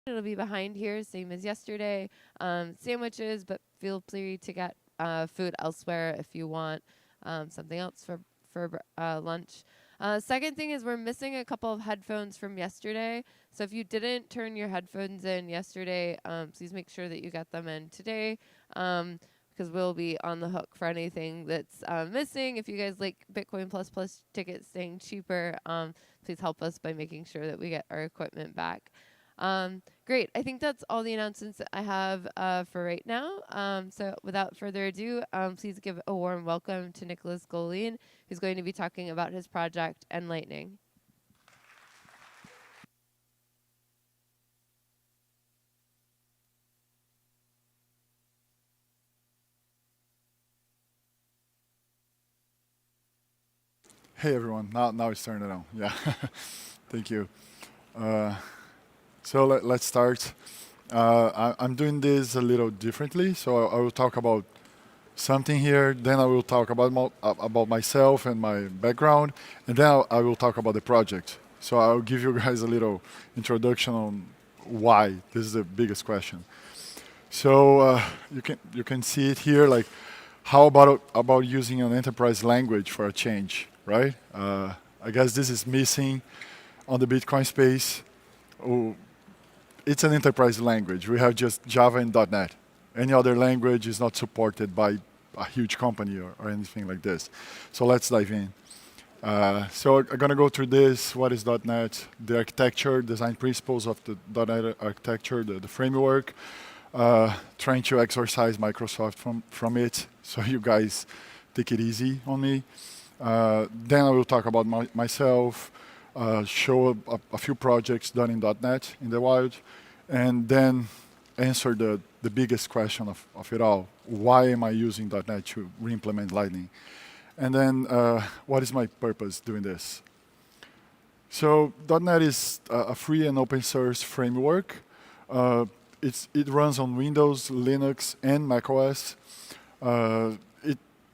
It'll be behind here, same as yesterday. Sandwiches, but feel free to get food elsewhere if you want something else for lunch. Second thing is we're missing a couple of headphones from yesterday. So if you didn't turn your headphones in yesterday, please make sure that you get them in today. Because we'll be on the hook for anything that's missing. If you guys like Bitcoin Plus tickets staying cheaper, please help us by making sure that we get our equipment back. Great. I think that's all the announcements that I have for right now. So without further ado, please give a warm welcome to Nicholas Golien, who's going to be talking about his project Enlightening. Hey everyone, now it's turned on. Yeah, thank you. Uh, so let's start. I'm doing this a little differently. So I will talk about something here, then I will talk about myself and my background, and then I will talk about the project. So I'll give you guys a little introduction on why this is the biggest question. So you can see it here. Like, how about using an enterprise language for a change, right? I guess this is missing on the Bitcoin space. Oh, it's an enterprise language. We have just Java and .NET. Any other language is not supported by a huge company or anything like this. So let's dive in. So I'm going to go through this. What is .NET? The architecture, design principles of the .NET architecture, the framework. Trying to exorcise Microsoft from it. So you guys take it easy on me. Then I will talk about myself, show a few projects done in .NET in the wild, and then answer the biggest question of it all. Why am I using .NET to re-implement Lightning? And then what is my purpose doing this? So .NET is a free and open source framework. It runs on Windows, Linux, and macOS.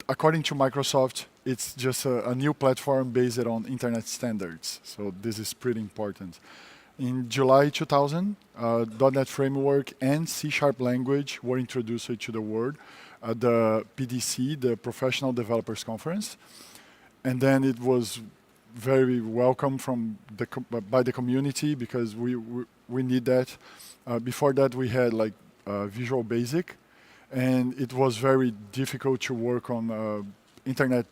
According to Microsoft, it's just a new platform based on internet standards. So this is pretty important. In July 2000, .NET Framework and C# language were introduced to the world at the PDC, the Professional Developers Conference. And then it was very welcome by the community because we need that. Before that, we had like Visual Basic, and it was very difficult to work on internet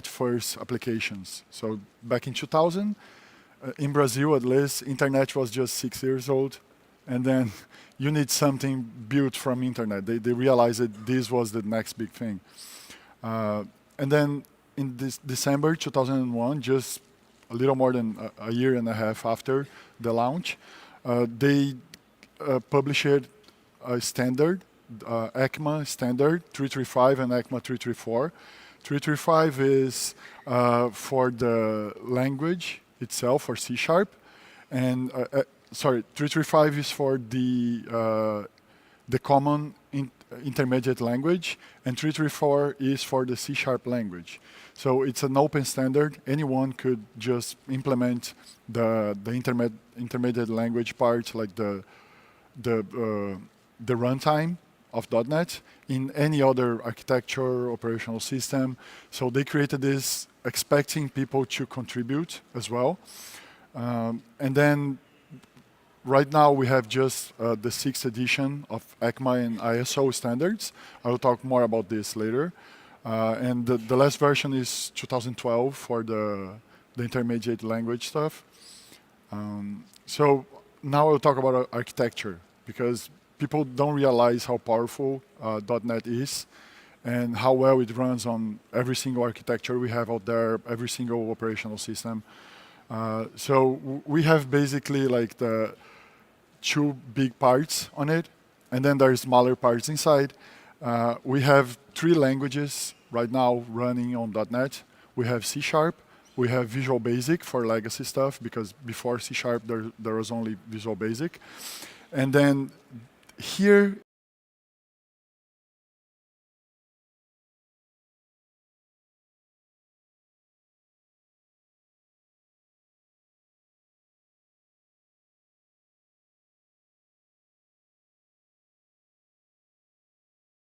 first applications. So back in 2000, in Brazil at least, internet was just 6 years old, and then you need something built from internet. They realized that this was the next big thing. And then in this December 2001, just a little more than a year and a half after the launch, they published a standard, ECMA standard 335 and ECMA 334. 335 is for the language itself, for C#, and sorry, 335 is for the common intermediate language, and 334 is for the C# language. So it's an open standard. Anyone could just implement the intermediate language part, like the runtime of .NET in any other architecture, operational system. So they created this expecting people to contribute as well. And then right now we have just the 6th edition of ECMA and ISO standards. I will talk more about this later. And the last version is 2012 for the intermediate language stuff. So now I'll talk about architecture, because people don't realize how powerful .NET is and how well it runs on every single architecture we have out there, every single operational system. So we have basically like the 2 big parts on it, and then there's smaller parts inside. We have 3 languages right now running on .NET. We have C#, we have Visual Basic for legacy stuff, because before C# there was only Visual Basic. And then here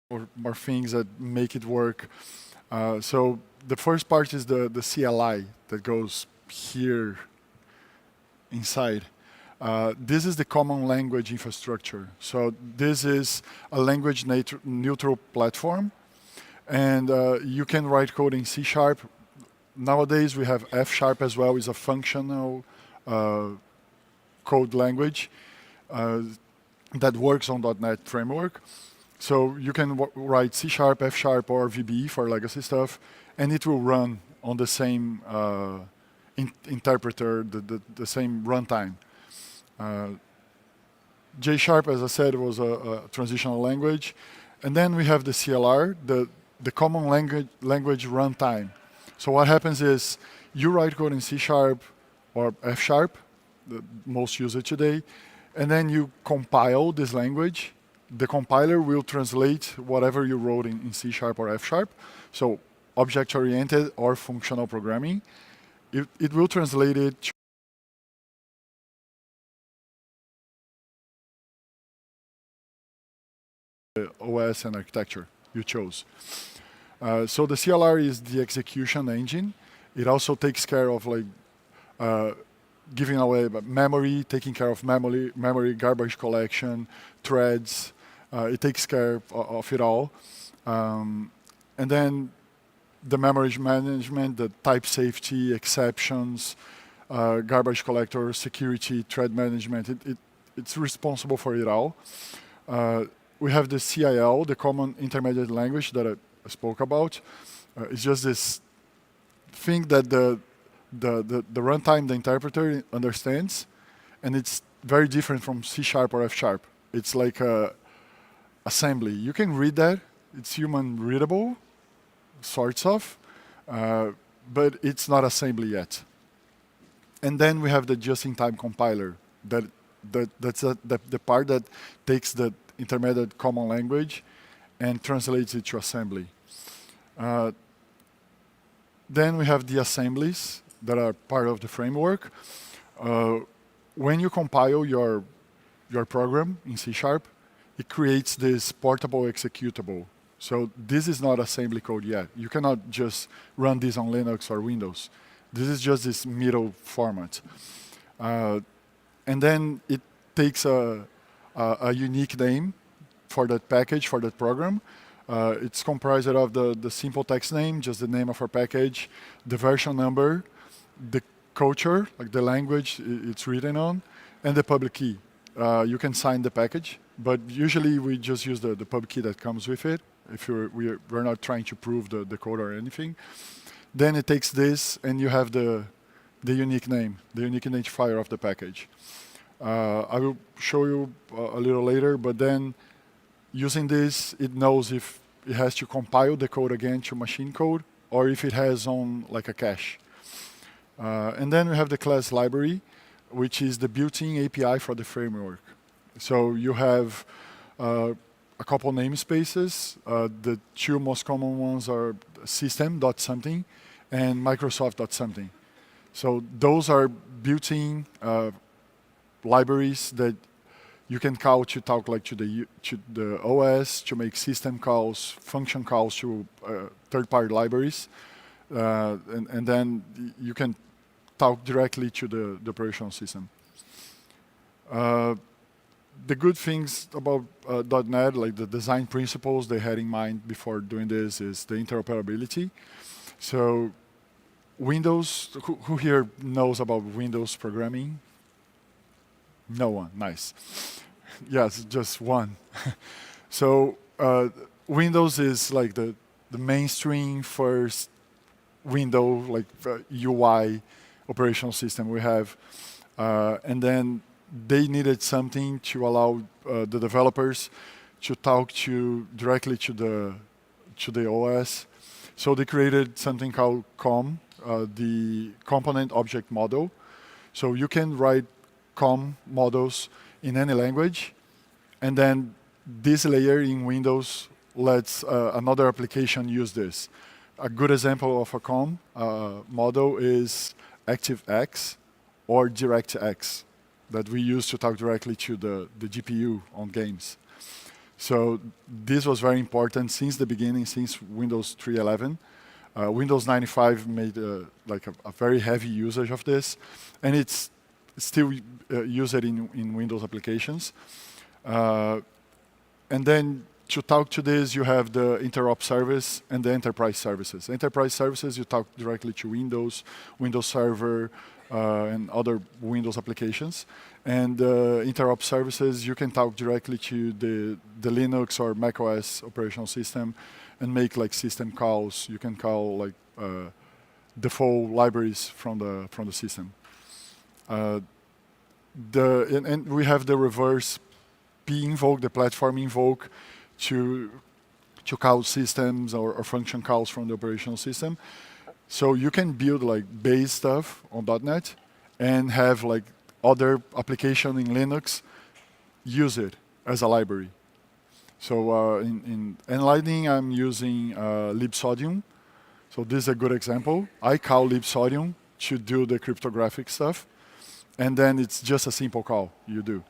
or more things that make it work. So the first part is the CLI that goes here inside. This is the common language infrastructure. So this is a language neutral platform, and you can write code in C#. Nowadays we have F# as well, is a functional code language that works on .NET framework. So you can write C#, F# or VB for legacy stuff, and it will run on the same interpreter, the same runtime. J#, as I said, was a transitional language. And then we have the CLR, the common language runtime. So what happens is you write code in C# or F#, the most used today, and then you compile this language. The compiler will translate whatever you wrote in C# or F#. So object-oriented or functional programming. It will translate it to the OS and architecture you chose. So the CLR is the execution engine. It also takes care of like giving away memory, taking care of memory garbage collection, threads. It takes care of it all. And then the memory management, the type safety, exceptions, garbage collector, security, thread management. It's responsible for it all. We have the CIL, the Common Intermediate Language that I spoke about. It's just this thing that the runtime, the interpreter understands, and it's very different from C# or F#. It's like a assembly. You can read that. It's human readable, sorts of, but it's not assembly yet. And then we have the just-in-time compiler. That's the part that takes the intermediate common language and translates it to assembly. Then we have the assemblies that are part of the framework. When you compile your program in C#, it creates this portable executable. So this is not assembly code yet. You cannot just run this on Linux or Windows. This is just this middle format. And then it takes a unique name for that package, for that program. It's comprised of the simple text name, just the name of our package, the version number, the culture, like the language it's written on, and the public key. You can sign the package, but usually we just use the pub key that comes with it, if we're not trying to prove the code or anything. Then it takes this, and you have the unique name, the unique identifier of the package. I will show you a little later, but then using this, it knows if it has to compile the code again to machine code, or if it has on like a cache. And then we have the class library, which is the built-in API for the framework. So you have a couple namespaces. The two most common ones are system.something and Microsoft.something. So those are built-in libraries that you can call to talk like to the OS, to make system calls, function calls to third-party libraries. And then you can talk directly to the operational system. The good things about .NET, like the design principles they had in mind before doing this, is the interoperability. So Windows, who here knows about Windows programming? No one, nice. Yes, just one. So Windows is like the mainstream first window, like UI operational system we have. And then they needed something to allow the developers to talk directly to the OS. So they created something called COM, the Component Object Model. So you can write COM models in any language, and then this layer in Windows lets another application use this. A good example of a COM model is ActiveX or DirectX that we use to talk directly to the GPU on games. So this was very important since the beginning, since Windows 3.11. Windows 95 made like a very heavy usage of this, and it's still used in Windows applications. And then to talk to this, you have the interop service and the enterprise services. Enterprise services, you talk directly to Windows, Windows Server, and other Windows applications. And interop services, you can talk directly to the Linux or Mac OS operational system and make like system calls. You can call like default libraries from the system. And we have the reverse P invoke, the platform invoke, to call systems or function calls from the operational system. So you can build like base stuff on .NET and have like other application in Linux use it as a library. So in Lightning, I'm using libsodium. So this is a good example. I call libsodium to do the cryptographic stuff, and then it's just a simple call you do.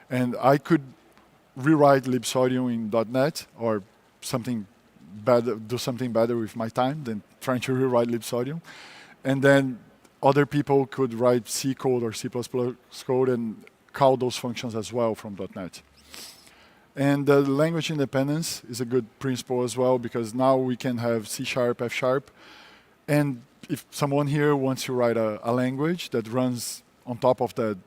And I could rewrite libsodium in .NET or something better, do something better with my time than trying to rewrite libsodium. And then other people could write C code or C++ code and call those functions as well from .NET. And the language independence is a good principle as well, because now we can have C#, F#, and if someone here wants to write a language that runs on top of that,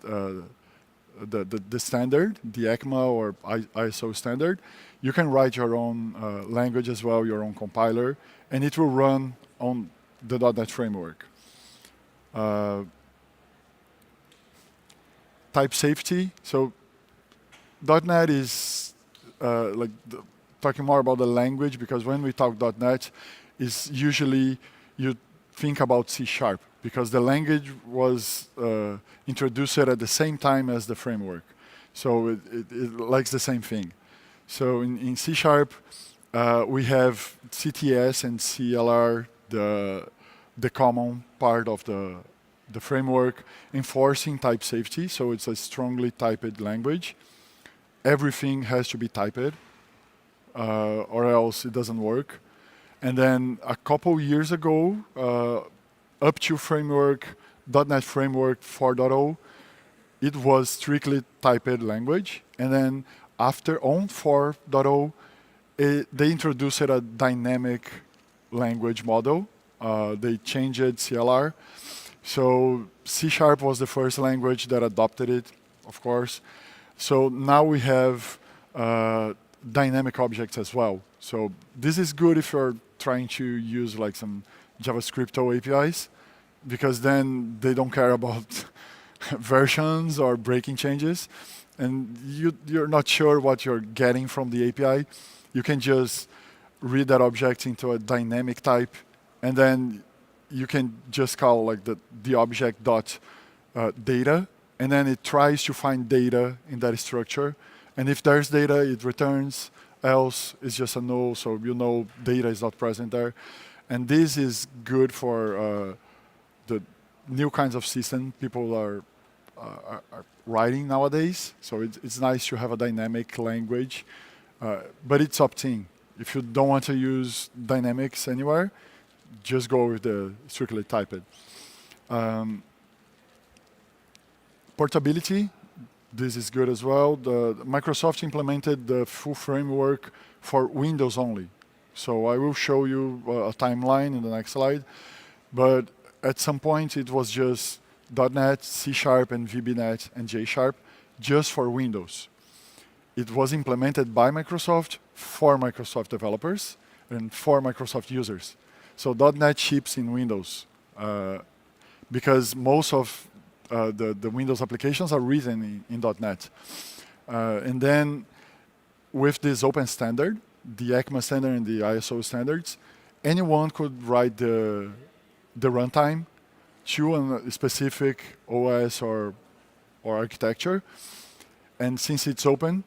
the standard, the ECMA or ISO standard, you can write your own language as well, your own compiler, and it will run on the .NET framework. Type safety. So .NET is talking more about the language, because when we talk .NET, is usually you think about C#, because the language was introduced at the same time as the framework. So it likes the same thing. So in C#, we have CTS and CLR, the common part of the framework, enforcing type safety. So it's a strongly typed language. Everything has to be typed, or else it doesn't work. And then a couple years ago, up to framework, .NET Framework 4.0, it was strictly typed language. And then after on 4.0, they introduced a dynamic language model. They changed CLR. So C# was the first language that adopted it, of course. So now we have dynamic objects as well. So this is good if you're trying to use like some JavaScript APIs, because then they don't care about versions or breaking changes. And you're not sure what you're getting from the API. You can just read that object into a dynamic type, and then you can just call like the object dot data, and then it tries to find data in that structure. And if there's data, it returns, else it's just a null, so you know data is not present there. And this is good for the new kinds of system people are writing nowadays. So it's nice to have a dynamic language, but it's opt-in. If you don't want to use dynamics anywhere, just go with the strictly typed. Portability, this is good as well. Microsoft implemented the full framework for Windows only. So I will show you a timeline in the next slide. But at some point, it was just .NET, C# and VBNet and J#, just for Windows. It was implemented by Microsoft for Microsoft developers and for Microsoft users. So .NET ships in Windows because most of the Windows applications are written in .NET. And then with this open standard, the ECMA standard and the ISO standards, anyone could write the runtime to a specific OS or architecture. And since it's open,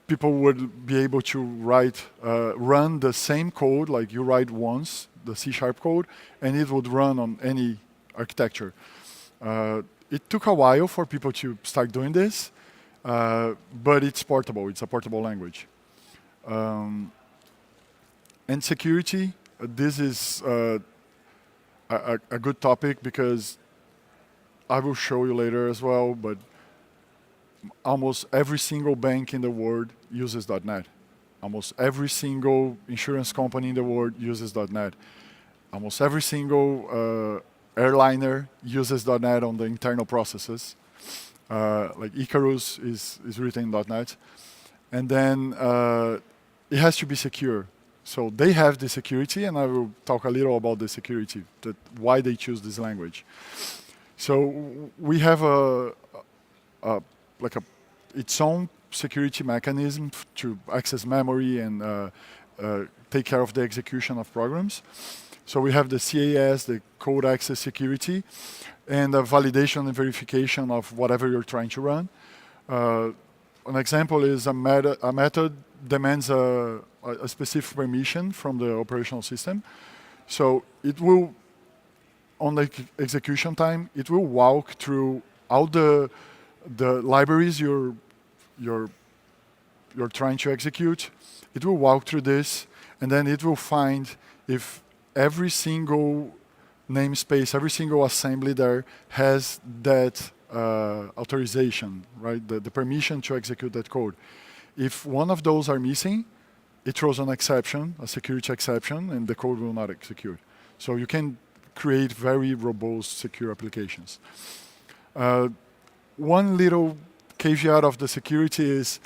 people would be able to run the same code, like you write once, the C# code, and it would run on any architecture. It took a while for people to start doing this, but it's portable. It's a portable language. Um, and security, this is a good topic because I will show you later as well, but almost every single bank in the world uses .NET. Almost every single insurance company in the world uses .NET. Almost every single airliner uses .NET on the internal processes. Like Icarus is written in .NET. And then it has to be secure. So they have the security, and I will talk a little about the security, why they choose this language. So we have its own security mechanism to access memory and take care of the execution of programs. So we have the CAS, the code access security, and the validation and verification of whatever you're trying to run. An example is a method demands a specific permission from the operational system. So it will, on the execution time, it will walk through all the libraries you're trying to execute. It will walk through this, and then it will find if every single namespace, every single assembly there has that authorization, right? The permission to execute that code. If one of those are missing, it throws an exception, a security exception, and the code will not execute. So you can create very robust, secure applications. One little caveat of the security is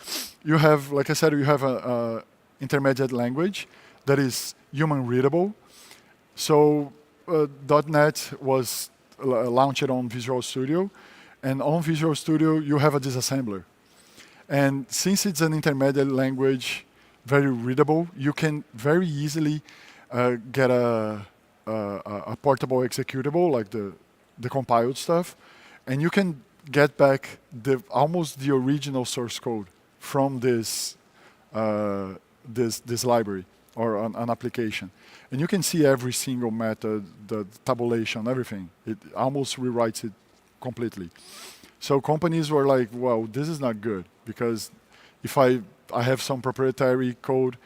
you have, like I said, you have a intermediate language that is human readable. So .NET was launched on Visual Studio, and on Visual Studio you have a disassembler. And since it's an intermediate language, very readable, you can very easily get a portable executable, like the compiled stuff, and you can get back almost the original source code from this library or an application. And you can see every single method, the tabulation, everything. It almost rewrites it completely. So companies were like, well, this is not good, because if I have some proprietary code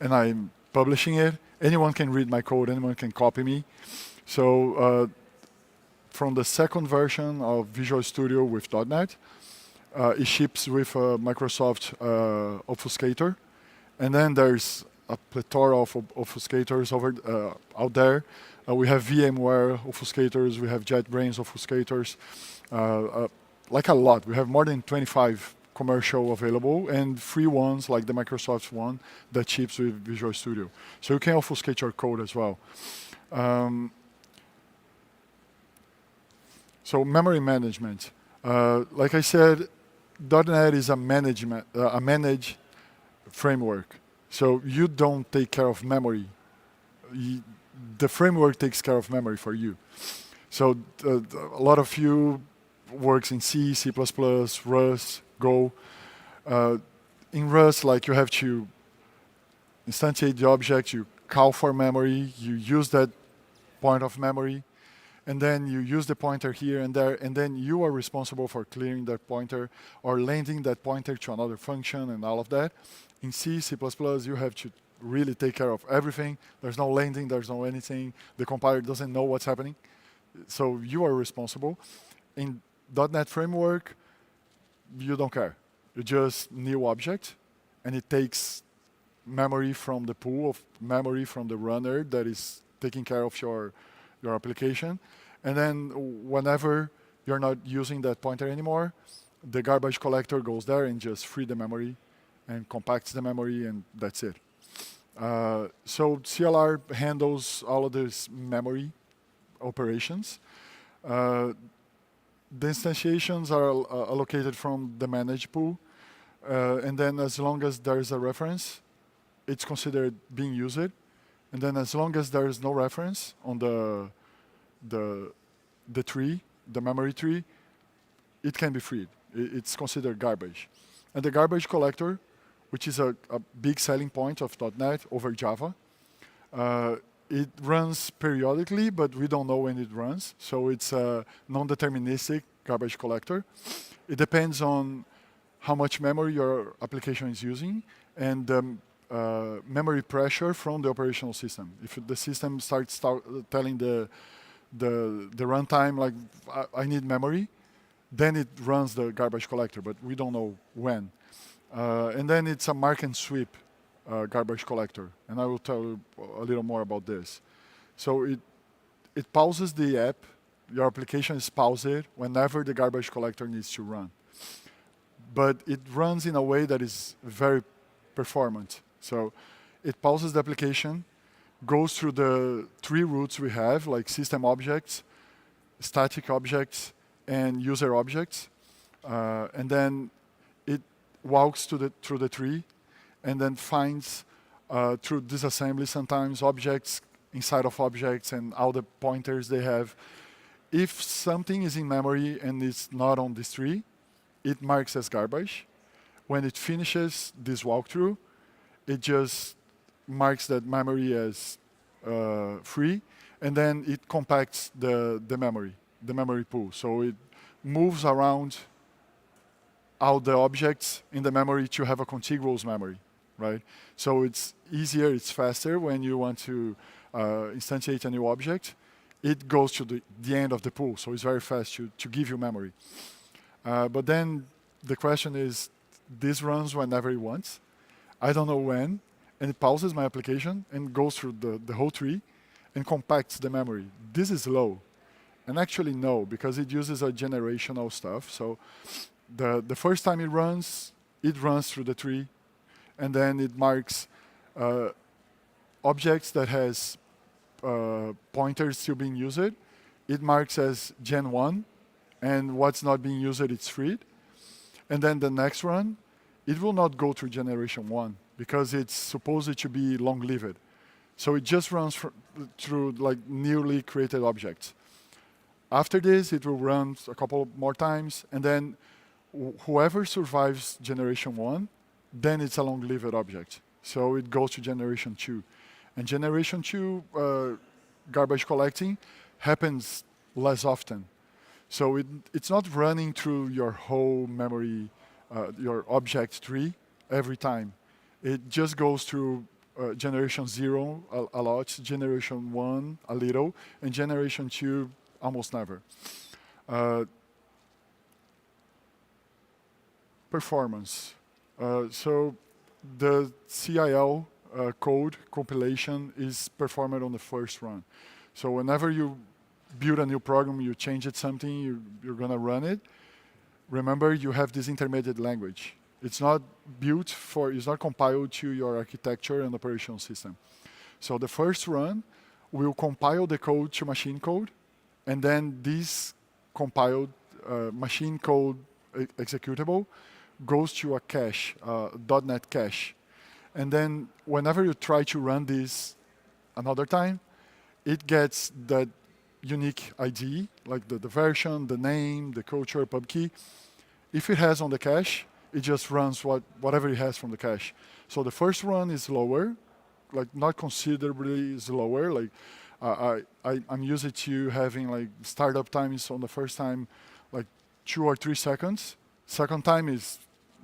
and I'm publishing it, anyone can read my code, anyone can copy me. So from the second version of Visual Studio with .NET, it ships with Microsoft Obfuscator. And then there's a plethora of obfuscators out there. We have VMware obfuscators, we have JetBrains obfuscators, like a lot. We have more than 25 commercial available and free ones like the Microsoft one that ships with Visual Studio. So you can obfuscate your code as well. So memory management. Like I said, .NET is a managed framework. So you don't take care of memory. The framework takes care of memory for you. So a lot of you works in C, C++, Rust, Go. In Rust, like you have to instantiate the object, you call for memory, you use that point of memory, and then you use the pointer here and there, and then you are responsible for clearing that pointer or landing that pointer to another function and all of that. In C, C++, you have to really take care of everything. There's no landing, there's no anything. The compiler doesn't know what's happening. So you are responsible. In .NET Framework, you don't care. You just new object, and it takes memory from the pool of memory from the runner that is taking care of your application. And then whenever you're not using that pointer anymore, the garbage collector goes there and just free the memory and compacts the memory, and that's it. So CLR handles all of these memory operations. The instantiations are allocated from the managed pool, and then as long as there's a reference, it's considered being used. And then as long as there is no reference on the tree, the memory tree, it can be freed. It's considered garbage. And the garbage collector, which is a big selling point of .NET over Java, it runs periodically, but we don't know when it runs. So it's a non-deterministic garbage collector. It depends on how much memory your application is using, and memory pressure from the operational system. If the system starts telling the runtime, like, I need memory, then it runs the garbage collector, but we don't know when. And then it's a mark and sweep garbage collector, and I will tell you a little more about this. So it pauses the app. Your application is paused whenever the garbage collector needs to run. But it runs in a way that is very performant. So it pauses the application, goes through the 3 routes we have, like system objects, static objects, and user objects. And then it walks through the tree, and then finds through disassembly sometimes objects inside of objects and all the pointers they have. If something is in memory and it's not on this tree, it marks as garbage. When it finishes this walkthrough, it just marks that memory as free, and then it compacts the memory pool. So it moves around all the objects in the memory to have a contiguous memory, right? So it's easier, it's faster when you want to instantiate a new object. It goes to the end of the pool, so it's very fast to give you memory. But then the question is, this runs whenever it wants. I don't know when, and it pauses my application and goes through the whole tree and compacts the memory. This is low. And actually no, because it uses a generational stuff. So the first time it runs through the tree, and then it marks objects that has pointers still being used. It marks as Gen 1, and what's not being used, it's freed. And then the next run, it will not go through generation 1, because it's supposed to be long-lived. So it just runs through like newly created objects. After this, it will run a couple more times, and then whoever survives generation 1, then it's a long-lived object. So it goes to generation 2. And generation 2 garbage collecting happens less often. So it's not running through your whole memory, your object tree every time. It just goes through generation 0 a lot, generation 1 a little, and generation 2 almost never. Performance. So the CIL code compilation is performed on the first run. So whenever you build a new program, you change it something, you're going to run it. Remember, you have this intermediate language. It's not it's not compiled to your architecture and operational system. So the first run will compile the code to machine code, and then this compiled machine code executable goes to a cache, .NET cache. And then whenever you try to run this another time, it gets that unique ID, like the version, the name, the culture, pub key. If it has on the cache, it just runs whatever it has from the cache. So the first run is lower, like not considerably slower. Like I'm used to having like startup times on the first time, like 2 or 3 seconds. Second time is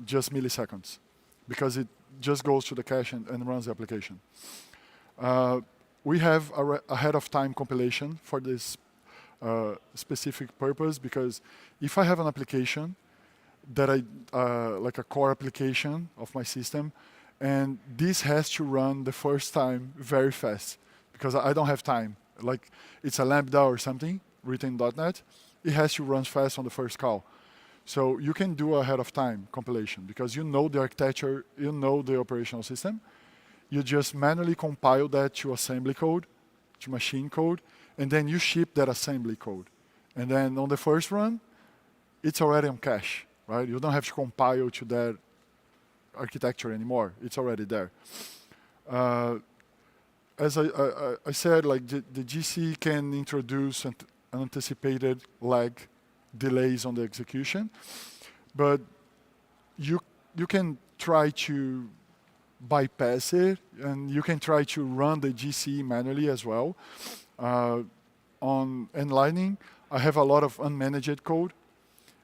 just milliseconds, because it just goes to the cache and runs the application. We have a ahead of time compilation for this specific purpose, because if I have an application that like a core application of my system, and this has to run the first time very fast, because I don't have time. Like it's a Lambda or something written in .NET, it has to run fast on the first call. So you can do ahead of time compilation, because you know the architecture, you know the operational system. You just manually compile that to assembly code, to machine code, and then you ship that assembly code. And then on the first run, it's already on cache, right? You don't have to compile to that architecture anymore. It's already there. As I said, like the GC can introduce unanticipated lag delays on the execution, but you can try to bypass it, and you can try to run the GC manually as well. On Lightning, I have a lot of unmanaged code,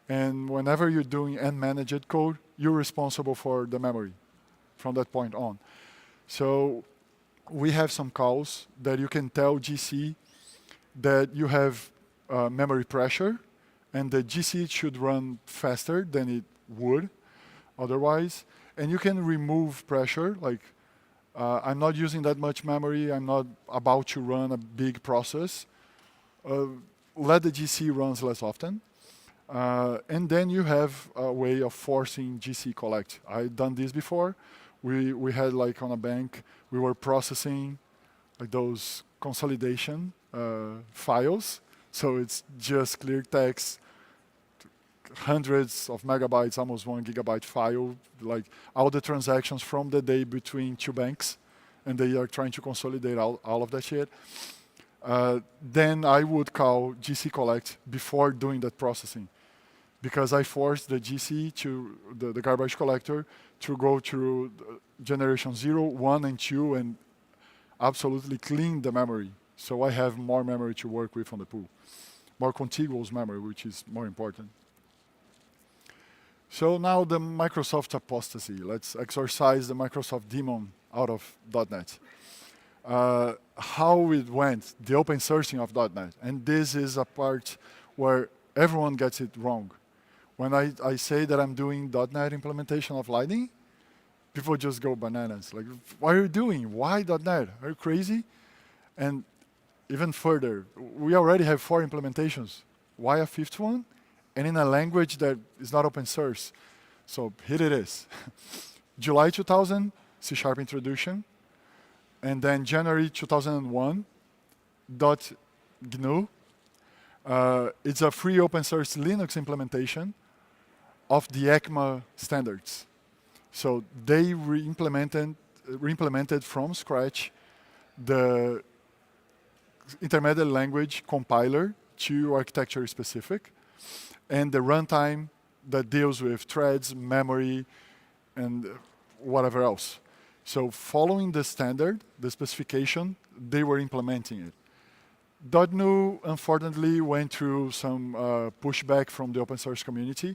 and whenever you're doing unmanaged code, you're responsible for the memory from that point on. So we have some calls that you can tell GC that you have memory pressure, and the GC should run faster than it would otherwise. And you can remove pressure, like I'm not using that much memory, I'm not about to run a big process. Let the GC runs less often. And then you have a way of forcing GC collect. I've done this before. We had like on a bank, we were processing like those consolidation files. So it's just clear text, hundreds of megabytes, almost 1 gigabyte file, like all the transactions from the day between two banks, and they are trying to consolidate all of that shit. Then I would call GC collect before doing that processing, because I forced the GC to the garbage collector to go through generation 0, 1, and 2 and absolutely clean the memory. So I have more memory to work with on the pool, more contiguous memory, which is more important. So now the Microsoft apostasy. Let's exorcise the Microsoft demon out of .NET. How it went, the open sourcing of .NET. And this is a part where everyone gets it wrong. When I say that I'm doing .NET implementation of Lightning, people just go bananas. Like, what are you doing? Why .NET? Are you crazy? And even further, we already have 4 implementations. Why a 5th one? And in a language that is not open source. So here it is. July 2000, C# introduction. And then January 2001, .GNU. It's a free open source Linux implementation of the ECMA standards. So they re-implemented from scratch the intermediate language compiler to architecture specific, and the runtime that deals with threads, memory, and whatever else. So following the standard, the specification, they were implementing it. .GNU, unfortunately, went through some pushback from the open source community,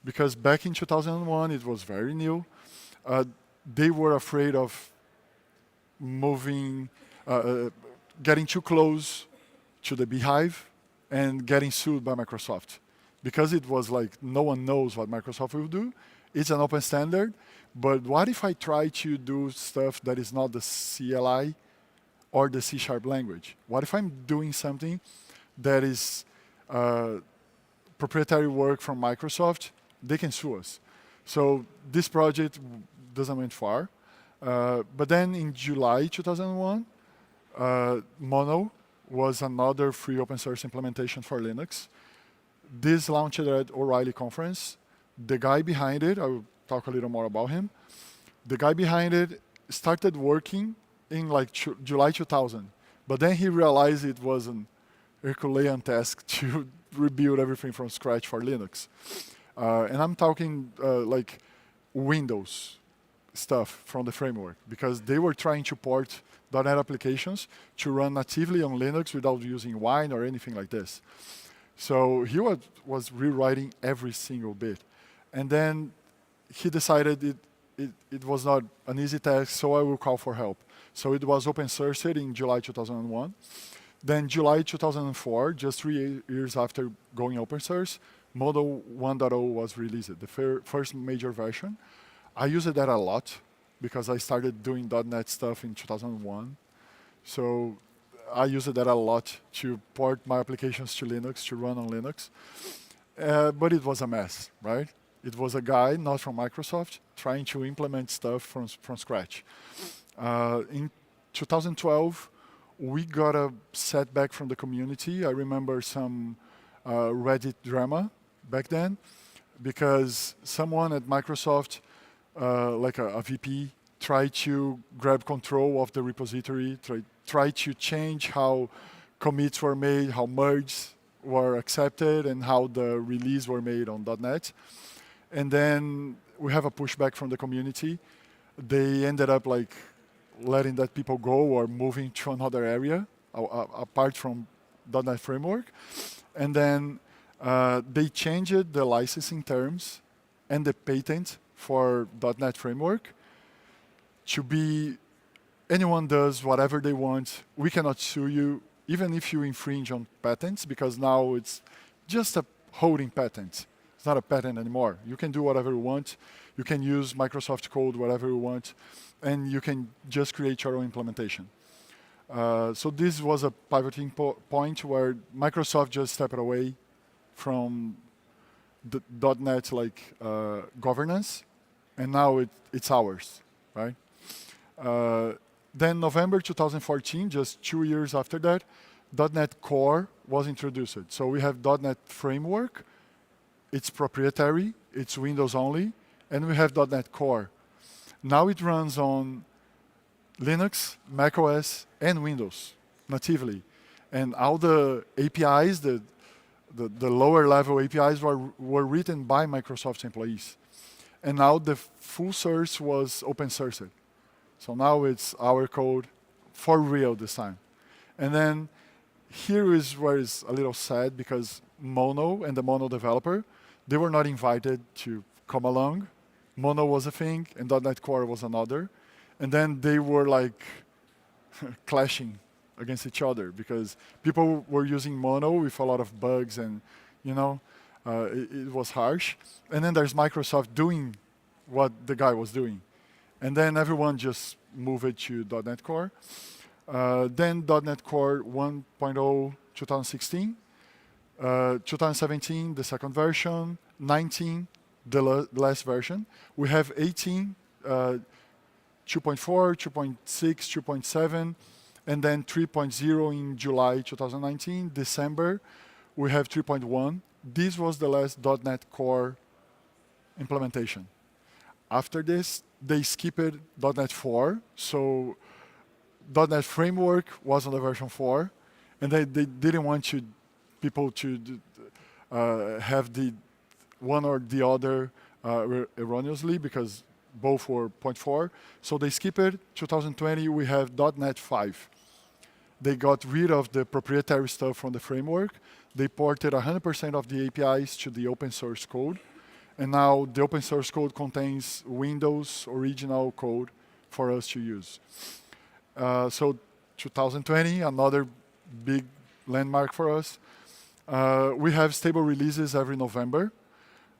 because back in 2001, it was very new. They were afraid of moving, getting too close to the beehive and getting sued by Microsoft. Because it was like, no one knows what Microsoft will do. It's an open standard, but what if I try to do stuff that is not the CLI or the C# language? What if I'm doing something that is proprietary work from Microsoft? They can sue us. So this project doesn't went far. But then in July 2001, Mono was another free open source implementation for Linux. This launched at O'Reilly conference. The guy behind it, I will talk a little more about him. The guy behind it started working in like July 2000. But then he realized it was an Herculean task to rebuild everything from scratch for Linux. And I'm talking like Windows stuff from the framework, because they were trying to port .NET applications to run natively on Linux without using Wine or anything like this. So he was rewriting every single bit. And then he decided it was not an easy task, so I will call for help. So it was open sourced in July 2001. Then July 2004, just 3 years after going open source, Model 1.0 was released, the first major version. I used that a lot because I started doing .NET stuff in 2001. So I used that a lot to port my applications to Linux, to run on Linux. But it was a mess, right? It was a guy, not from Microsoft, trying to implement stuff from scratch. In 2012, we got a setback from the community. I remember some Reddit drama back then, because someone at Microsoft, like a VP, tried to grab control of the repository, tried to change how commits were made, how merges were accepted, and how the release were made on .NET. And then we have a pushback from the community. They ended up like letting that people go or moving to another area apart from .NET Framework. And then they changed the licensing terms and the patent for .NET Framework to be anyone does whatever they want. We cannot sue you, even if you infringe on patents, because now it's just a holding patent. It's not a patent anymore. You can do whatever you want. You can use Microsoft code whatever you want, and you can just create your own implementation. So this was a pivoting point where Microsoft just stepped away from the .NET governance, and now it's ours, right? Then November 2014, just 2 years after that, .NET Core was introduced. So we have .NET Framework. It's proprietary. It's Windows only. And we have .NET Core. Now it runs on Linux, macOS, and Windows natively. And all the APIs, the lower level APIs were written by Microsoft employees. And now the full source was open sourced. So now it's our code for real this time. And then here is where it's a little sad because Mono and the Mono developer, they were not invited to come along. Mono was a thing and .NET Core was another. And then they were like clashing against each other because people were using Mono with a lot of bugs and, it was harsh. And then there's Microsoft doing what the guy was doing. And then everyone just moved it to .NET Core. Then .NET Core 1.0 2016. 2017, the second version. 19, the last version. We have 18, 2.4, 2.6, 2.7, and then 3.0 in July 2019. December, we have 3.1. This was the last .NET Core implementation. After this, they skipped .NET 4, so .NET Framework was on the version 4, and they didn't want people to have the one or the other erroneously because both were 0.4. So they skipped it. 2020, we have .NET 5. They got rid of the proprietary stuff from the framework. They ported 100% of the APIs to the open source code. And now the open source code contains Windows original code for us to use. So 2020, another big landmark for us. We have stable releases every November.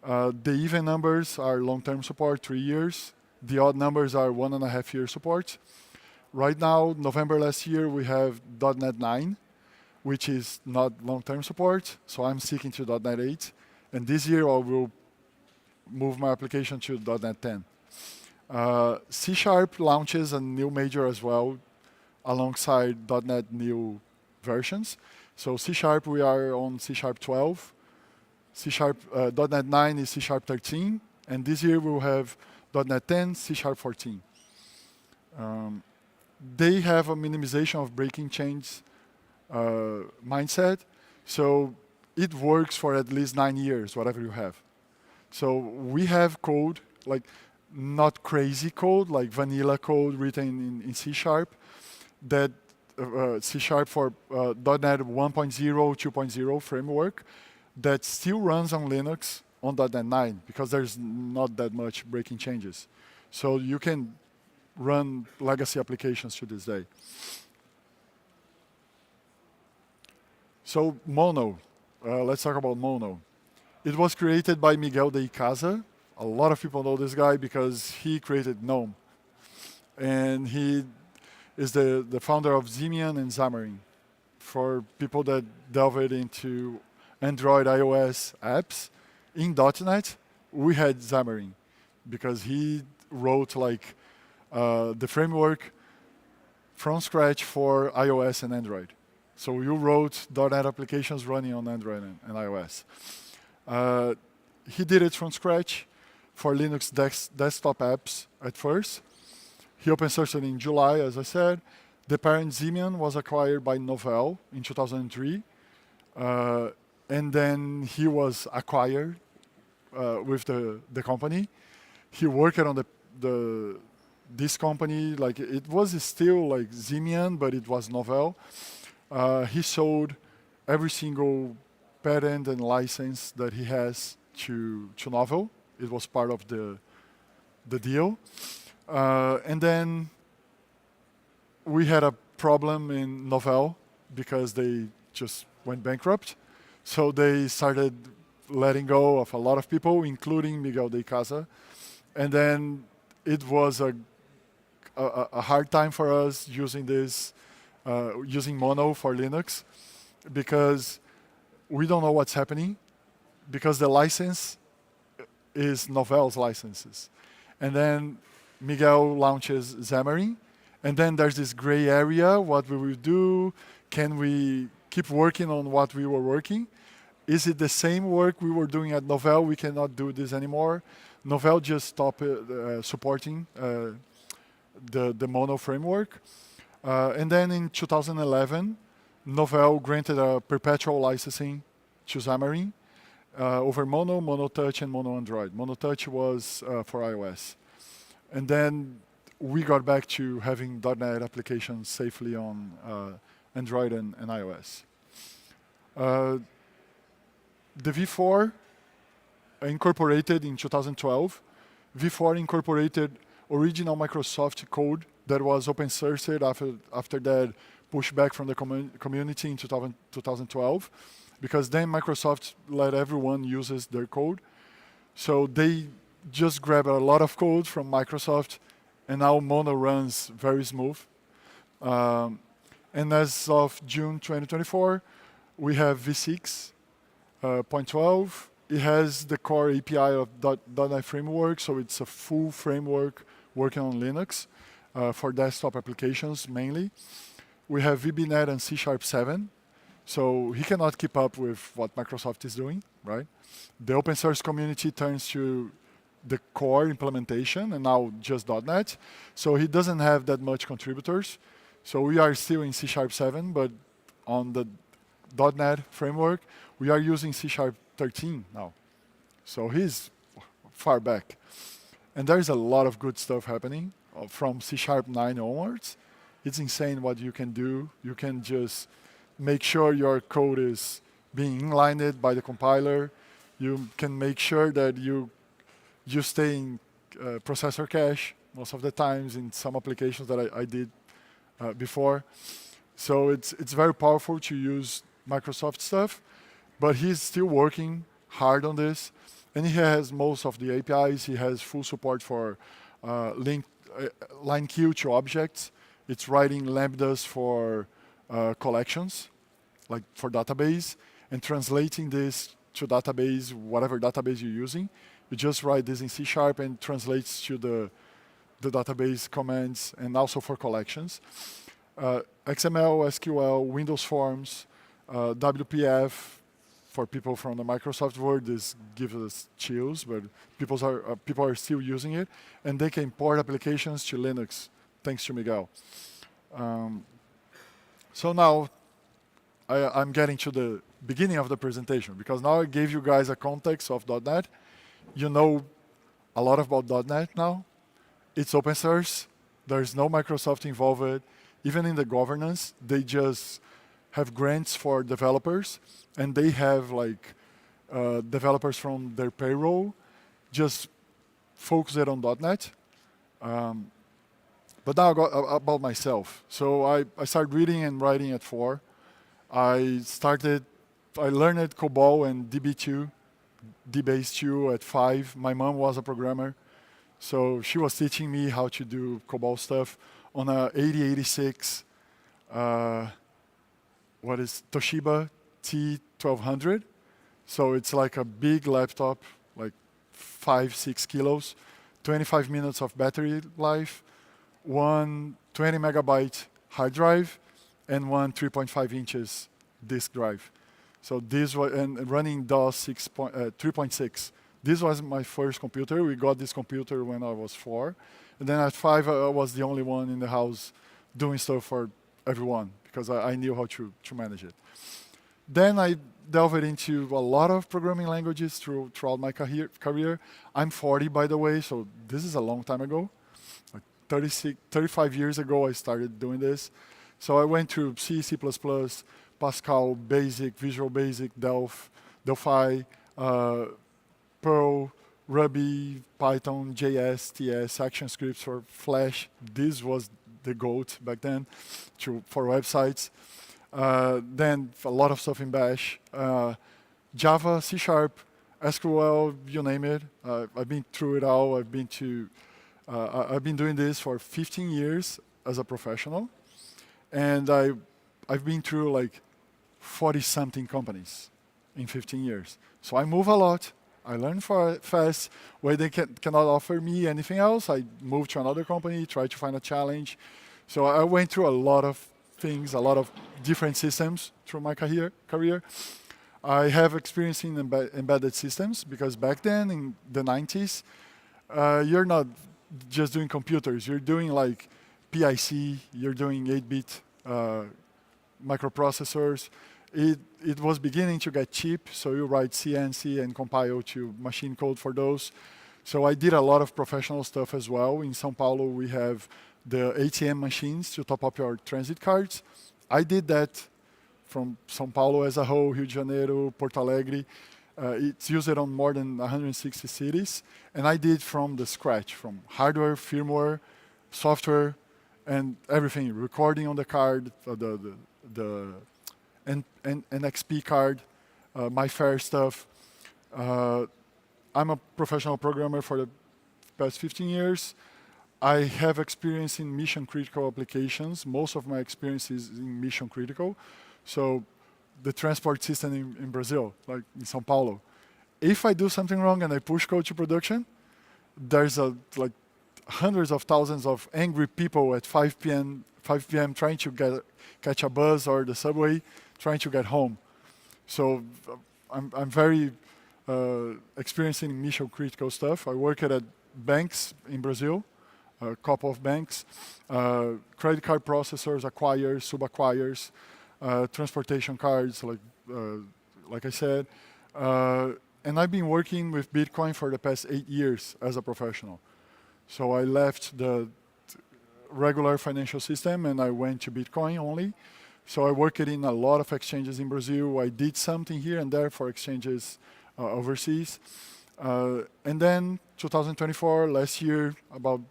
The even numbers are long-term support, 3 years. The odd numbers are 1.5 year support. Right now, November last year, we have .NET 9, which is not long-term support. So I'm sticking to .NET 8. And this year, I will move my application to .NET 10. C# launches a new major as well, alongside .NET new versions. So C#, we are on C# 12. .NET 9 is C# 13. And this year, we'll have .NET 10, C# 14. They have a minimization of breaking change mindset. So it works for at least 9 years, whatever you have. So we have code, like not crazy code, like vanilla code written in C#, that C# for .NET 1.0, 2.0 framework that still runs on Linux on .NET 9 because there's not that much breaking changes. So you can run legacy applications to this day. So Mono, let's talk about Mono. It was created by Miguel de Icaza. A lot of people know this guy because he created GNOME. And he is the founder of Ximian and Xamarin. For people that delved into Android, iOS apps, in .NET, we had Xamarin because he wrote the framework from scratch for iOS and Android. So you wrote .NET applications running on Android and iOS. He did it from scratch for Linux desktop apps at first. He open sourced it in July, as I said. The parent Ximian was acquired by Novell in 2003. And then he was acquired with the company. He worked on this company, it was still like Ximian, but it was Novell. He sold every single patent and license that he has to Novell. It was part of the the deal. And then we had a problem in Novell because they just went bankrupt. So they started letting go of a lot of people, including Miguel de Casa. And then it was a hard time for us using this, using Mono for Linux, because we don't know what's happening, because the license is Novell's licenses. And then Miguel launches Xamarin, and then there's this gray area, what we will do, can we keep working on what we were working? Is it the same work we were doing at Novell? We cannot do this anymore. Novell just stopped supporting the Mono framework. And then in 2011, Novell granted a perpetual licensing to Xamarin over Mono, MonoTouch, and Mono Android. MonoTouch was for iOS. And then we got back to having .NET applications safely on Android and iOS. The V4 incorporated in 2012. V4 incorporated original Microsoft code that was open sourced after that pushback from the community in 2012, because then Microsoft let everyone use their code. So they just grabbed a lot of code from Microsoft, and now Mono runs very smooth. And as of June 2024, we have v6.12. It has the core API of .NET Framework, so it's a full framework working on Linux for desktop applications mainly. We have VBNet and C#7, so he cannot keep up with what Microsoft is doing, right? The open source community turns to the core implementation and now just .NET, so he doesn't have that much contributors. So we are still in C#7, but on the .NET framework, we are using C#13 now. So he's far back. And there's a lot of good stuff happening from C#9 onwards. It's insane what you can do. You can just make sure your code is being inlined by the compiler. You can make sure that you stay in processor cache most of the times in some applications that I did before. So it's very powerful to use Microsoft stuff, but he's still working hard on this. And he has most of the APIs. He has full support for line queue to objects. It's writing lambdas for collections, like for database, and translating this to database, whatever database you're using. You just write this in C# and translates to the database commands, and also for collections. XML, SQL, Windows Forms, WPF. For people from the Microsoft world, this gives us chills, but people are still using it, and they can import applications to Linux, thanks to Miguel. So now I'm getting to the beginning of the presentation, because now I gave you guys a context of .NET. You know a lot about .NET now. It's open source. There's no Microsoft involved. Even in the governance, they just have grants for developers, and they have like developers from their payroll just focused on .NET. But now about myself. So I started reading and writing at 4. I learned COBOL and DB2, DBase 2 at 5. My mom was a programmer, so she was teaching me how to do COBOL stuff on a 8086, Toshiba T1200. So it's like a big laptop, like 5-6 kilos, 25 minutes of battery life, one 20 megabyte hard drive, and one 3.5 inches disk drive. So this was, and running DOS 3.6. This was my first computer. We got this computer when I was 4. And then at 5, I was the only one in the house doing stuff for everyone, because I knew how to manage it. Then I delved into a lot of programming languages throughout my career. I'm 40, by the way, so this is a long time ago. Like 35 years ago, I started doing this. So I went through C, C++, Pascal, Basic, Visual Basic, Delphi, Perl, Ruby, Python, JS, TS, action scripts for Flash. This was the GOAT back then for websites. Then a lot of stuff in Bash. Java, C Sharp, SQL, you name it. I've been through it all. I've been doing this for 15 years as a professional, and I've been through like 40-something companies in 15 years. So I move a lot. I learn fast. Where they cannot offer me anything else, I move to another company, try to find a challenge. So I went through a lot of things, a lot of different systems through my career. I have experience in embedded systems because back then in the 90s, you're not just doing computers. You're doing like PIC, you're doing 8-bit microprocessors. It was beginning to get cheap, so you write CNC and compile to machine code for those. So I did a lot of professional stuff as well. In São Paulo, we have the ATM machines to top up your transit cards. I did that from São Paulo as a whole, Rio de Janeiro, Porto Alegre. It's used on more than 160 cities. And I did from the scratch, from hardware, firmware, software, and everything. Recording on the card, the NXP card, my fair stuff. I'm a professional programmer for the past 15 years. I have experience in mission critical applications. Most of my experience is in mission critical. So the transport system in Brazil, like in São Paulo. If I do something wrong and I push code to production, there's like hundreds of thousands of angry people at 5 p.m. Trying to catch a bus or the subway, trying to get home. So I'm very experienced in mission critical stuff. I worked at banks in Brazil, a couple of banks, credit card processors, acquirers, sub-acquirers, transportation cards, like I said. And I've been working with Bitcoin for the past 8 years as a professional. So I left the regular financial system and I went to Bitcoin only. So I worked in a lot of exchanges in Brazil. I did something here and there for exchanges overseas. And then 2024, last year, about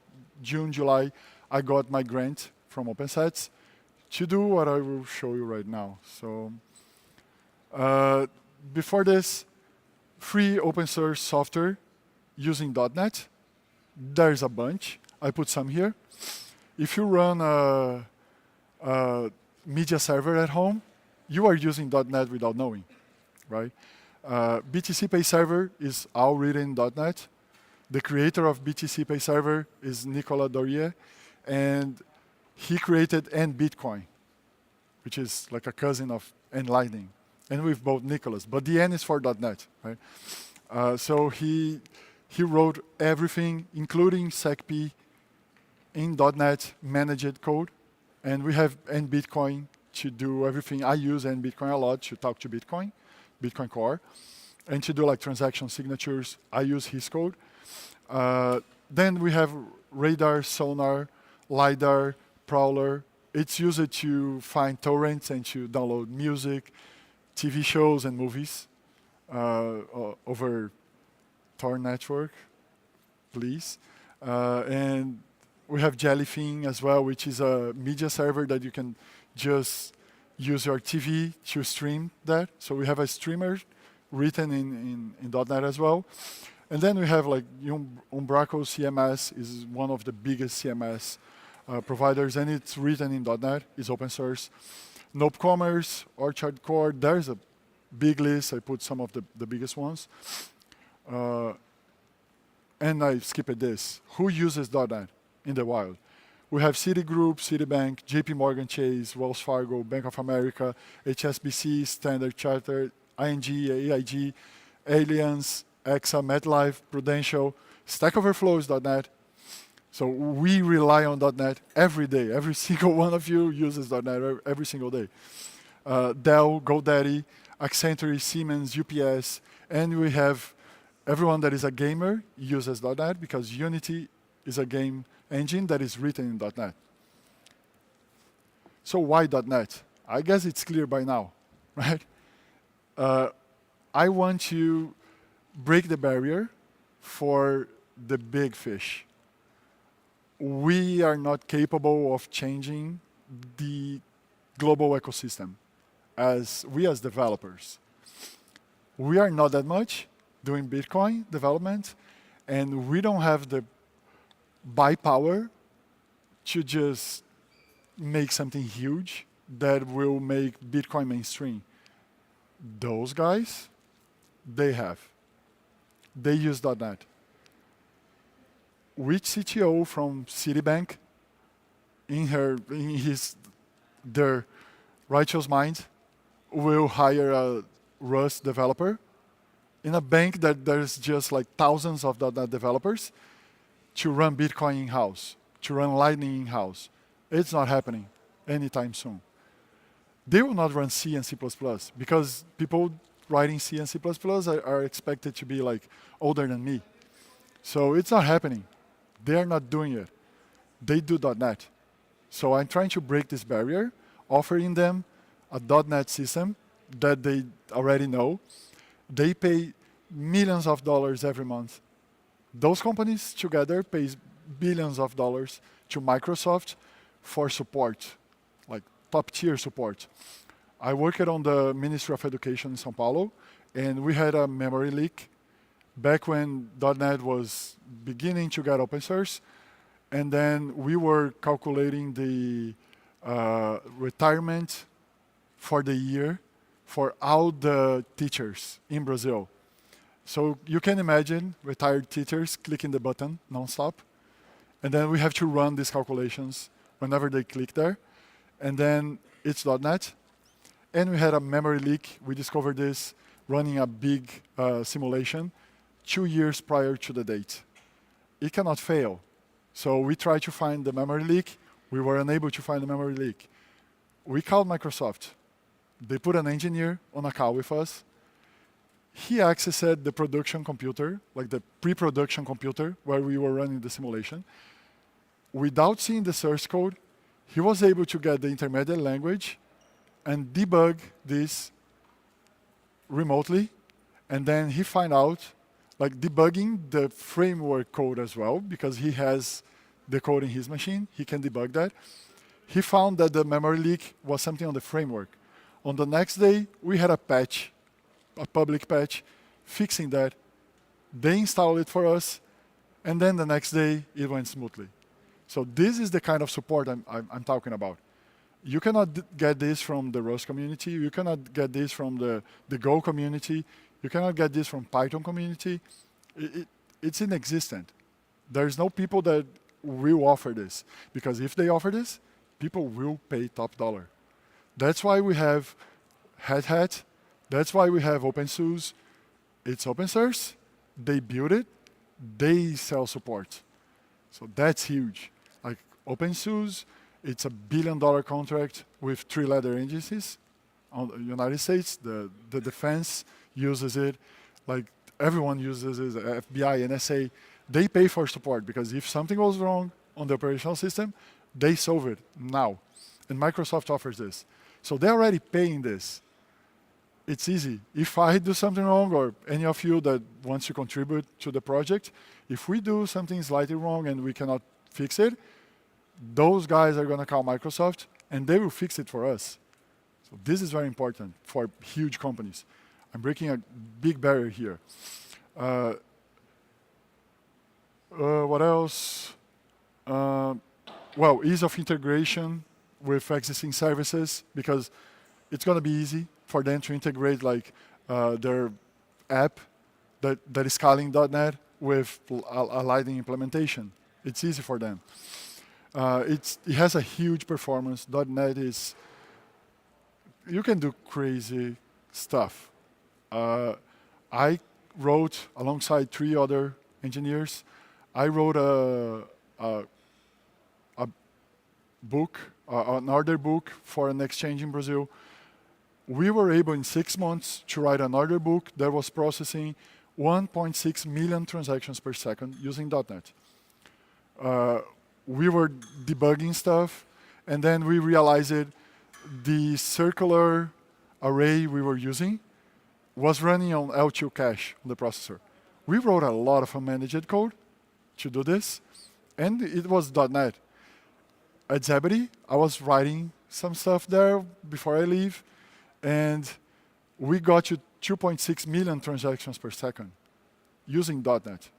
June, July, I got my grant from OpenSets to do what I will show you right now. So before this, free open source software using .NET. There's a bunch. I put some here. If you run a media server at home, you are using .NET without knowing, right? BTC Pay Server is all written in .NET. The creator of BTC Pay Server is Nicolas Dorier, and he created Bitcoin, which is like a cousin of Lightning, and with both Nicolas. But the N is for .NET, right? So he wrote everything, including SecP, in .NET managed code, and we have Bitcoin to do everything. I use Bitcoin a lot to talk to Bitcoin Core, and to do like transaction signatures. I use his code. Then we have radar, sonar, lidar, prowler. It's used to find torrents and to download music, TV shows, and movies over Tor network, please. And we have Jellyfin as well, which is a media server that you can just use your TV to stream that. So we have a streamer written in .NET as well. And then we have like Umbraco CMS is one of the biggest CMS providers, and it's written in .NET. It's open source. Nope Commerce, Orchard Core. There's a big list. I put some of the biggest ones. And I skipped this. Who uses .NET in the wild? We have Citigroup, Citibank, JP Morgan Chase, Wells Fargo, Bank of America, HSBC, Standard Chartered, ING, AIG, Allianz, EXA, MetLife, Prudential. Stack Overflow is .NET. So we rely on .NET every day. Every single one of you uses .NET every single day. Dell, GoDaddy, Accenture, Siemens, UPS, and we have everyone that is a gamer uses .NET because Unity is a game engine that is written in .NET. So why .NET? I guess it's clear by now, right? I want to break the barrier for the big fish. We are not capable of changing the global ecosystem as developers. We are not that much doing Bitcoin development, and we don't have the buy power to just make something huge that will make Bitcoin mainstream. Those guys, they have. They use .NET. Which CTO from Citibank, their righteous mind, will hire a Rust developer in a bank that there's just like thousands of .NET developers to run Bitcoin in-house, to run Lightning in-house? It's not happening anytime soon. They will not run C and C++ because people writing C and C++ are expected to be like older than me. So it's not happening. They are not doing it. They do .NET. So I'm trying to break this barrier, offering them a .NET system that they already know. They pay millions of dollars every month. Those companies together pay billions of dollars to Microsoft for support, like top-tier support. I worked on the Ministry of Education in São Paulo, and we had a memory leak back when .NET was beginning to get open source. And then we were calculating the retirement for the year for all the teachers in Brazil. So you can imagine retired teachers clicking the button nonstop. And then we have to run these calculations whenever they click there. And then it's .NET. And we had a memory leak. We discovered this running a big simulation 2 years prior to the date. It cannot fail. So we tried to find the memory leak. We were unable to find the memory leak. We called Microsoft. They put an engineer on a call with us. He accessed the production computer, like the pre-production computer where we were running the simulation. Without seeing the source code, he was able to get the intermediate language and debug this remotely. And then he found out, like debugging the framework code as well, because he has the code in his machine. He can debug that. He found that the memory leak was something on the framework. On the next day, we had a patch, a public patch, fixing that. They installed it for us, and then the next day, it went smoothly. So this is the kind of support I'm talking about. You cannot get this from the Rust community. You cannot get this from the Go community. You cannot get this from Python community. It's inexistent. There's no people that will offer this, because if they offer this, people will pay top dollar. That's why we have Red Hat. That's why we have OpenSUSE. It's open source. They build it. They sell support. So that's huge. Like OpenSUSE, it's a $1 billion contract with 3-letter agencies on the United States. The defense uses it. Like everyone uses it, FBI, NSA. They pay for support because if something goes wrong on the operational system, they solve it now. And Microsoft offers this. So they're already paying this. It's easy. If I do something wrong, or any of you that wants to contribute to the project, if we do something slightly wrong and we cannot fix it, those guys are going to call Microsoft and they will fix it for us. So this is very important for huge companies. I'm breaking a big barrier here. What else? Well, ease of integration with existing services, because it's going to be easy for them to integrate like their app that is calling .NET with a Lightning implementation. It's easy for them. It has a huge performance. .NET is, you can do crazy stuff. I wrote, alongside 3 other engineers, I wrote a book, an order book for an exchange in Brazil. We were able in 6 months to write an order book that was processing 1.6 million transactions per second using .NET. We were debugging stuff, and then we realized the circular array we were using was running on L2 cache on the processor. we wrote a lot of unmanaged code to do this, and it was .NET. At Zebedee, I was writing some stuff there before I leave, and we got to 2.6 million transactions per second using .NET,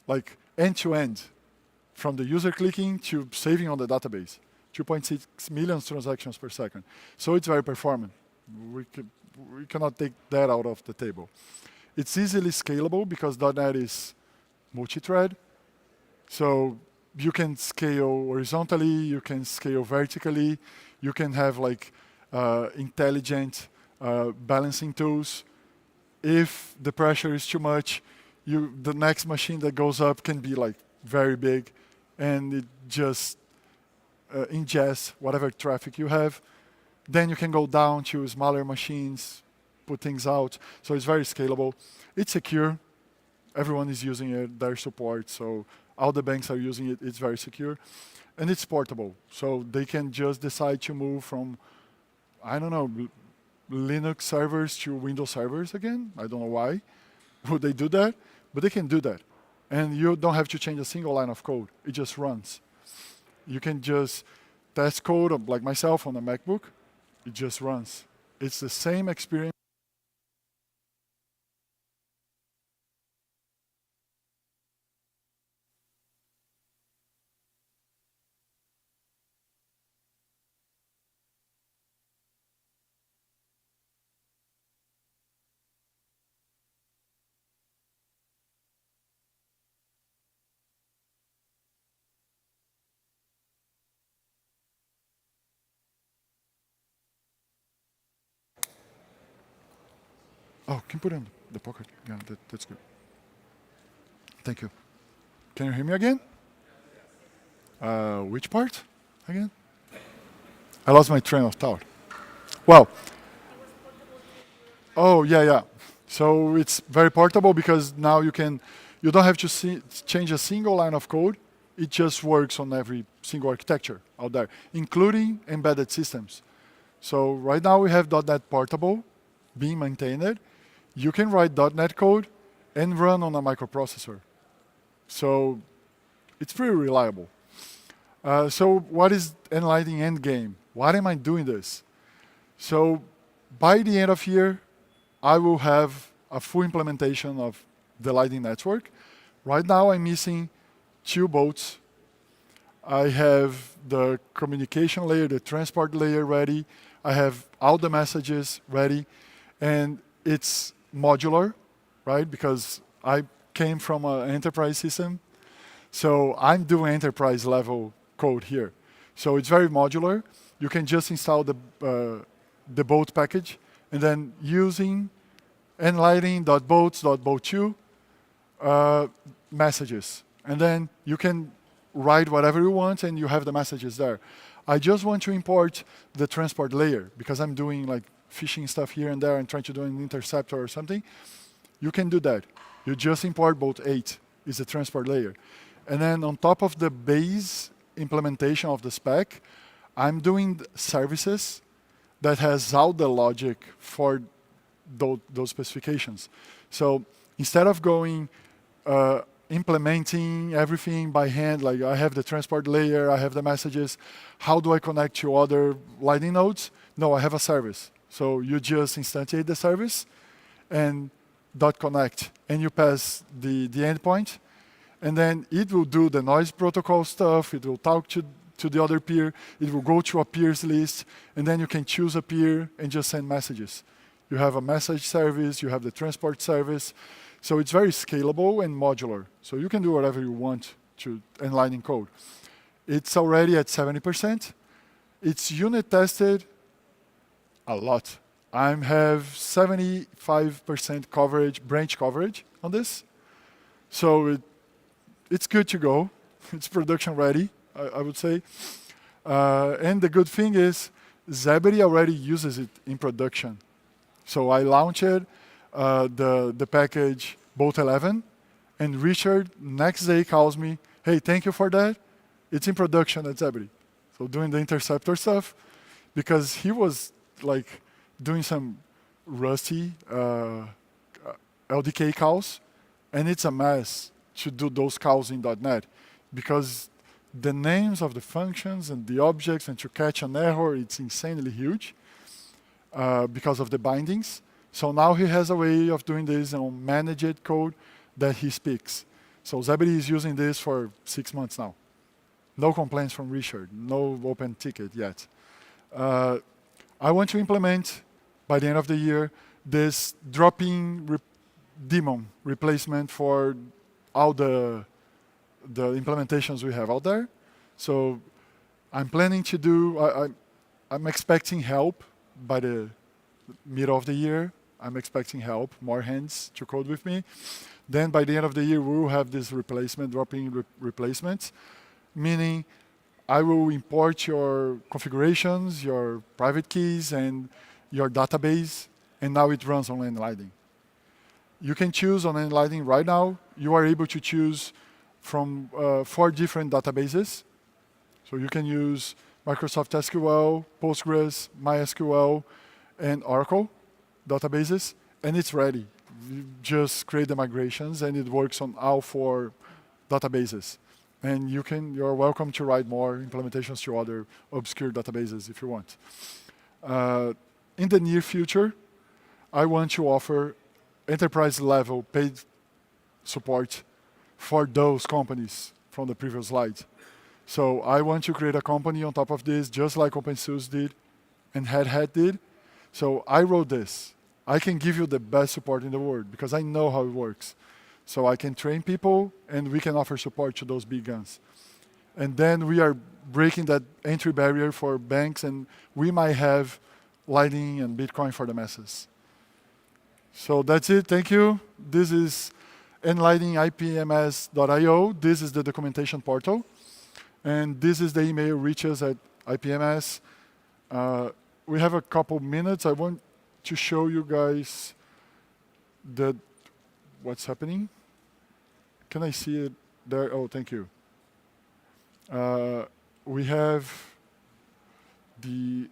like end-to-end, from the user clicking to saving on the database. 2.6 million transactions per second. So it's very performant. We cannot take that out of the table. It's easily scalable because .NET is multi-thread. So you can scale horizontally, you can scale vertically, you can have like intelligent balancing tools. If the pressure is too much, the next machine that goes up can be like very big, and it just ingests whatever traffic you have. Then you can go down to smaller machines, put things out. So it's very scalable. It's secure. Everyone is using it, their support. So all the banks are using it. It's very secure. And it's portable. So they can just decide to move from, I don't know, Linux servers to Windows servers again. I don't know why would they do that, but they can do that. And you don't have to change a single line of code. It just runs. You can just test code, like myself on a MacBook. It just runs. It's the same experience. Oh, can you put it in the pocket? Yeah, that's good. Thank you. Can you hear me again? Which part again? I lost my train of thought. Well, oh yeah. So it's very portable because now you don't have to change a single line of code. It just works on every single architecture out there, including embedded systems. So right now we have .NET Portable being maintained. You can write .NET code and run on a microprocessor. So it's pretty reliable. So what is Enlighten Endgame? Why am I doing this? So by the end of year, I will have a full implementation of the Lightning Network. Right now, I'm missing 2 boats. I have the communication layer, the transport layer ready. I have all the messages ready. And it's modular, right? Because I came from an enterprise system. So I'm doing enterprise level code here. So it's very modular. You can just install the boat package, and then using enlighten.boats.boat2 messages. And then you can write whatever you want, and you have the messages there. I just want to import the transport layer, because I'm doing like fishing stuff here and there and trying to do an interceptor or something. You can do that. You just import boat 8 is the transport layer. And then on top of the base implementation of the spec, I'm doing services that has all the logic for those specifications. So instead of going implementing everything by hand, like I have the transport layer, I have the messages, how do I connect to other Lightning nodes? No, I have a service. So you just instantiate the service and .connect, and you pass the endpoint, and then it will do the noise protocol stuff, it will talk to the other peer, it will go to a peers list, and then you can choose a peer and just send messages. You have a message service, you have the transport service, so it's very scalable and modular. So you can do whatever you want to Lightning code. It's already at 70%. It's unit tested a lot. I have 75% coverage, branch coverage on this. So it's good to go. It's production ready, I would say. And the good thing is, Zebedee already uses it in production. So I launched the package Boat 11, and Richard next day calls me, hey, thank you for that. It's in production at Zebedee. So doing the interceptor stuff, because he was like doing some rusty LDK calls, And it's a mess to do those calls in .NET because the names of the functions and the objects and to catch an error, it's insanely huge because of the bindings. So now he has a way of doing this on managed code that he speaks. So Zebedee is using this for 6 months now. No complaints from Richard, no open ticket yet. I want to implement, by the end of the year, this drop-in daemon replacement for all the implementations we have out there. So I'm planning to do, I'm expecting help by the middle of the year. I'm expecting help, more hands to code with me. Then by the end of the year, we will have this replacement, drop-in replacements, meaning I will import your configurations, your private keys, and your database, and now it runs on Enlighten. You can choose on Enlighten right now. You are able to choose from 4 different databases. So you can use Microsoft SQL, Postgres, MySQL, and Oracle databases, and it's ready. You just create the migrations, and it works on all 4 databases. And you're welcome to write more implementations to other obscure databases if you want. In the near future, I want to offer enterprise level paid support for those companies from the previous slide. So I want to create a company on top of this, just like OpenSUSE did and Red Hat did. So I wrote this. I can give you the best support in the world because I know how it works. So I can train people and we can offer support to those big guns. And then we are breaking that entry barrier for banks, and we might have Lightning and Bitcoin for the masses. So that's it. Thank you. This is enlightening.ipms.io. This is the documentation portal. And this is the email reaches at IPMS. We have a couple minutes. I want to show you guys what's happening. Can I see it there? Oh, thank you. We have the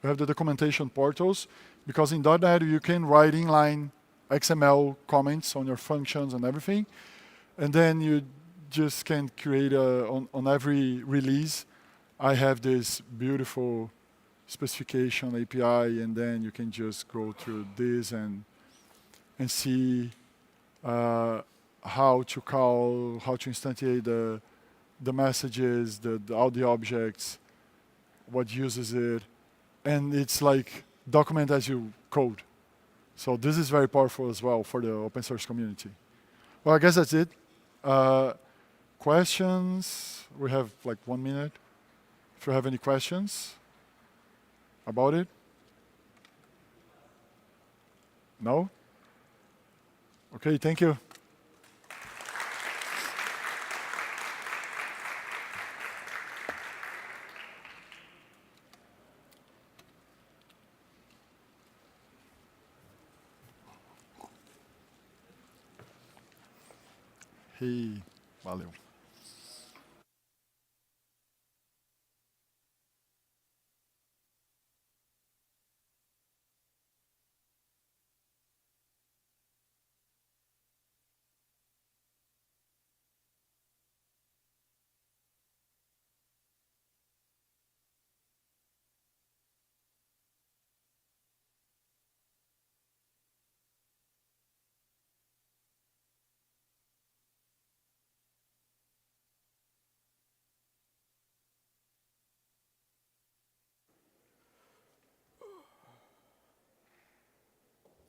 documentation portals, because in .NET you can write inline XML comments on your functions and everything, and then you just can create on every release. I have this beautiful specification API, and then you can just go through this and see how to call, how to instantiate the messages, all the objects, what uses it, and it's like document as you code. So this is very powerful as well for the open source community. Well, I guess that's it. Questions? We have like 1 minute. If you have any questions about it? No? Okay, thank you. Hey, valeu.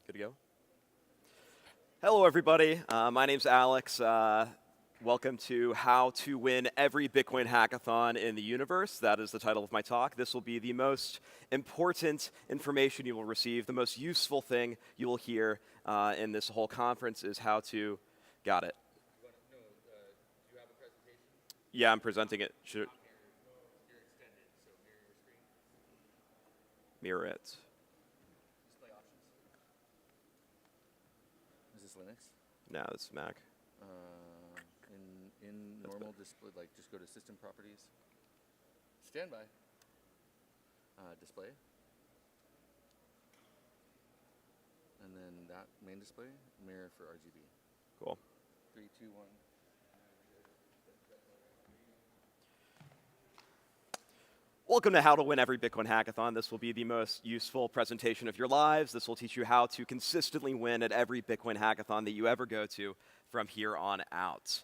Good to go? Hello, everybody. My name's Alex. Welcome to How to Win Every Bitcoin Hackathon in the Universe. That is the title of my talk. This will be the most important information you will receive. The most useful thing you will hear in this whole conference is how to... Got it. Do you have a presentation? Yeah, I'm presenting it. Should You're extended, so mirror your screen. mirror it. Display options. Is this Linux? No, it's Mac. In normal display, like just go to System Properties. Standby. Display. and then that main display, mirror for RGB. Cool. 3, 2, 1. Welcome to How to Win Every Bitcoin Hackathon. This will be the most useful presentation of your lives. This will teach you how to consistently win at every Bitcoin Hackathon that you ever go to from here on out.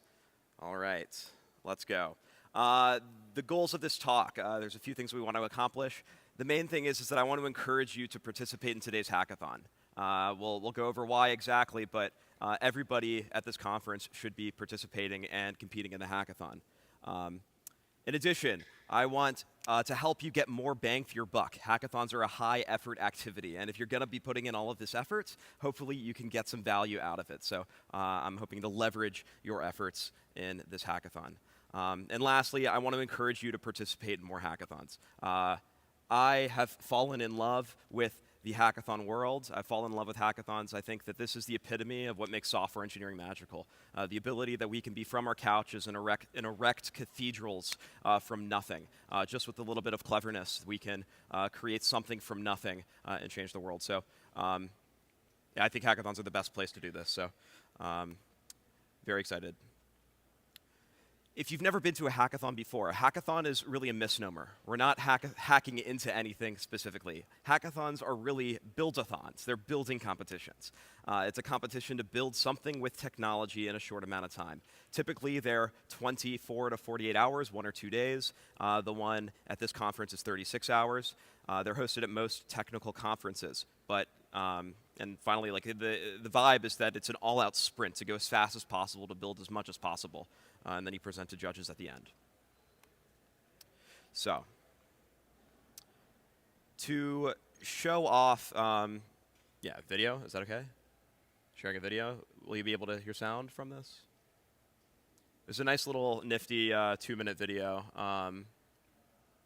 All right, let's go. The goals of this talk, there's a few things we want to accomplish. The main thing is that I want to encourage you to participate in today's hackathon. We'll go over why exactly, but everybody at this conference should be participating and competing in the hackathon. In addition, I want to help you get more bang for your buck. Hackathons are a high-effort activity, and if you're going to be putting in all of this effort, hopefully you can get some value out of it. So I'm hoping to leverage your efforts in this hackathon. And lastly, I want to encourage you to participate in more hackathons. I have fallen in love with the hackathon world. I've fallen in love with hackathons. I think that this is the epitome of what makes software engineering magical. The ability that we can be from our couches and erect cathedrals from nothing. Just with a little bit of cleverness, we can create something from nothing and change the world. So yeah, I think hackathons are the best place to do this. So very excited. If you've never been to a hackathon before, a hackathon is really a misnomer. We're not hacking into anything specifically. Hackathons are really build-a-thons. They're building competitions. It's a competition to build something with technology in a short amount of time. Typically, they're 24 to 48 hours, 1 or 2 days. The one at this conference is 36 hours. They're hosted at most technical conferences. But and finally, like the vibe is that it's an all-out sprint to go as fast as possible to build as much as possible. And then you present to judges at the end. So, to show off, yeah, video, is that okay? Sharing a video, will you be able to hear sound from this? There's a nice little nifty 2-minute video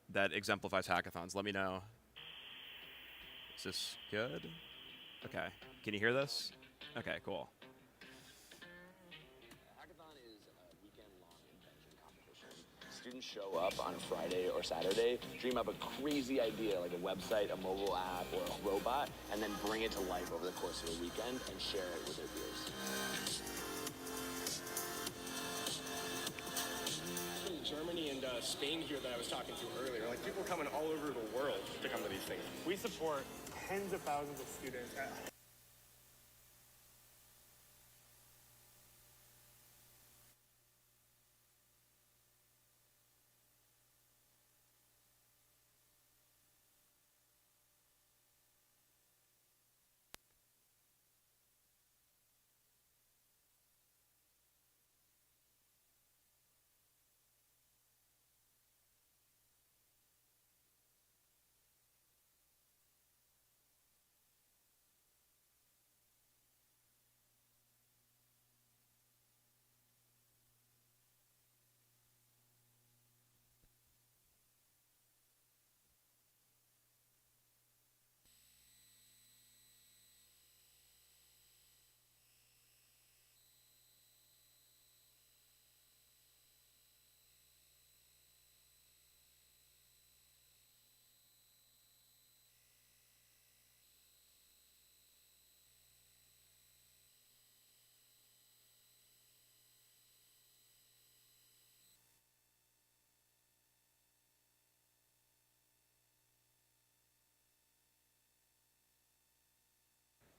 that exemplifies hackathons. Let me know. Is this good? Okay, can you hear this? Okay, cool. Students show up on a Friday or Saturday, dream up a crazy idea like a website, a mobile app, or a robot, and then bring it to life over the course of a weekend and share it with their peers. In Germany and Spain here that I was talking to earlier, like people coming all over the world to come to these things. We support tens of thousands of students.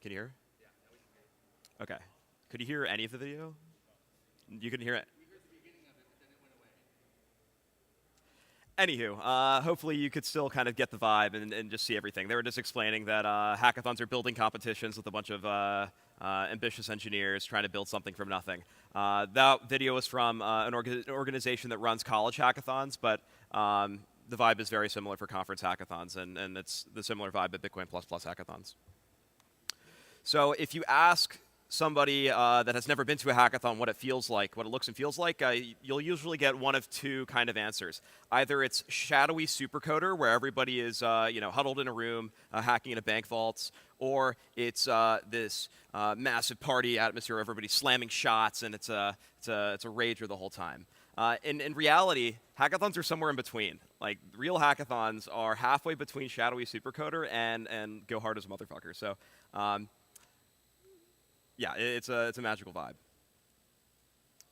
Can you hear? Yeah. Okay. Could you hear any of the video? You couldn't hear it? We heard the beginning of it, but then it went away. Anywho, hopefully you could still kind of get the vibe and just see everything. They were just explaining that hackathons are building competitions with a bunch of ambitious engineers trying to build something from nothing. That video was from an organization that runs college hackathons, but the vibe is very similar for conference hackathons, and it's the similar vibe at Bitcoin++ hackathons. So if you ask somebody that has never been to a hackathon what it feels like, what it looks and feels like, you'll usually get one of two kind of answers. Either it's shadowy supercoder, where everybody is huddled in a room hacking into bank vaults, or it's this massive party atmosphere, everybody slamming shots, and it's a rager the whole time. In reality, hackathons are somewhere in between. Like, real hackathons are halfway between shadowy supercoder and go hard as a motherfucker. So yeah, it's a magical vibe.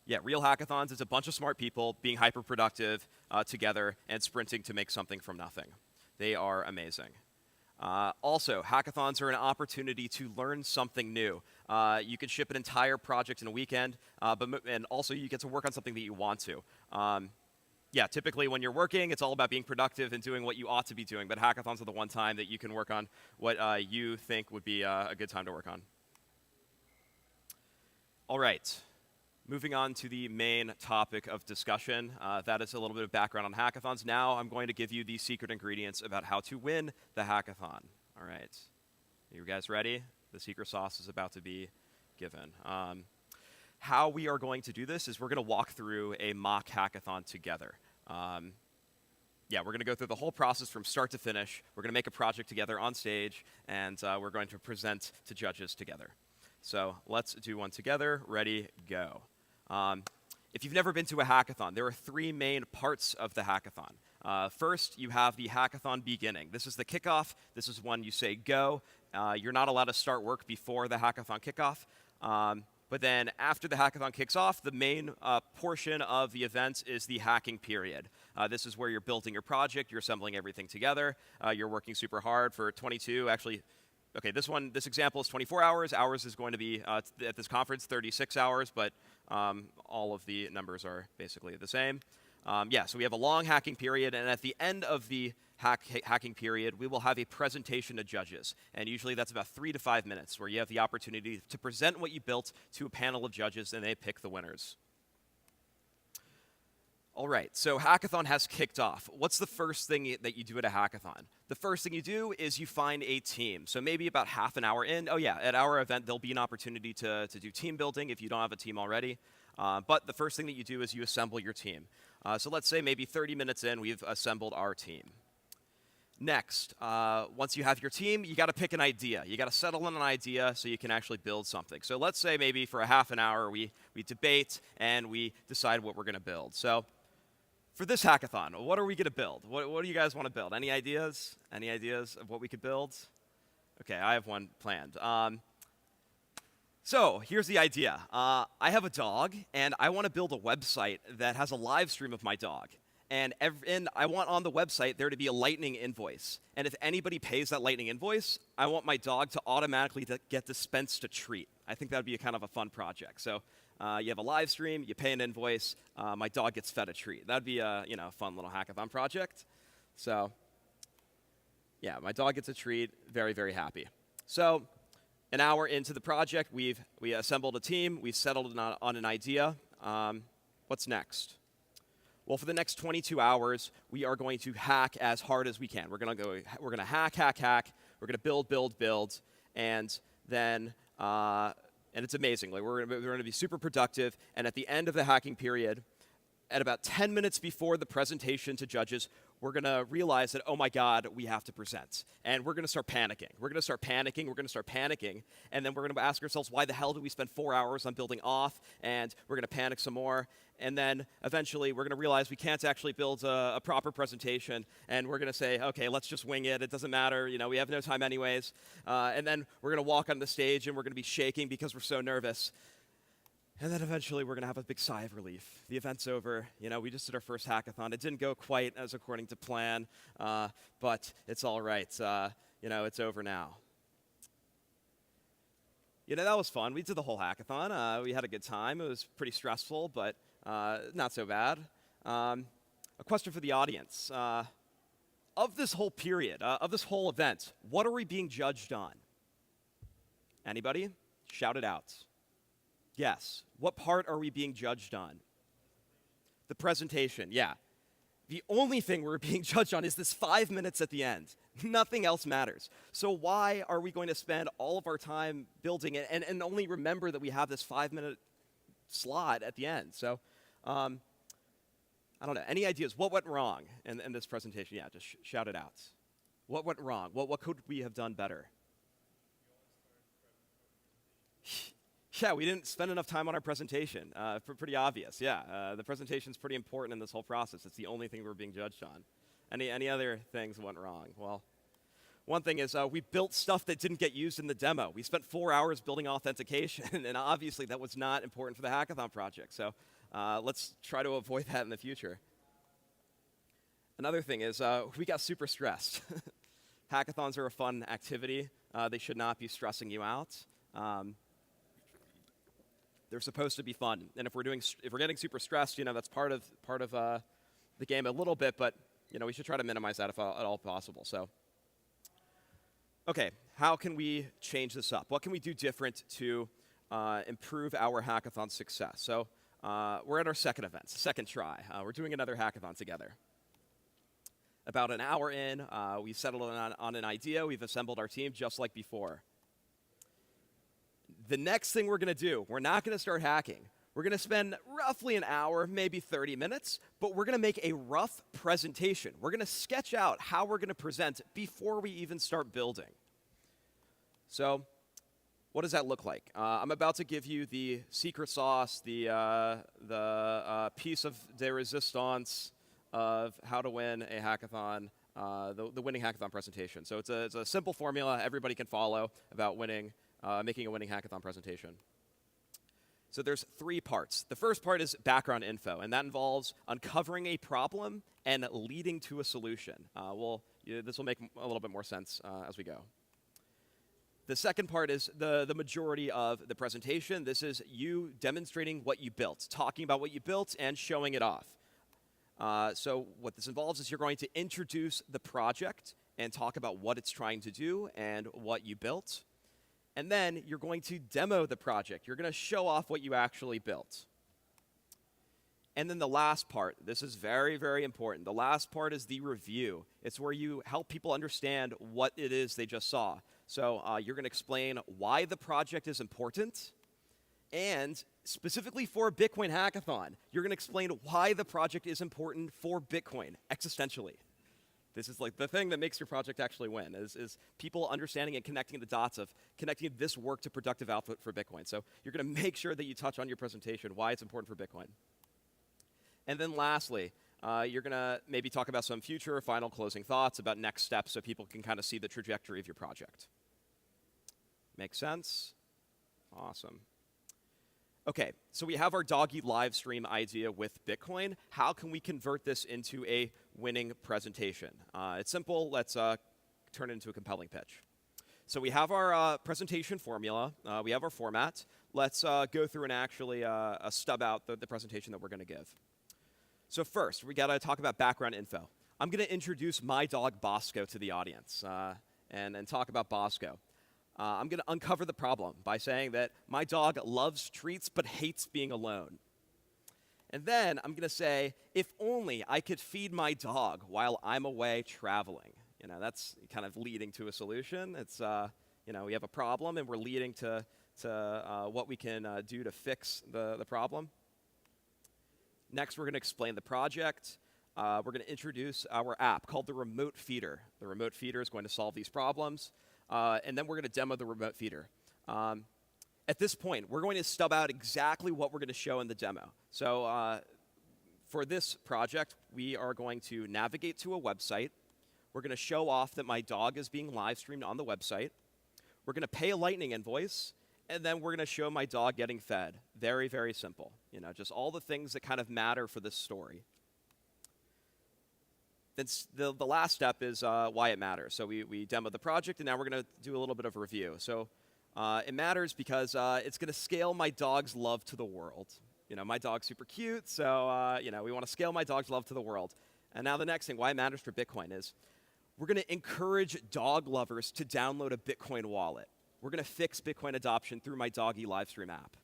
Yeah, real hackathons, it's a bunch of smart people being hyper-productive together and sprinting to make something from nothing. They are amazing. Also, hackathons are an opportunity to learn something new. You can ship an entire project in a weekend, and also you get to work on something that you want to. Yeah, typically when you're working, it's all about being productive and doing what you ought to be doing, but hackathons are the one time that you can work on what you think would be a good time to work on. All right. Moving on to the main topic of discussion, that is a little bit of background on hackathons. Now I'm going to give you the secret ingredients about how to win the hackathon. All right. Are you guys ready? The secret sauce is about to be given. How we are going to do this is we're going to walk through a mock hackathon together. Yeah, we're going to go through the whole process from start to finish. We're going to make a project together on stage, and we're going to present to judges together. So let's do one together. Ready, go. If you've never been to a hackathon, there are three main parts of the hackathon. First, you have the hackathon beginning. This is the kickoff. This is when you say go. You're not allowed to start work before the hackathon kickoff. But then after the hackathon kicks off, the main portion of the event is the hacking period. This is where you're building your project, you're assembling everything together, you're working super hard for 22, actually, okay, this example is 24 hours. Ours is going to be, at this conference, 36 hours, but all of the numbers are basically the same. Yeah, so we have a long hacking period, and at the end of the hacking period, we will have a presentation to judges. And usually that's about 3 to 5 minutes, where you have the opportunity to present what you built to a panel of judges, and they pick the winners. All right, so hackathon has kicked off. What's the first thing that you do at a hackathon? The first thing you do is you find a team. So maybe about half an hour in, oh yeah, at our event, there'll be an opportunity to do team building if you don't have a team already. But the first thing that you do is you assemble your team. So let's say maybe 30 minutes in, we've assembled our team. Next, once you have your team, you got to pick an idea. You got to settle on an idea so you can actually build something. So let's say maybe for a half an hour, we debate and we decide what we're going to build. So for this hackathon, what are we going to build? What do you guys want to build? Any ideas? Any ideas of what we could build? Okay, I have one planned. So here's the idea. I have a dog, and I want to build a website that has a live stream of my dog. And I want on the website there to be a lightning invoice. And if anybody pays that lightning invoice, I want my dog to automatically get dispensed a treat. I think that would be a kind of a fun project. So you have a live stream, you pay an invoice, my dog gets fed a treat. That would be a fun little hackathon project. So yeah, my dog gets a treat, very, very happy. So an hour into the project, we assembled a team, we've settled on an idea. What's next? Well, for the next 22 hours, we are going to hack as hard as we can. We're going to hack. We're going to build, and then and it's amazing. Like we're going to be super productive. And at the end of the hacking period, at about 10 minutes before the presentation to judges, we're going to realize that, oh my God, we have to present. And we're going to start panicking. We're going to start panicking. And then we're going to ask ourselves, why the hell did we spend 4 hours on building auth? And we're going to panic some more. And then eventually we're going to realize we can't actually build a proper presentation. And we're going to say, okay, let's just wing it. It doesn't matter. We have no time anyways. And then we're going to walk on the stage and we're going to be shaking because we're so nervous. And then eventually we're going to have a big sigh of relief. The event's over. We just did our first hackathon. It didn't go quite as according to plan, but it's all right. It's over now. That was fun. We did the whole hackathon. We had a good time. It was pretty stressful, but not so bad. A question for the audience. Of this whole period, of this whole event, what are we being judged on? Anybody? Shout it out. Yes. What part are we being judged on? The presentation, yeah. The only thing we're being judged on is this 5 minutes at the end. Nothing else matters. So why are we going to spend all of our time building it and only remember that we have this 5-minute slot at the end? So I don't know. Any ideas? What went wrong in this presentation? Yeah, just shout it out. What went wrong? What could we have done better? Yeah, we didn't spend enough time on our presentation. Pretty obvious, yeah. The presentation's pretty important in this whole process. It's the only thing we're being judged on. Any other things went wrong? Well, one thing is we built stuff that didn't get used in the demo. We spent 4 hours building authentication, and obviously that was not important for the hackathon project. So let's try to avoid that in the future. Another thing is we got super stressed. Hackathons are a fun activity. They should not be stressing you out. They're supposed to be fun, and if we're getting super stressed, that's part of the game a little bit. But we should try to minimize that if at all possible. So, okay, how can we change this up? What can we do different to improve our hackathon success? So, we're at our second event, second try. We're doing another hackathon together. About an hour in, we settled on an idea. We've assembled our team just like before. The next thing we're going to do, we're not going to start hacking. We're going to spend roughly an hour, maybe 30 minutes, but we're going to make a rough presentation. We're going to sketch out how we're going to present before we even start building. So what does that look like? I'm about to give you the secret sauce, the piece of de resistance of how to win a hackathon, the winning hackathon presentation. So it's a simple formula everybody can follow about making a winning hackathon presentation. So there's 3 parts. The first part is background info, and that involves uncovering a problem and leading to a solution. This will make a little bit more sense as we go. The second part is the majority of the presentation. This is you demonstrating what you built, talking about what you built, and showing it off. So what this involves is you're going to introduce the project and talk about what it's trying to do and what you built. And then you're going to demo the project. You're going to show off what you actually built. And then the last part, this is very, very important. The last part is the review. It's where you help people understand what it is they just saw. So you're going to explain why the project is important. And specifically for Bitcoin Hackathon, you're going to explain why the project is important for Bitcoin existentially. This is like the thing that makes your project actually win, is people understanding and connecting the dots of connecting this work to productive output for Bitcoin. So you're going to make sure that you touch on your presentation why it's important for Bitcoin. And then lastly, you're going to maybe talk about some future final closing thoughts about next steps so people can kind of see the trajectory of your project. Make sense? Awesome. Okay, so we have our doggy live stream idea with Bitcoin. How can we convert this into a winning presentation? It's simple. Let's turn it into a compelling pitch. So we have our presentation formula. We have our format. Let's go through and actually stub out the presentation that we're going to give. So first, we got to talk about background info. I'm going to introduce my dog Bosco to the audience and talk about Bosco. I'm going to uncover the problem by saying that my dog loves treats but hates being alone. And then I'm going to say, if only I could feed my dog while I'm away traveling. That's kind of leading to a solution. It's, we have a problem and we're leading to what we can do to fix the problem. Next, we're going to explain the project. We're going to introduce our app called the Remote Feeder. The Remote Feeder is going to solve these problems. And then we're going to demo the remote feeder. At this point, we're going to stub out exactly what we're going to show in the demo. So for this project, we are going to navigate to a website. We're going to show off that my dog is being live streamed on the website. We're going to pay a Lightning invoice. And then we're going to show my dog getting fed. Very, very simple. Just all the things that kind of matter for this story. Then the last step is why it matters. So we demo the project, and now we're going to do a little bit of a review. So it matters because it's going to scale my dog's love to the world. My dog's super cute, so we want to scale my dog's love to the world. And now the next thing, why it matters for Bitcoin, is we're going to encourage dog lovers to download a Bitcoin wallet. We're going to fix Bitcoin adoption through my doggy Livestream app.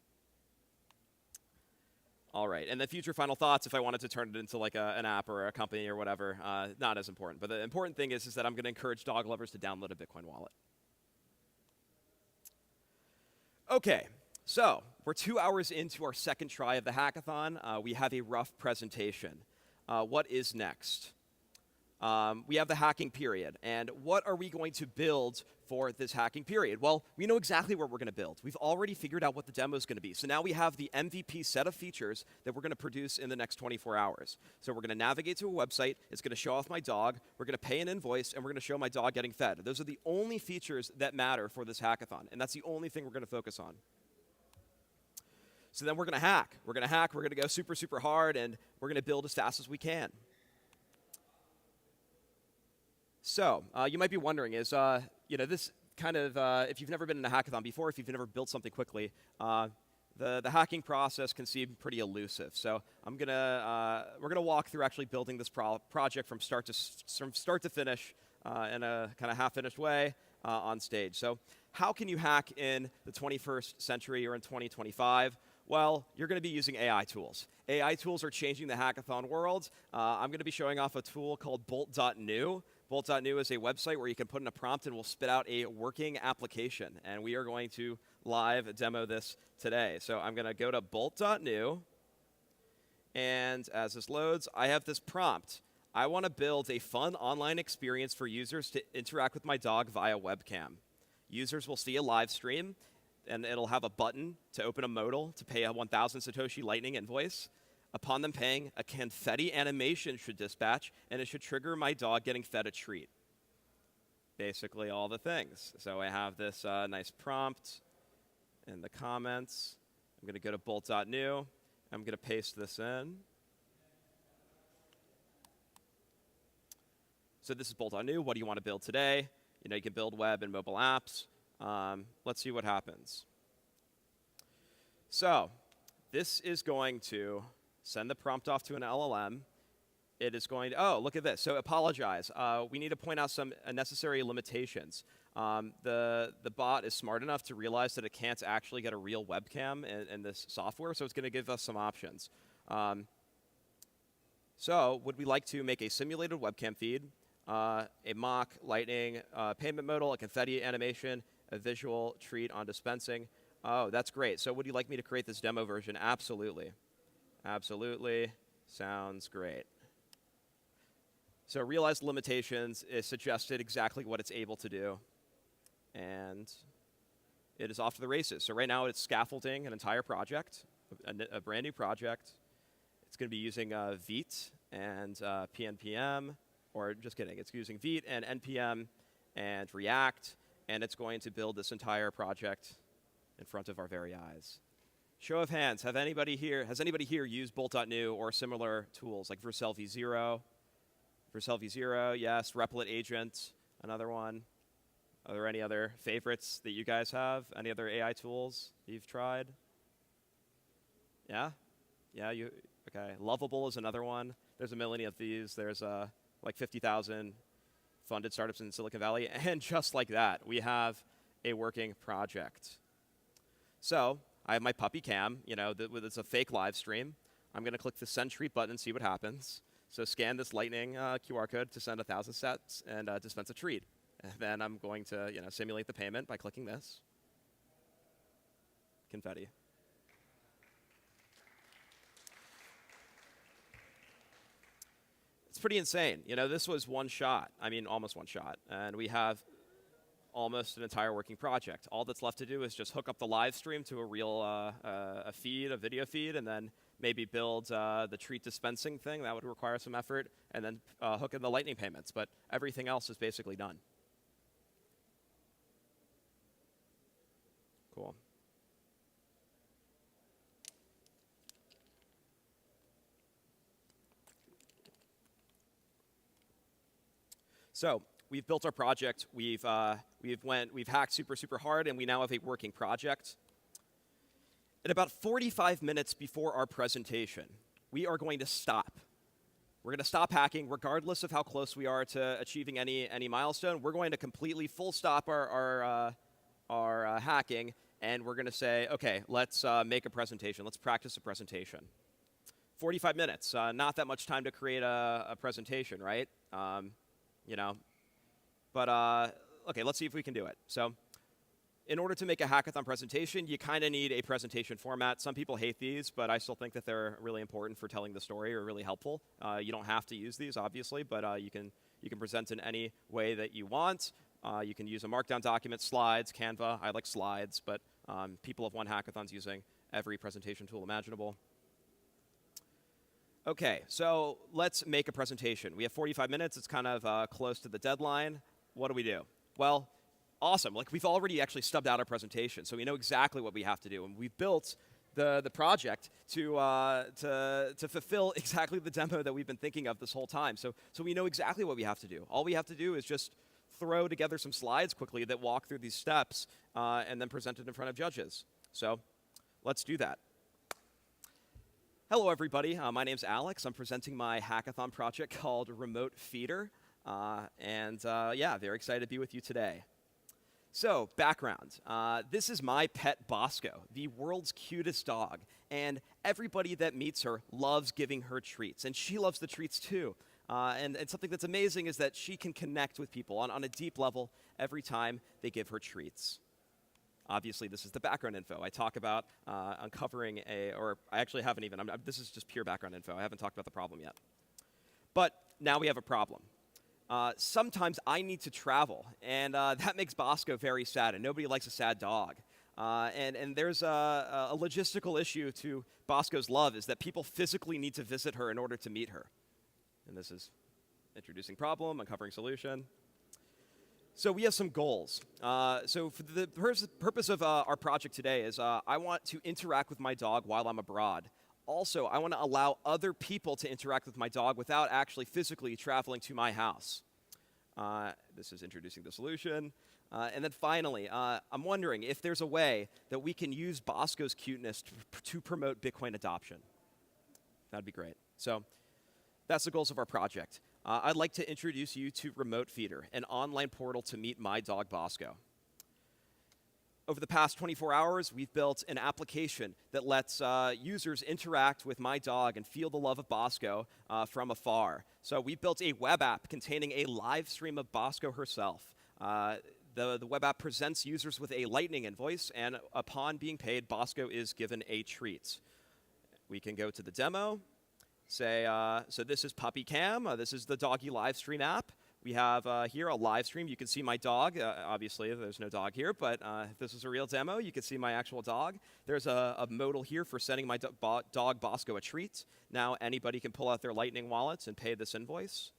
All right, and the future final thoughts, if I wanted to turn it into like an app or a company or whatever, not as important. But the important thing is that I'm going to encourage dog lovers to download a Bitcoin wallet. Okay, so we're 2 hours into our second try of the hackathon. We have a rough presentation. What is next? we have the hacking period. And what are we going to build for this hacking period? Well, we know exactly what we're going to build. We've already figured out what the demo is going to be. So now we have the MVP set of features that we're going to produce in the next 24 hours. So we're going to navigate to a website. It's going to show off my dog. We're going to pay an invoice, and we're going to show my dog getting fed. Those are the only features that matter for this hackathon, and that's the only thing we're going to focus on. So then we're going to hack. We're going to go super, super hard, and we're going to build as fast as we can. So you might be wondering, is this kind of, if you've never been in a hackathon before, if you've never built something quickly, the hacking process can seem pretty elusive. So we're gonna walk through actually building this project from start to finish in a kind of half-finished way on stage. So how can you hack in the 21st century or in 2025? Well, you're going to be using AI tools. AI tools are changing the hackathon world. I'm going to be showing off a tool called Bolt.new. Bolt.new is a website where you can put in a prompt and will spit out a working application. And we are going to live demo this today. So I'm going to go to Bolt.new. And as this loads, I have this prompt. I want to build a fun online experience for users to interact with my dog via webcam. Users will see a live stream, and it'll have a button to open a modal to pay a 1,000 Satoshi Lightning invoice. Upon them paying, a confetti animation should dispatch, and it should trigger my dog getting fed a treat. Basically all the things. So I have this nice prompt in the comments. I'm going to go to Bolt.new. I'm going to paste this in. So this is Bolt.new. What do you want to build today? You can build web and mobile apps. Let's see what happens. So this is going to send the prompt off to an LLM. It is going to, oh, look at this. So apologize. We need to point out some unnecessary limitations. The bot is smart enough to realize that it can't actually get a real webcam in this software, so it's going to give us some options. So would we like to make a simulated webcam feed, a mock lightning payment modal, a confetti animation, a visual treat on dispensing? Oh, that's great. So would you like me to create this demo version? Absolutely. Absolutely. Sounds great. So realized limitations is suggested exactly what it's able to do. And it is off to the races. So right now it's scaffolding an entire project, a brand new project. It's going to be using Vite and PNPM, or just kidding, it's using Vite and NPM and React, and it's going to build this entire project in front of our very eyes. Show of hands, has anybody here used Bolt.new or similar tools like Vercel v0? Vercel v0, yes. Replit Agent, another one. Are there any other favorites that you guys have? Any other AI tools you've tried? Yeah? Yeah, okay. Lovable is another one. There's a million of these. There's like 50,000 funded startups in Silicon Valley. And just like that, we have a working project. So I have my puppy cam, it's a fake live stream. I'm going to click the send treat button and see what happens. So scan this lightning QR code to send 1,000 sets and dispense a treat. And then I'm going to simulate the payment by clicking this. Confetti. It's pretty insane. This was one shot. I mean, almost one shot. And we have almost an entire working project. All that's left to do is just hook up the live stream to a real a video feed, and then maybe build the treat dispensing thing. That would require some effort, and then hook in the lightning payments. But everything else is basically done. Cool. So we've built our project. We've hacked super, super hard, and we now have a working project. At about 45 minutes before our presentation, we are going to stop. We're going to stop hacking, regardless of how close we are to achieving any milestone. We're going to completely full stop our hacking, and we're going to say, okay, let's make a presentation. Let's practice a presentation. 45 minutes, not that much time to create a presentation, right? But okay, let's see if we can do it. So in order to make a hackathon presentation, you kind of need a presentation format. Some people hate these, but I still think that they're really important for telling the story or really helpful. You don't have to use these, obviously, but you can You can present in any way that you want. You can use a markdown document, slides, Canva. I like slides, but people have won hackathons using every presentation tool imaginable. Okay, so let's make a presentation. We have 45 minutes. It's kind of close to the deadline. What do we do? Well, awesome. Like, we've already actually stubbed out our presentation, so we know exactly what we have to do. And we've built the project to fulfill exactly the demo that we've been thinking of this whole time. So we know exactly what we have to do. All we have to do is just throw together some slides quickly that walk through these steps and then present it in front of judges. So let's do that. Hello, everybody. My name's Alex. I'm presenting my hackathon project called Remote Feeder. Yeah, very excited to be with you today. So, background. This is my pet Bosco, the world's cutest dog. And everybody that meets her loves giving her treats. And she loves the treats, too. And something that's amazing is that she can connect with people on a deep level every time they give her treats. Obviously, this is the background info. I talk about uncovering or I actually haven't even, this is just pure background info. I haven't talked about the problem yet. But now we have a problem. Sometimes I need to travel, and that makes Bosco very sad, and nobody likes a sad dog. And there's a logistical issue to Bosco's love, is that people physically need to visit her in order to meet her. And this is introducing problem, uncovering solution. So we have some goals. So for the purpose of our project today is I want to interact with my dog while I'm abroad. Also, I want to allow other people to interact with my dog without actually physically traveling to my house. This is introducing the solution. And then finally, I'm wondering if there's a way that we can use Bosco's cuteness to promote Bitcoin adoption. That'd be great. So that's the goals of our project. I'd like to introduce you to Remote Feeder, an online portal to meet my dog Bosco. Over the past 24 hours, we've built an application that lets users interact with my dog and feel the love of Bosco from afar. So we built a web app containing a live stream of Bosco herself. The web app presents users with a Lightning invoice, and upon being paid, Bosco is given a treat. We can go to the demo. Say, so this is Puppy Cam. This is the doggy live stream app. We have here a live stream. You can see my dog. Obviously, there's no dog here, but if this is a real demo, you can see my actual dog. There's a modal here for sending my dog Bosco a treat. Now anybody can pull out their Lightning wallets and pay this invoice.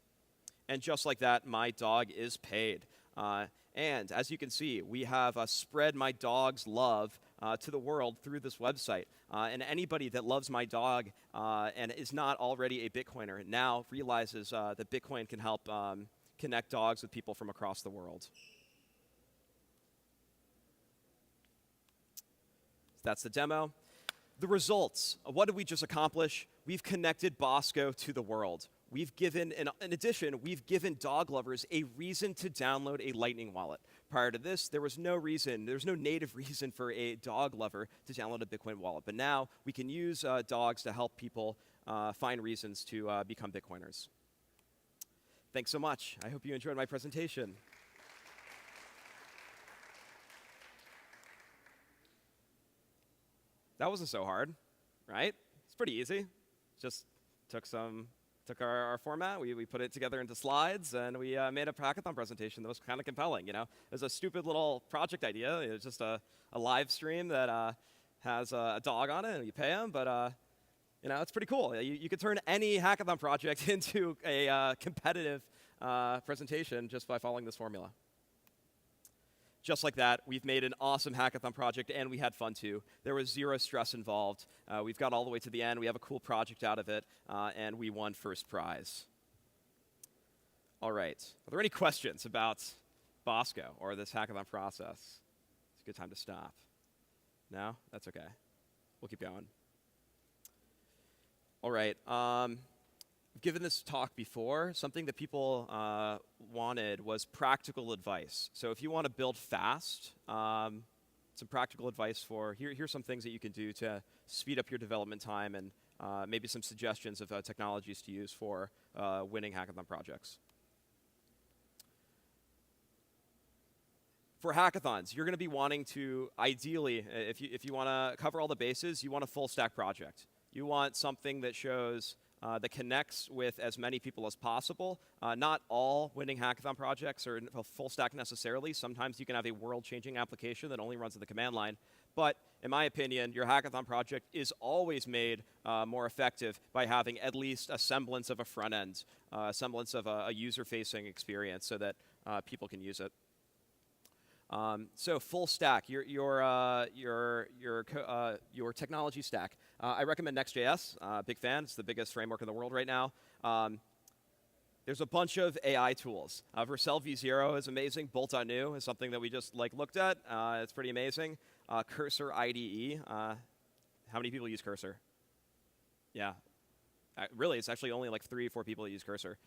And just like that, my dog is paid. And as you can see, we have spread my dog's love to the world through this website. And anybody that loves my dog and is not already a Bitcoiner now realizes that Bitcoin can help connect dogs with people from across the world. That's the demo. The results. What did we just accomplish? We've connected Bosco to the world. We've given, in addition, we've given dog lovers a reason to download a Lightning wallet. Prior to this, there was no reason, there's no native reason for a dog lover to download a Bitcoin wallet. But now we can use dogs to help people find reasons to become Bitcoiners. Thanks so much. I hope you enjoyed my presentation. That wasn't so hard, right? It's pretty easy. Just took our format, we put it together into slides, and we made a hackathon presentation that was kind of compelling. You know, it was a stupid little project idea. It was just a live stream that has a dog on it, and you pay him. But you know, it's pretty cool. You could turn any hackathon project into a competitive presentation just by following this formula. Just like that, we've made an awesome hackathon project, and we had fun too. There was zero stress involved. We've got all the way to the end. We have a cool project out of it, and we won first prize. All right. Are there any questions about Bosco or this hackathon process? It's a good time to stop. No? That's okay. We'll keep going. All right. I've given this talk before. Something that people wanted was practical advice. So if you want to build fast, some practical advice for, here's some things that you can do to speed up your development time, and maybe some suggestions of technologies to use for winning hackathon projects. For hackathons, you're going to be wanting to, ideally, if you want to cover all the bases, you want a full stack project. You want something that shows that connects with as many people as possible. Not all winning hackathon projects are a full stack necessarily. Sometimes you can have a world-changing application that only runs in the command line. But in my opinion, your hackathon project is always made more effective by having at least a semblance of a front end, a semblance of a user-facing experience so that people can use it. So full stack, your technology stack. I recommend Next.js. Big fan. It's the biggest framework in the world right now. There's a bunch of AI tools. Vercel v0 is amazing. Bolt.new is something that we just looked at. It's pretty amazing. Cursor IDE. How many people use Cursor? Yeah. Really, it's actually only 3 or 4 people that use Cursor.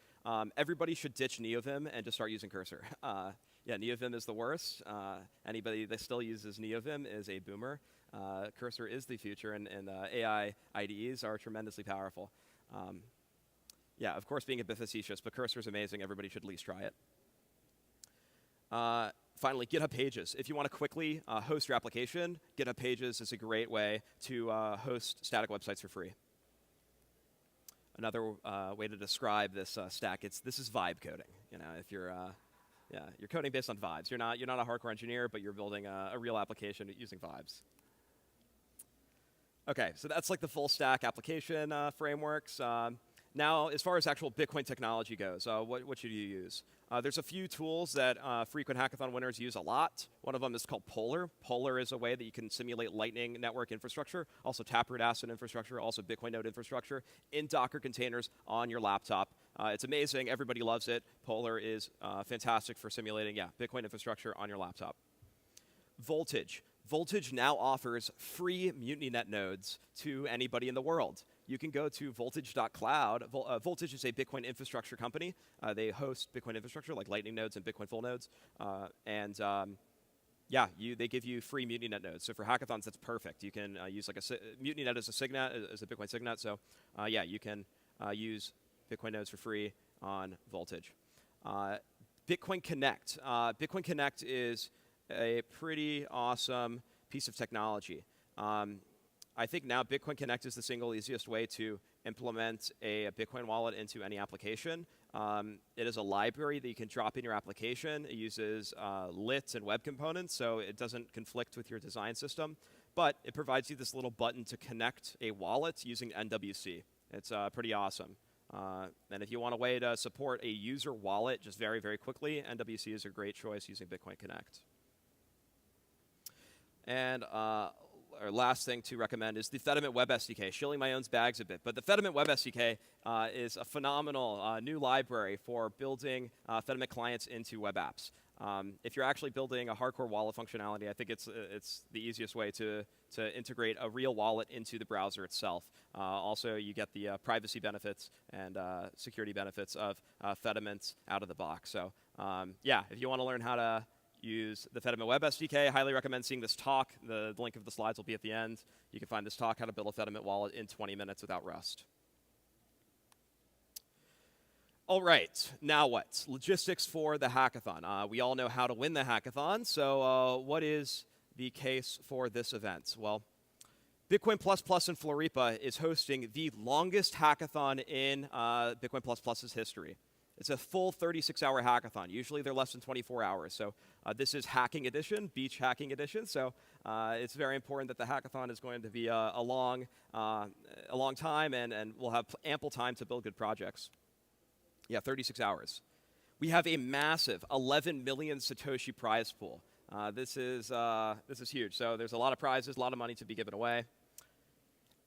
Everybody should ditch NeoVim and just start using Cursor. Yeah, NeoVim is the worst. Anybody that still uses NeoVim is a boomer. Cursor is the future, and AI IDEs are tremendously powerful. Yeah, of course, being a bit facetious, but Cursor is amazing. Everybody should at least try it. Finally, GitHub Pages. If you want to quickly host your application, GitHub Pages is a great way to host static websites for free. Another way to describe this stack, this is vibe coding. If you're you're coding based on vibes. You're not a hardcore engineer, but you're building a real application using vibes. Okay, so that's the full stack application frameworks. Now, as far as actual Bitcoin technology goes, what should you use? There's a few tools that frequent hackathon winners use a lot. One of them is called Polar. Polar is a way that you can simulate Lightning Network infrastructure, also Taproot ACID infrastructure, also Bitcoin node infrastructure in Docker containers on your laptop. It's amazing. Everybody loves it. Polar is fantastic for simulating, Bitcoin infrastructure on your laptop. Voltage. Voltage now offers free MutinyNet nodes to anybody in the world. You can go to voltage.cloud. Voltage is a Bitcoin infrastructure company. They host Bitcoin infrastructure like Lightning nodes and Bitcoin full nodes. They give you free MutinyNet nodes. So for hackathons, that's perfect. You can use MutinyNet as a signet, as a Bitcoin signet. So you can use Bitcoin nodes for free on Voltage. Bitcoin Connect. Bitcoin Connect is a pretty awesome piece of technology. I think now Bitcoin Connect is the single easiest way to implement a Bitcoin wallet into any application. It is a library that you can drop in your application. It uses lit and web components, so it doesn't conflict with your design system. But it provides you this little button to connect a wallet using NWC. It's pretty awesome. And if you want a way to support a user wallet just very, very quickly, NWC is a great choice using Bitcoin Connect. And our last thing to recommend is the Fediment Web SDK, shilling my own bags a bit. But the Fediment Web SDK is a phenomenal new library for building Fediment clients into web apps. If you're actually building a hardcore wallet functionality, I think it's the easiest way to integrate a real wallet into the browser itself. Also, you get the privacy benefits and security benefits of Fediment out of the box. So if you want to learn how to use the Fediment Web SDK, I highly recommend seeing this talk. The link of the slides will be at the end. You can find this talk, How to Build a Fediment Wallet in 20 minutes without Rust. All right, now what? Logistics for the hackathon. We all know how to win the hackathon, so what is the case for this event? Well, Bitcoin++ in Floripa is hosting the longest hackathon in Bitcoin++'s history. It's a full 36-hour hackathon. Usually they're less than 24 hours. So this is hacking edition, beach hacking edition. So it's very important that the hackathon is going to be a long time, and we'll have ample time to build good projects. 36 hours. We have a massive 11 million Satoshi prize pool. This is huge. So there's a lot of prizes, a lot of money to be given away.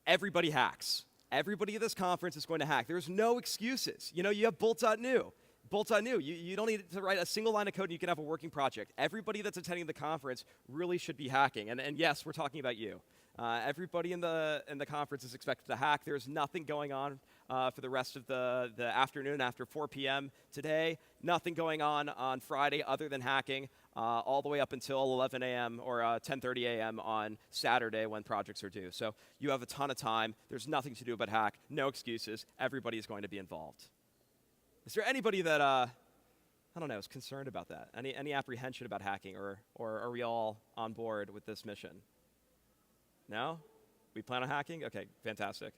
Everybody hacks. Everybody at this conference is going to hack. There's no excuses. You have Bolt.new. Bolt.new, you don't need to write a single line of code and you can have a working project. Everybody that's attending the conference really should be hacking. And yes, we're talking about you. Everybody in the conference is expected to hack. There's nothing going on for the rest of the afternoon after 4 p.m. today. Nothing going on Friday other than hacking all the way up until 11 a.m. or 10:30 a.m. on Saturday when projects are due. So you have a ton of time. There's nothing to do but hack. No excuses. Everybody is going to be involved. Is there anybody that, is concerned about that? Any apprehension about hacking, or are we all on board with this mission? No? We plan on hacking? Okay, fantastic.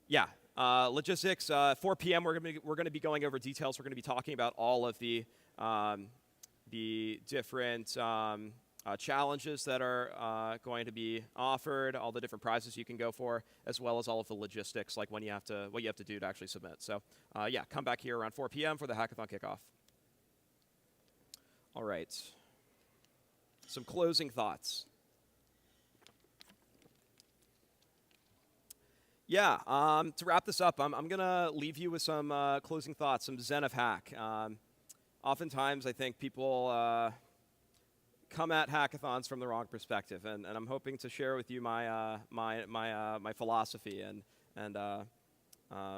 Yeah, logistics. 4 p.m. We're gonna be going over details. We're gonna be talking about all of the different challenges that are going to be offered, all the different prizes you can go for, as well as all of the logistics, like what you have to do to actually submit. So yeah, come back here around 4 p.m. for the hackathon kickoff. All right. Some closing thoughts. Yeah, to wrap this up, I'm going to leave you with some closing thoughts, some Zen of Hack. Oftentimes, I think people come at hackathons from the wrong perspective, and I'm hoping to share with you my my philosophy and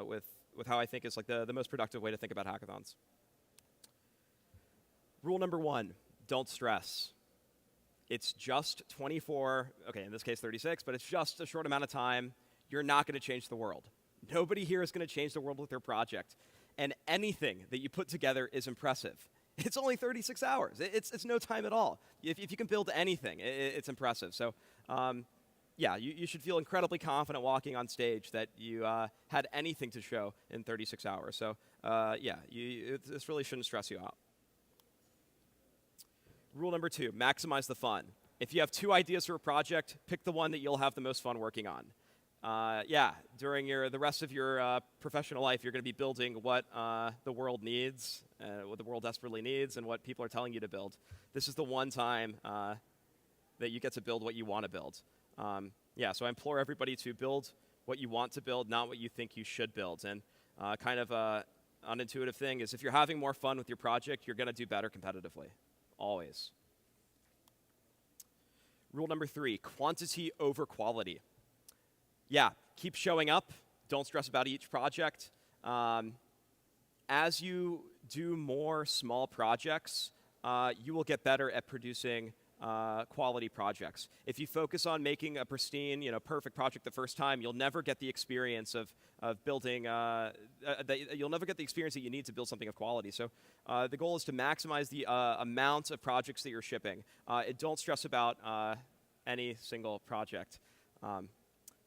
with how I think is like the most productive way to think about hackathons. Rule number 1, don't stress. It's just 24, okay, in this case 36, but it's just a short amount of time. You're not going to change the world. Nobody here is going to change the world with their project. And anything that you put together is impressive. It's only 36 hours. It's no time at all. If you can build anything, it's impressive. So yeah, you should feel incredibly confident walking on stage that you had anything to show in 36 hours. So yeah, this really shouldn't stress you out. Rule number 2, maximize the fun. If you have 2 ideas for a project, pick the one that you'll have the most fun working on. Yeah, during the rest of your professional life, you're going to be building what the world needs, what the world desperately needs, and what people are telling you to build. This is the one time that you get to build what you want to build. Yeah, so I implore everybody to build what you want to build, not what you think you should build. And kind of an unintuitive thing is if you're having more fun with your project, you're going to do better competitively, always. Rule number 3, quantity over quality. Yeah, keep showing up. Don't stress about each project. As you do more small projects, you will get better at producing quality projects. If you focus on making a pristine, perfect project the first time, you'll never get the experience of building. You'll never get the experience that you need to build something of quality. So the goal is to maximize the amount of projects that you're shipping. Don't stress about any single project.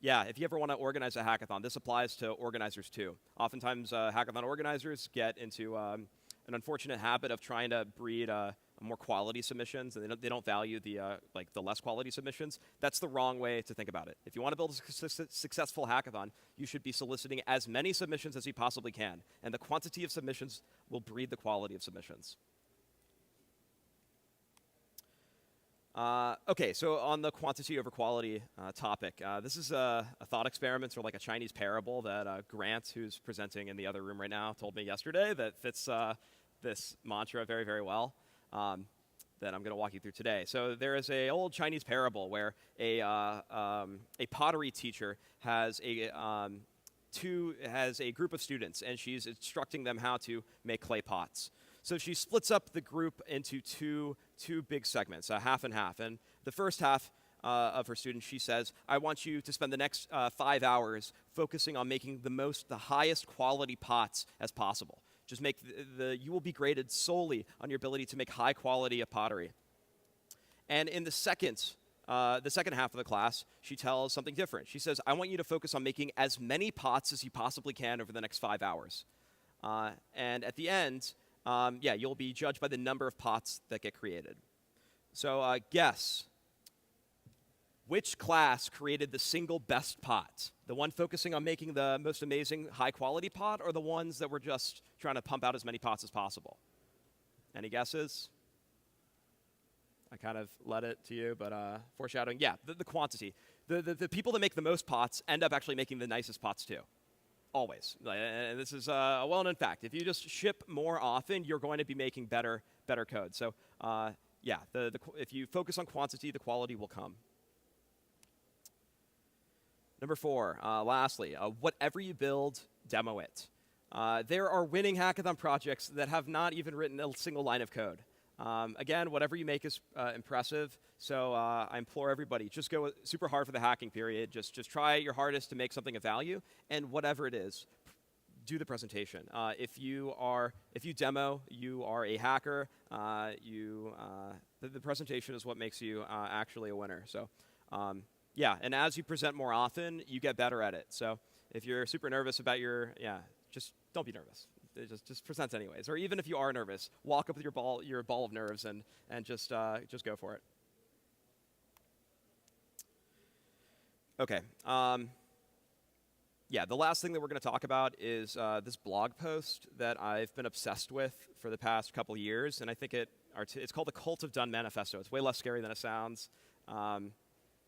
Yeah, if you ever want to organize a hackathon, this applies to organizers too. Oftentimes, hackathon organizers get into an unfortunate habit of trying to breed more quality submissions, and they don't value the less quality submissions. That's the wrong way to think about it. If you want to build a successful hackathon, you should be soliciting as many submissions as you possibly can, and the quantity of submissions will breed the quality of submissions. Okay, so on the quantity over quality topic, this is a thought experiment or like a Chinese parable that Grant, who's presenting in the other room right now, told me yesterday that fits this mantra very, very well that I'm going to walk you through today. So there is a old Chinese parable where a pottery teacher has a group of students, and she's instructing them how to make clay pots. So she splits up the group into two big segments, half and half. And the first half of her students, she says, I want you to spend the next 5 hours focusing on making the highest quality pots as possible. Just make you will be graded solely on your ability to make high quality of pottery. And in the second half of the class, she tells something different. She says, I want you to focus on making as many pots as you possibly can over the next 5 hours. And at the end, yeah, you'll be judged by the number of pots that get created. So guess, which class created the single best pot? The one focusing on making the most amazing high-quality pot, or the ones that were just trying to pump out as many pots as possible? Any guesses? I kind of led it to you, but foreshadowing. Yeah, the quantity. The people that make the most pots end up actually making the nicest pots too. Always. And this is a well-known fact. If you just ship more often, you're going to be making better code. So yeah, if you focus on quantity, the quality will come. Number 4, lastly, whatever you build, demo it. There are winning hackathon projects that have not even written a single line of code. Again, whatever you make is impressive, so I implore everybody, just go super hard for the hacking period. Just try your hardest to make something of value, and whatever it is, do the presentation. If you demo, you are a hacker. The presentation is what makes you actually a winner. So yeah, and as you present more often, you get better at it. So If you're super nervous about just don't be nervous. Just present anyways. Or even if you are nervous, walk up with your ball of nerves and just go for it. Okay. Yeah, the last thing that we're going to talk about is this blog post that I've been obsessed with for the past couple years, and I think it's called the Cult of Done Manifesto. It's way less scary than it sounds.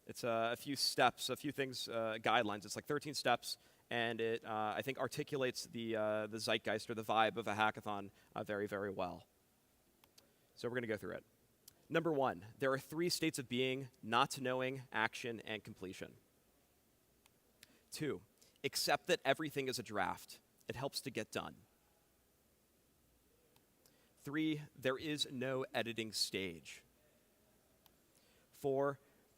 It's a few steps, a few things, guidelines. It's like 13 steps, and it I think articulates the zeitgeist or the vibe of a hackathon very, very well. So we're going to go through it. Number 1, there are 3 states of being: not knowing, action, and completion. 2, accept that everything is a draft. It helps to get done. 3, there is no editing stage. 4,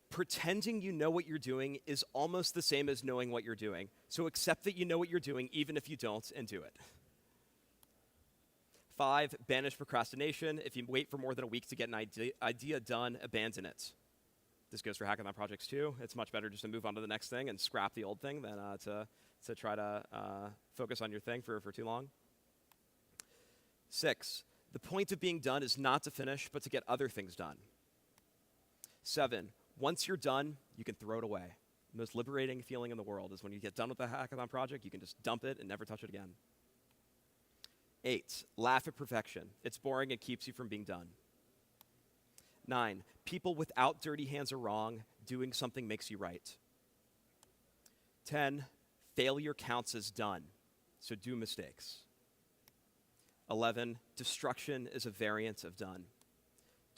pretending you know what you're doing is almost the same as knowing what you're doing. So accept that you know what you're doing even if you don't, and do it. 5, banish procrastination. If you wait for more than a week to get an idea done, abandon it. This goes for hackathon projects too. It's much better just to move on to the next thing and scrap the old thing than to try to focus on your thing for too long. 6, the point of being done is not to finish, but to get other things done. 7, once you're done, you can throw it away. The most liberating feeling in the world is when you get done with the hackathon project, you can just dump it and never touch it again. 8, laugh at perfection. It's boring and keeps you from being done. 9, people without dirty hands are wrong. Doing something makes you right. 10, failure counts as done, so do mistakes. 11, destruction is a variant of done.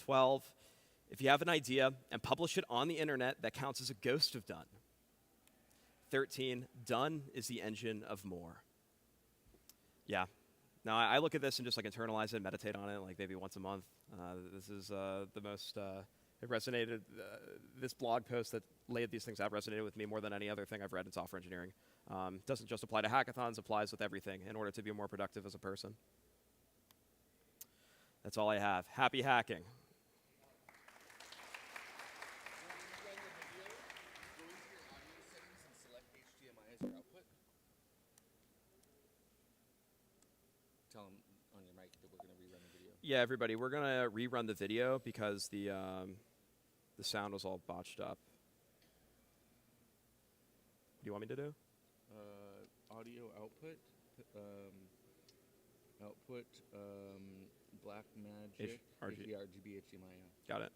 12, if you have an idea and publish it on the internet, that counts as a ghost of done. 13, done is the engine of more. Yeah. Now, I look at this and just like internalize it, meditate on it, like maybe once a month. This is the most, it resonated, this blog post that laid these things out resonated with me more than any other thing I've read in software engineering. Doesn't just apply to hackathons, applies with everything in order to be more productive as a person. That's all I have. Happy hacking. Tell them on your mic that we're going to rerun the video. Yeah, everybody, we're going to rerun the video because the sound was all botched up. What do you want me to do? Audio output, black magic, RGB, HDMI. Got it.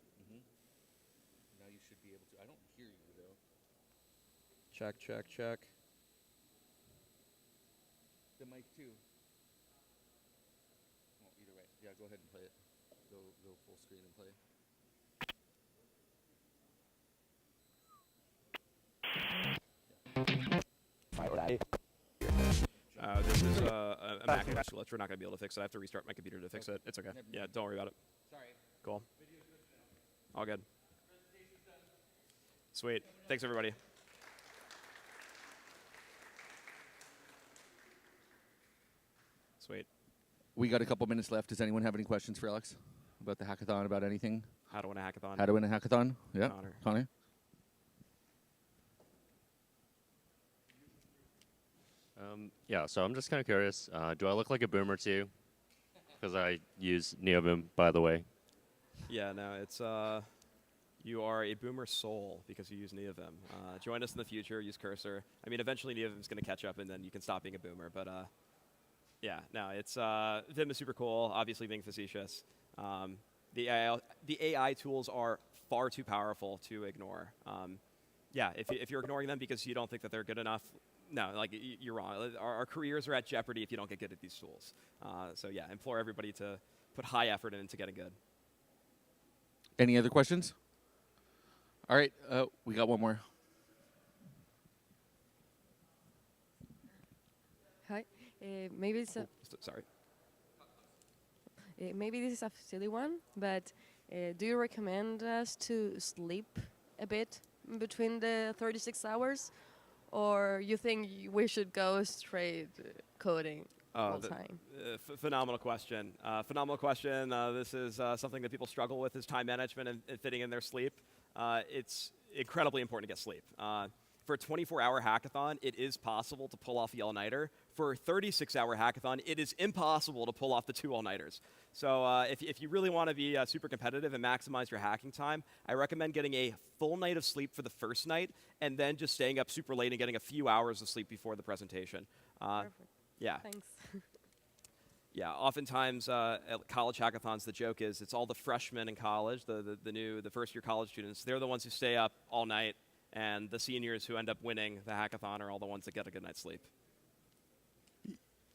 Now you should be able to. I don't hear you though. Check, check, check. The mic too. Well, either way. Yeah, go ahead and play it. Go full screen and play. This is a Macintosh glitch. We're not going to be able to fix it. I have to restart my computer to fix it. It's okay. Yeah, don't worry about it. Sorry. Cool. All good. Sweet. Thanks, everybody. Sweet. We got a couple minutes left. Does anyone have any questions for Alex about the hackathon, about anything? How to win a hackathon. How to win a hackathon? Yeah. Connor. Yeah, so I'm just kind of curious. Do I look like a boomer to you? Because I use NeoVim, by the way. Yeah, no, it's you are a boomer soul because you use NeoVim. Join us in the future. Use Cursor. I mean, eventually NeoVim is going to catch up, and then you can stop being a boomer. But yeah, no, it's Vim is super cool. Obviously, being facetious. The AI tools are far too powerful to ignore. Yeah, if you're ignoring them because you don't think that they're good enough, no, like you're wrong. Our careers are at jeopardy if you don't get good at these tools. So yeah, implore everybody to put high effort into getting good. Any other questions? All right, we got one more. Hi. Maybe it's a Sorry. maybe this is a silly one, but do you recommend us to sleep a bit between the 36 hours, or you think we should go straight coding all the time? Phenomenal question. Phenomenal question. This is something that people struggle with is time management and fitting in their sleep. It's incredibly important to get sleep. For a 24-hour hackathon, it is possible to pull off the all-nighter. For a 36-hour hackathon, it is impossible to pull off the 2 all-nighters. So if you really want to be super competitive and maximize your hacking time, I recommend getting a full night of sleep for the first night, and then just staying up super late and getting a few hours of sleep before the presentation. Perfect. Yeah. Thanks. Yeah, oftentimes at college hackathons, the joke is it's all the freshmen in college, the first-year college students. They're the ones who stay up all night, and the seniors who end up winning the hackathon are all the ones that get a good night's sleep.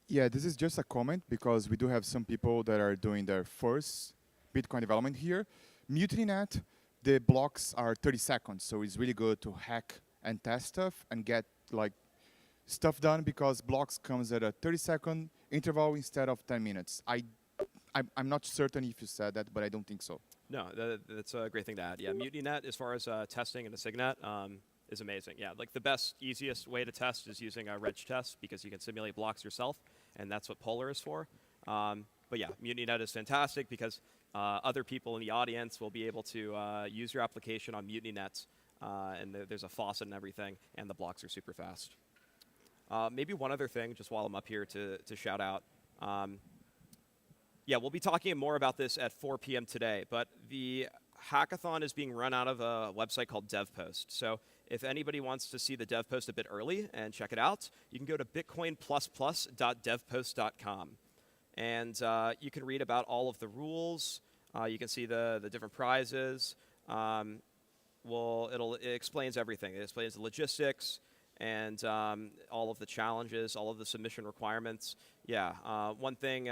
Yeah, this is just a comment because we do have some people that are doing their first Bitcoin development here. MutinyNet, the blocks are 30 seconds, so it's really good to hack and test stuff and get like stuff done because blocks comes at a 30-second interval instead of 10 minutes. I'm not certain if you said that, but I don't think so. No, that's a great thing to add. Yeah, MutinyNet, as far as testing in a SIGNet, is amazing. Yeah, like the best, easiest way to test is using a reg test because you can simulate blocks yourself, and that's what Polar is for. But yeah, MutinyNet is fantastic because other people in the audience will be able to use your application on MutinyNet, and there's a faucet and everything, and the blocks are super fast. Maybe one other thing, just while I'm up here to shout out. Yeah, we'll be talking more about this at 4 p.m. today, but the hackathon is being run out of a website called DevPost. So if anybody wants to see the DevPost a bit early and check it out, you can go to bitcoinplus.devpost.com. And you can read about all of the rules. You can see the different prizes. It explains everything. It explains the logistics and all of the challenges, all of the submission requirements. Yeah, one thing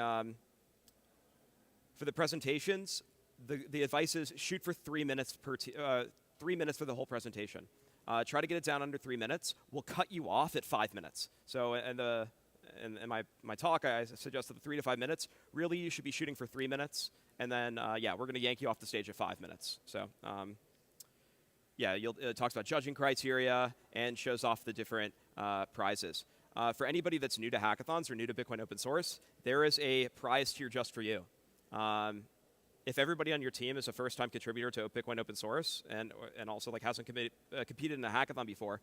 for the presentations, the advice is shoot for 3 minutes 3 minutes for the whole presentation. Try to get it down under 3 minutes. We'll cut you off at 5 minutes. So in my talk, I suggested 3 to 5 minutes. Really, you should be shooting for 3 minutes, and then yeah, we're going to yank you off the stage at 5 minutes. So yeah, it talks about judging criteria and shows off the different prizes. For anybody that's new to hackathons or new to Bitcoin open source, there is a prize tier just for you. If everybody on your team is a first-time contributor to Bitcoin open source and also like hasn't competed in a hackathon before,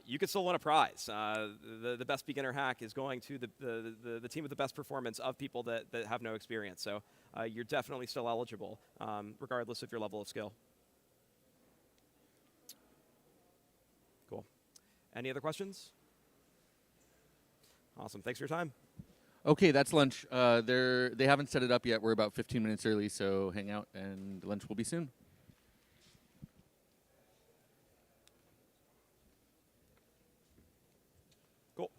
you could still win a prize. The best beginner hack is going to the team with the best performance of people that have no experience. So you're definitely still eligible, regardless of your level of skill. Cool. Any other questions? Awesome. Thanks for your time. Okay, that's lunch. They haven't set it up yet. We're about 15 minutes early, so hang out, and lunch will be soon. Cool.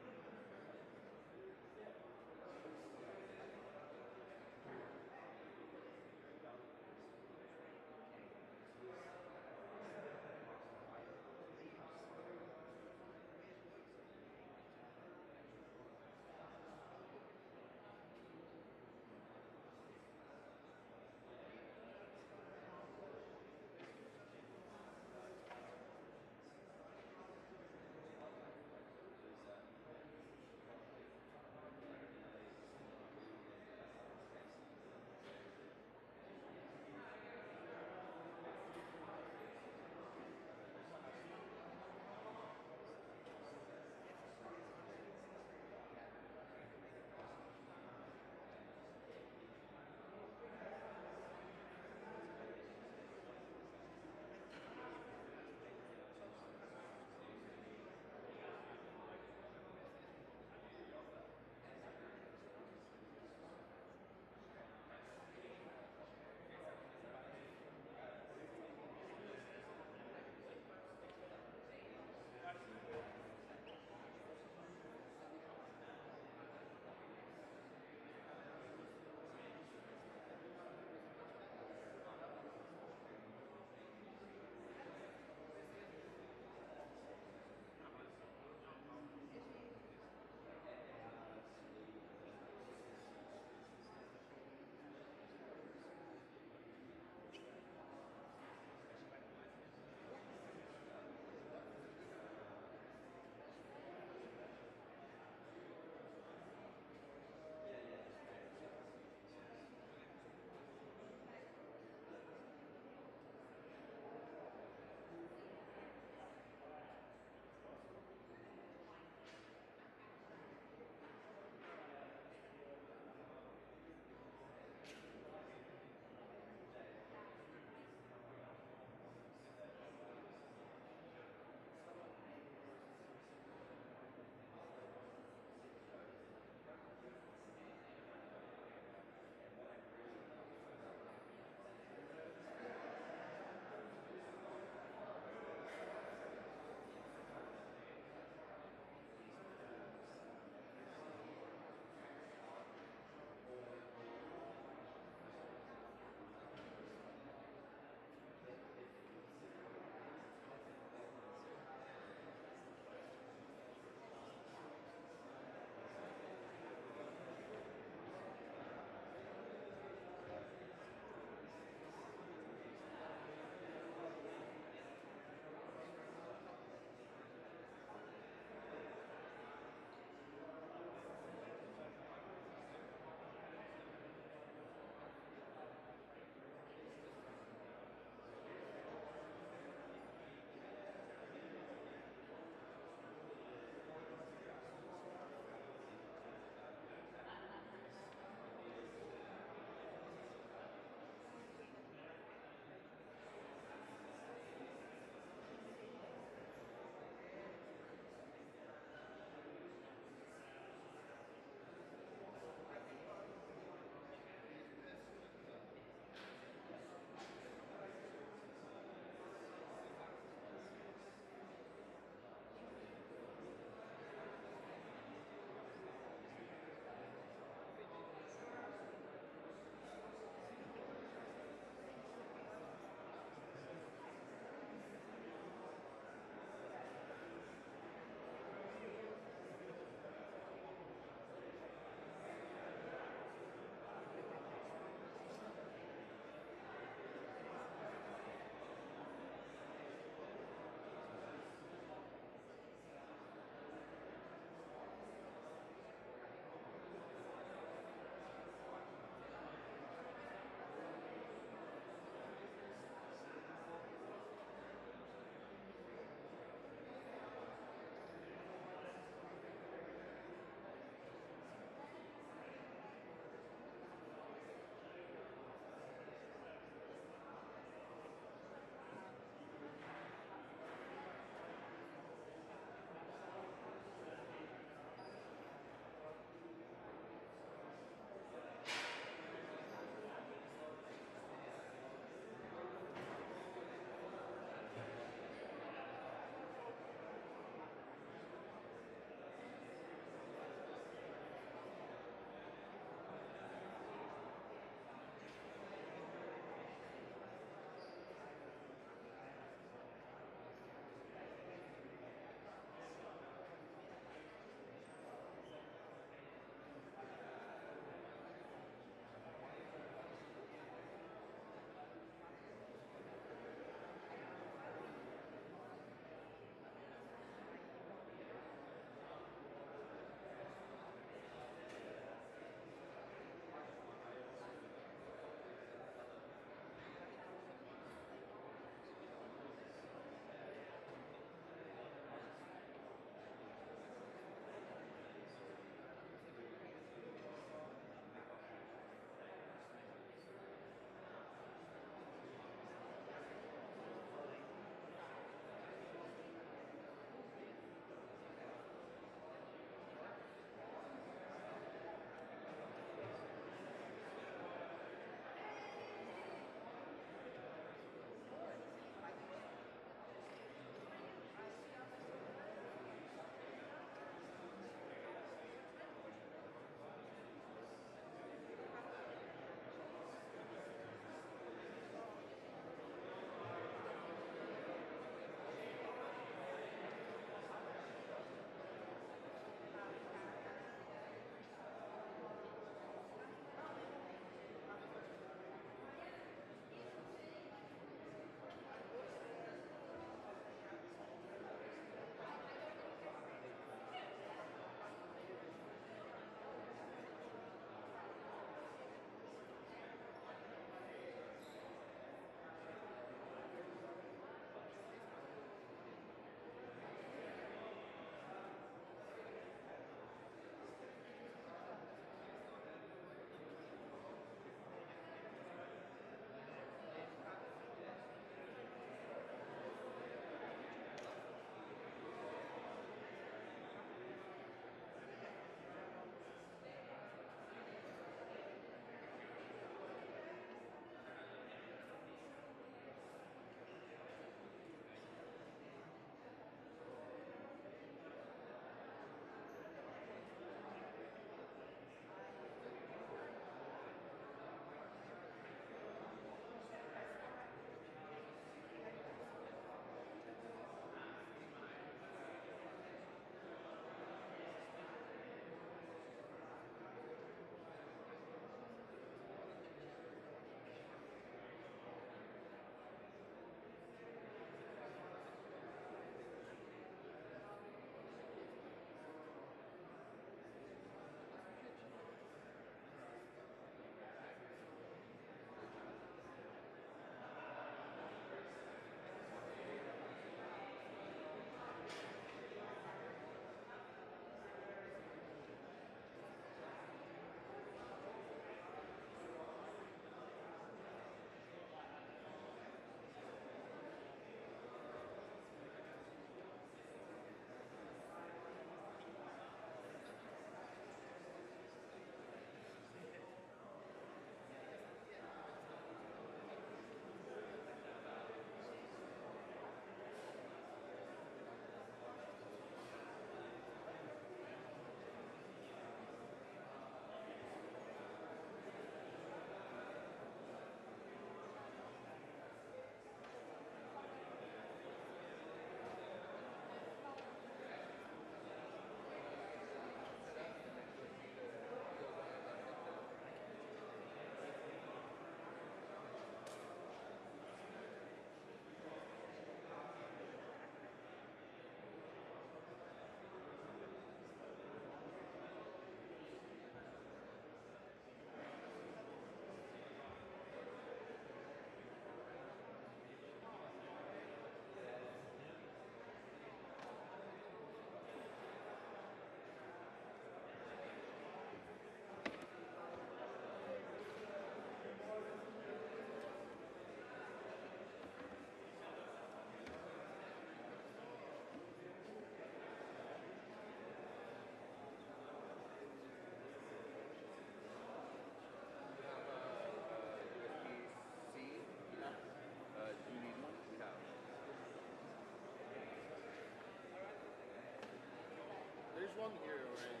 one here, right?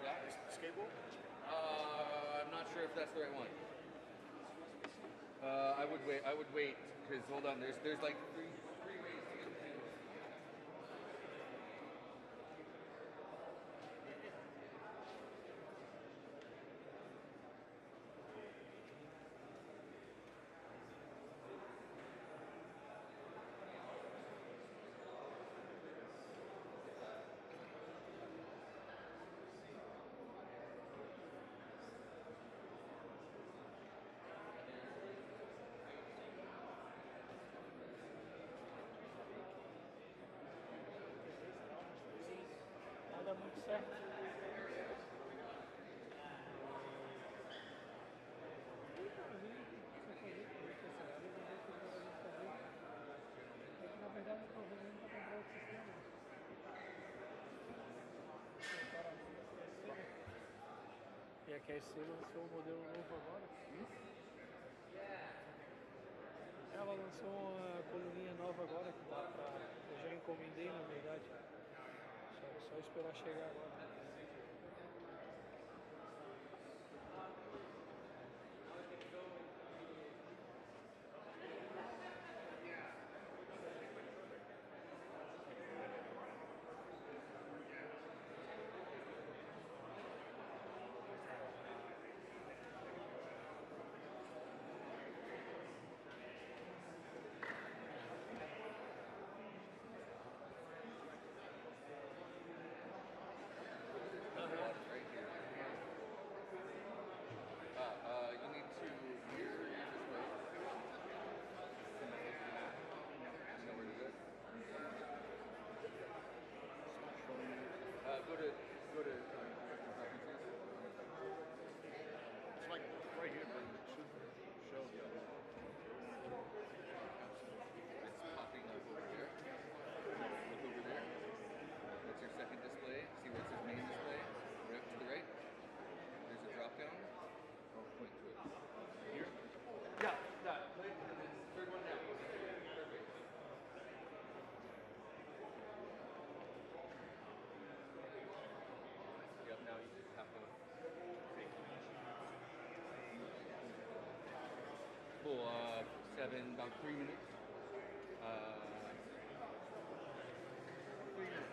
Yeah. Skateboard? I'm not sure if that's the right one. I would wait, because hold on, there's like three ways to get to. Nada muito certo. Na verdade, eu estou vendendo para comprar outro sistema. E a QSC lançou um modelo novo agora. Ela lançou uma coluninha nova agora que dá pra. Eu já encomendei, na verdade. Só esperar chegar agora. You need to mirror your display. You know where to do it? Go to preferences. It's like right here, but it should show the other. It's popping up over there. Look over there. That's your second display. See where it says main display? Right up to the right. There's a drop down. I'll point to it. Here? Yeah, that. Click and then third one down. Perfect. Yep, now you just have to pull 7, about 3 minutes. 3 minutes.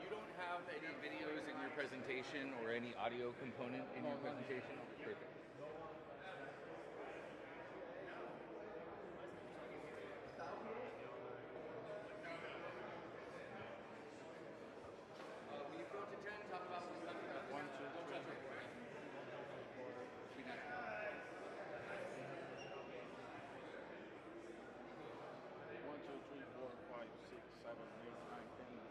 You don't have any videos in your presentation or any audio component in your presentation? Perfect. When you go to 10, talk about what's coming up. 1, 2, don't touch it. Be nice. 1, 2, 3, 4, 5, 6, 7, 8, 9, 10.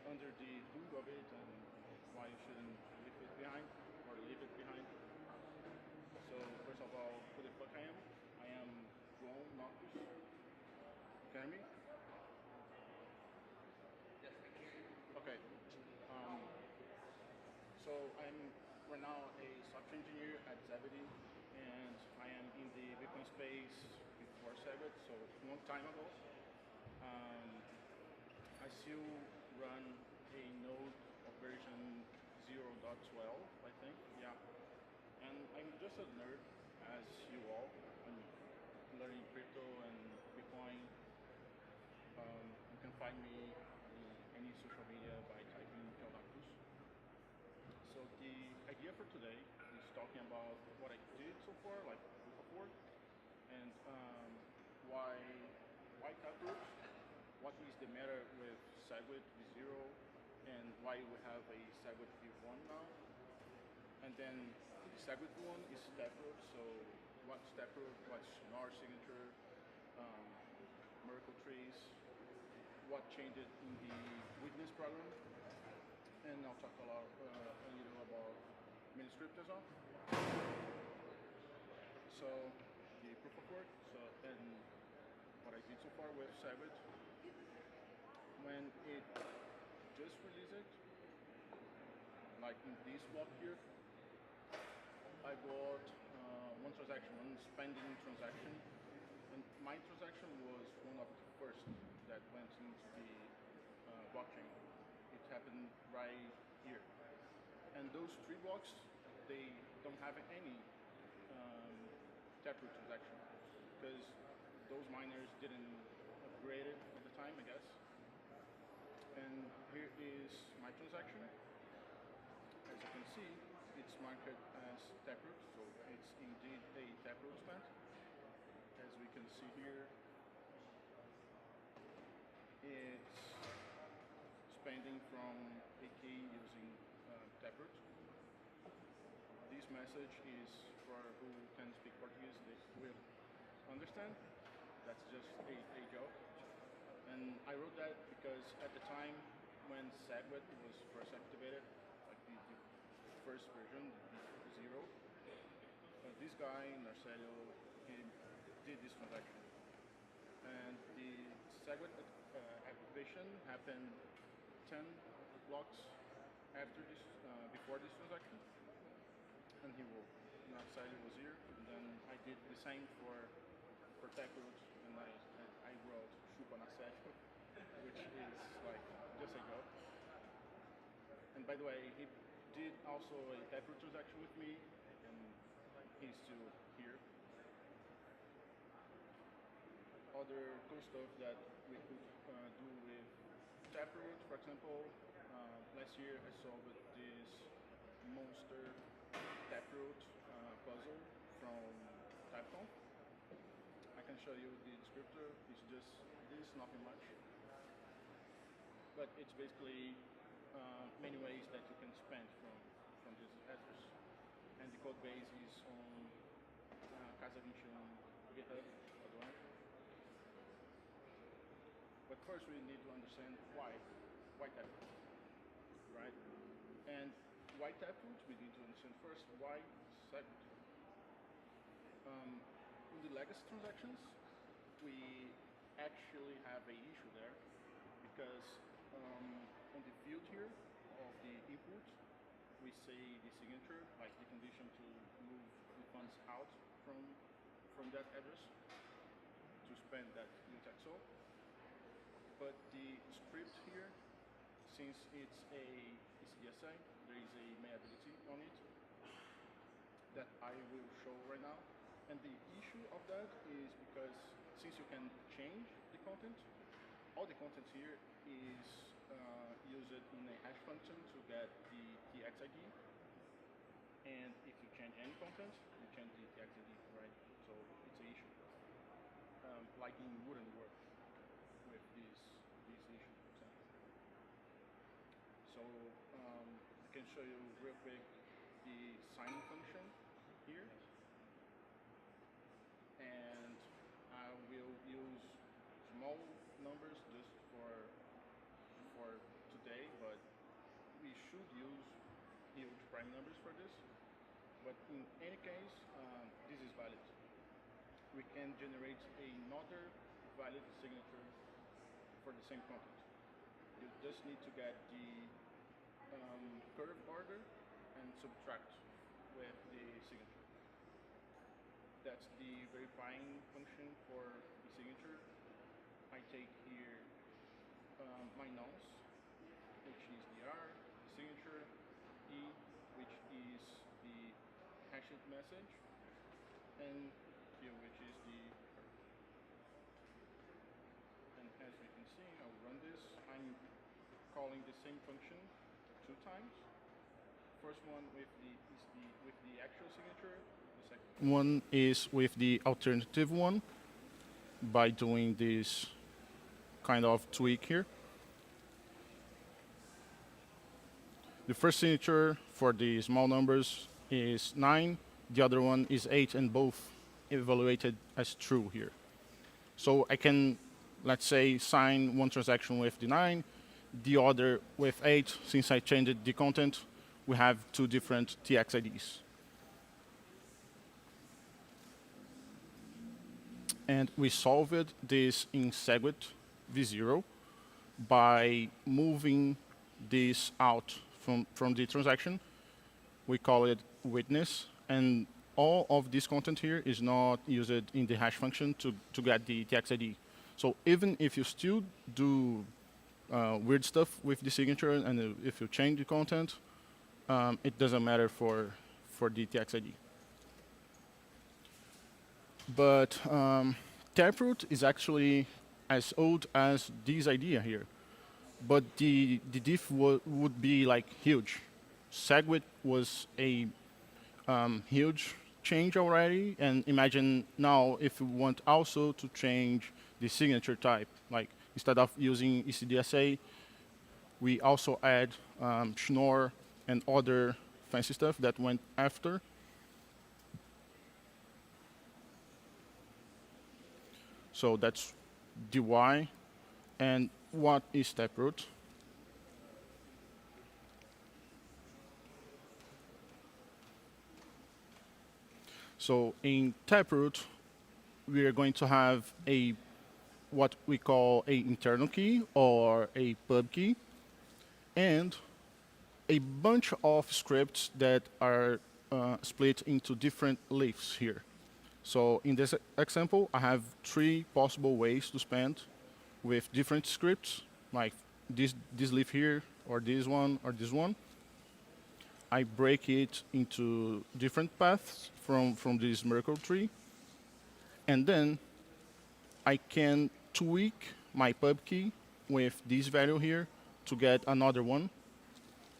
under the hood of it and why you shouldn't leave it behind or leave it behind. So first of all, who the fuck I am? I am João Noctus. Can you hear me? Yes, I can hear you. Okay. So I'm right now a software engineer at Zebedee, and I am in the Bitcoin space before Segwit, so a long time ago. I still run a node of version 0.12, I think, yeah. And I'm just a nerd, as you all. I'm learning crypto and Bitcoin. You can find me in any social media by typing Teodactus. So the idea for today is talking about what I did so far, like proof of work, and why Taproot, what is the matter with Segwit v0, and why we have a Segwit v1 now. And then the Segwit v1 is Taproot, so what's Taproot, what's NAR signature, Merkle trees, what changed in the witness program, and I'll talk a little about Miniscript as well. So the proof of work, and what I did so far with Segwit. When it just released it, like in this block here, I bought one transaction, one spending transaction, and my transaction was one of the first that went into the blockchain. It happened right here. And those 3 blocks, they don't have any Taproot transaction because those miners didn't upgrade it at the time, I guess. And here is my transaction. As you can see, it's marked as Taproot, so it's indeed a Taproot spend. As we can see here, it's spending from AK using Taproot. This message is for who can speak Portuguese, they will understand. That's just a joke. And I wrote that because at the time when Segwit was first activated, like the first version, the 0, this guy, Narcelio, he did this transaction. And the Segwit activation happened 10 blocks after this, before this transaction. And he will. Narcelio was here, and then I did the same for Taproot, and I wrote Chupa Narcelio, which is like just a joke. And by the way, he did also a Taproot transaction with me, and he's still here. Other cool stuff that we could do with Taproot, for example, last year I solved this monster Taproot puzzle from hackathon. I can show you the descriptor. It's just this, nothing much. But it's basically many ways that you can spend from this address. And the code base is on Casa 21 GitHub, by the way. But first we need to understand why Taproot, right? And why Taproot? We need to understand first why Segwit. In the legacy transactions, we actually have an issue there because on the field here of the input, we say the signature, like the condition to move the funds out from that address to spend that UTXO. But the script here, since it's a ECDSA, there is a malleability on it that I will show right now. And the issue of that is because since you can change the content, all the content here is used in a hash function to get the TXID. And if you change any content, you change the TXID, right? So it's an issue. Lighting wouldn't work with this issue, for example. So I can show you real quick the signing function here. And I will use small numbers just for today, huge prime numbers for this. But in any case, this is valid. We can generate another valid signature for the same content. You just need to get the curve order and subtract with the signature. That's the verifying function for the signature. I take here my nonce, which is the R, the signature, E, which is the hashed message, and Q, which is the curve. And as you can see, I'll run this. I'm calling the same function 2 times. First one with the actual signature. The second one is with the alternative one by doing this kind of tweak here. The first signature for the small numbers is 9. The other one is 8, and both evaluated as true here. So I can, let's say, sign one transaction with the 9, the other with 8. Since I changed the content, we have 2 different TX IDs. And we solved this in SegWit v0 by moving this out from the transaction. We call it witness, and all of this content here is not used in the hash function to get the TX ID. So even if you still do weird stuff with the signature, and if you change the content, it doesn't matter for the TX ID. But Taproot is actually as old as this idea here. But the diff would be like huge. SegWit was a huge change already, and imagine now if you want also to change the signature type. Like instead of using ECDSA, we also add Schnorr and other fancy stuff that went after. So that's the why. And what is Taproot? So in Taproot, we are going to have what we call a internal key or a pub key, and a bunch of scripts that are split into different leaves here. So in this example, I have 3 possible ways to spend with different scripts, like this leaf here, or this one, or this one. I break it into different paths from this Merkle tree, and then I can tweak my pub key with this value here to get another one.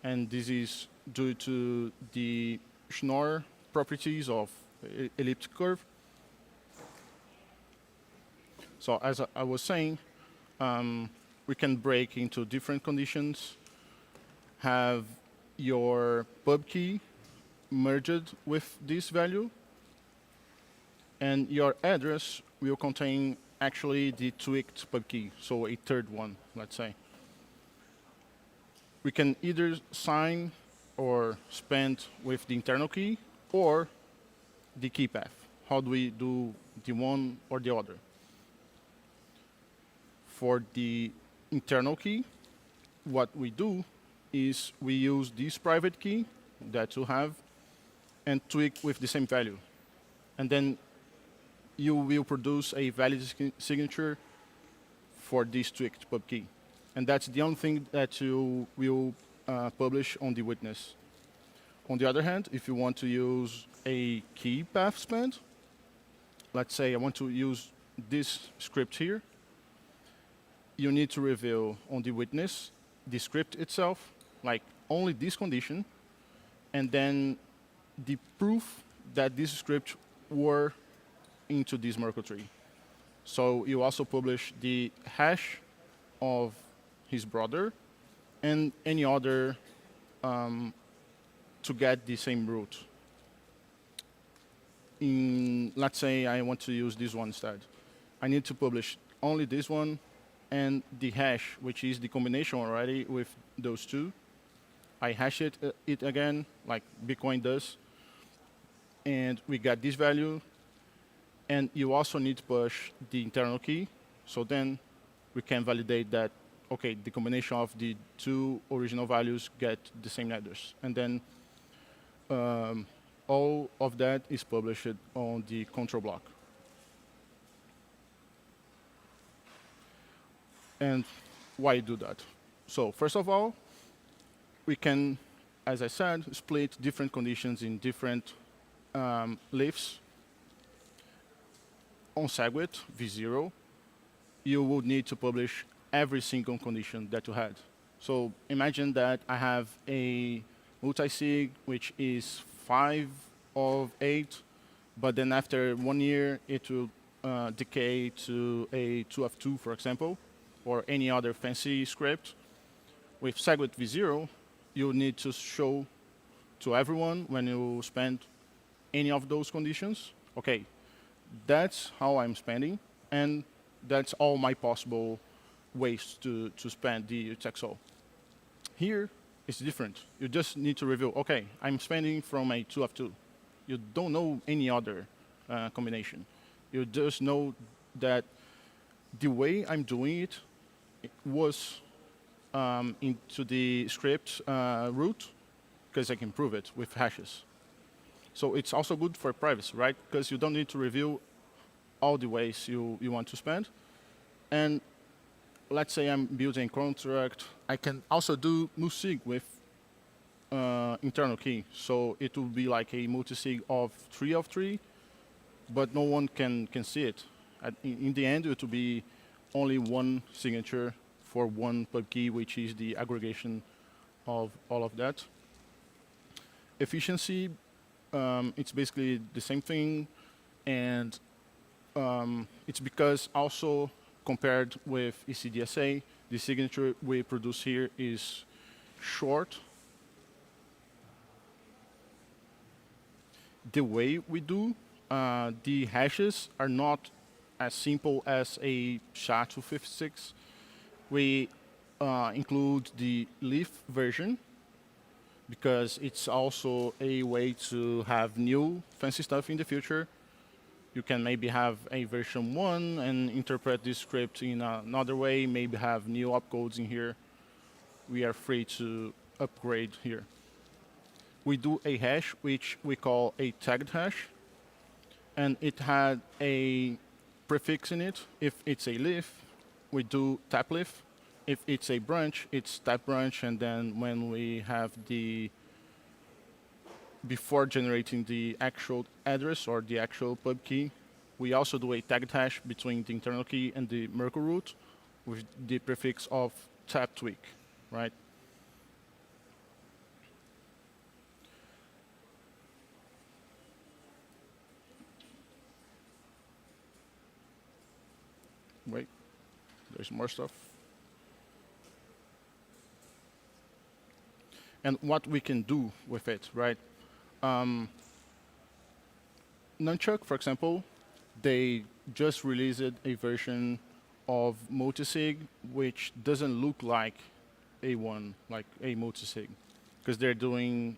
And this is due to the Schnorr properties of elliptic curve. So as I was saying, we can break into different conditions, have your pub key merged with this value, and your address will contain actually the tweaked pub key, so a third one, let's say. We can either sign or spend with the internal key or the key path. How do we do the one or the other? For the internal key, what we do is we use this private key that you have and tweak with the same value. And then you will produce a valid signature for this tweaked pub key. And that's the only thing that you will publish on the witness. On the other hand, if you want to use a key path spend, let's say I want to use this script here, you need to reveal on the witness the script itself, like only this condition, and then the proof that this script were into this Merkle tree. So you also publish the hash of his brother and any other to get the same root. Let's say I want to use this one instead. I need to publish only this one and the hash, which is the combination already with those 2. I hash it again, like Bitcoin does, and we get this value. And you also need to push the internal key, so then we can validate that, okay, the combination of the two original values get the same address. And then all of that is published on the control block. And why do that? So first of all, we can, as I said, split different conditions in different leaves. On SegWit v0, you would need to publish every single condition that you had. So imagine that I have a multi-sig, which is 5 of 8, but then after 1 year, it will decay to a 2 of 2, for example, or any other fancy script. With SegWit v0, you need to show to everyone when you spend any of those conditions, okay, that's how I'm spending, and that's all my possible ways to spend the UTXO. Here, it's different. You just need to reveal, okay, I'm spending from a 2 of 2. You don't know any other combination. You just know that the way I'm doing it was into the script root, because I can prove it with hashes. So it's also good for privacy, right? Because you don't need to reveal all the ways you want to spend. And let's say I'm building a contract. I can also do multisig with internal key. So it will be like a multisig of 3 of 3, but no one can see it. In the end, it will be only one signature for one pub key, which is the aggregation of all of that. Efficiency, it's basically the same thing, and it's because also compared with ECDSA, the signature we produce here is short. The way we do, the hashes are not as simple as a SHA-256. We include the leaf version, because it's also a way to have new fancy stuff in the future. You can maybe have a version 1 and interpret this script in another way, maybe have new opcodes in here. We are free to upgrade here. We do a hash, which we call a tagged hash, and it had a prefix in it. If it's a leaf, we do tap leaf. If it's a branch, it's tap branch, and then when we have the, before generating the actual address or the actual pub key, we also do a tagged hash between the internal key and the Merkle root with the prefix of tap tweak, right? Wait, there's more stuff. And what we can do with it, right? Nunchuck, for example, they just released a version of multisig which doesn't look like A1, like a multisig, because they're doing,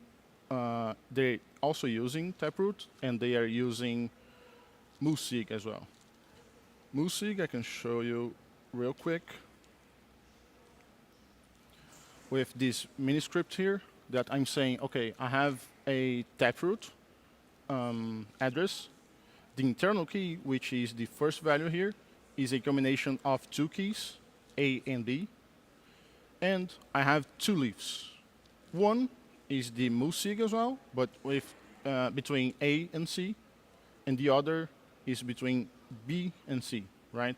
they're also using Taproot, and they are using multisig as well. Multisig, I can show you real quick with this mini script here that I'm saying, okay, I have a Taproot address. The internal key, which is the first value here, is a combination of 2 keys, A and B. And I have 2 leaves. One is the multisig as well, but with between A and C. And the other is between B and C, right?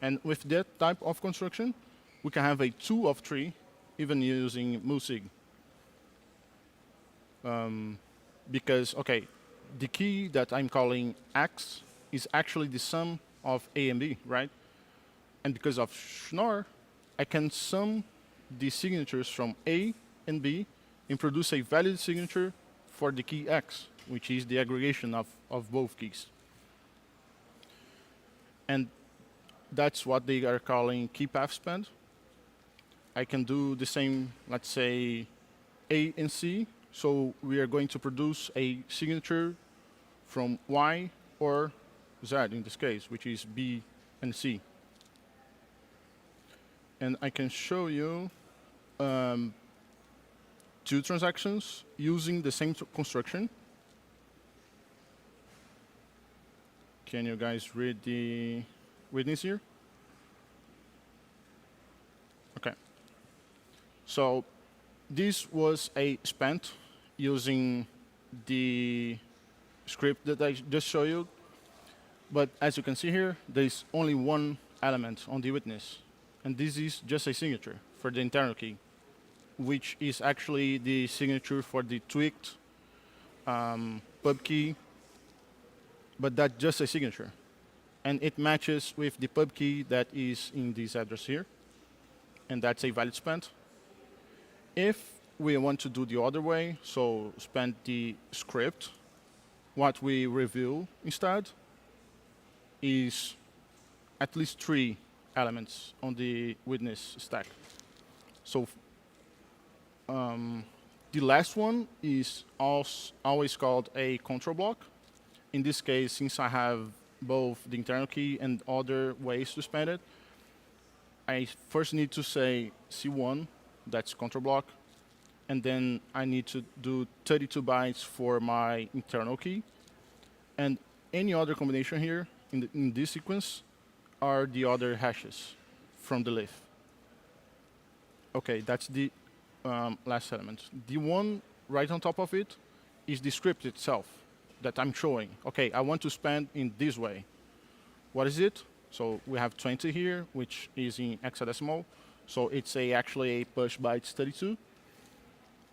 And with that type of construction, we can have a 2 of 3, even using multisig. Because, okay, the key that I'm calling X is actually the sum of A and B, right? And because of Schnorr, I can sum the signatures from A and B and produce a valid signature for the key X, which is the aggregation of both keys. And that's what they are calling key path spend. I can do the same, let's say, A and C. So we are going to produce a signature from Y or Z in this case, which is B and C. And I can show you two transactions using the same construction. Can you guys read the witness here? Okay. So this was a spent using the script that I just showed you. But as you can see here, there is only one element on the witness. And this is just a signature for the internal key, which is actually the signature for the tweaked pub key, but that's just a signature. And it matches with the pub key that is in this address here, and that's a valid spent. If we want to do the other way, so spend the script, what we reveal instead is at least 3 elements on the witness stack. So the last one is always called a control block. In this case, since I have both the internal key and other ways to spend it, I first need to say C1, that's control block, and then I need to do 32 bytes for my internal key. And any other combination here in this sequence are the other hashes from the leaf. Okay, that's the last element. The one right on top of it is the script itself that I'm showing. Okay, I want to spend in this way. What is it? So we have 20 here, which is in hexadecimal. So it's actually a push bytes 32.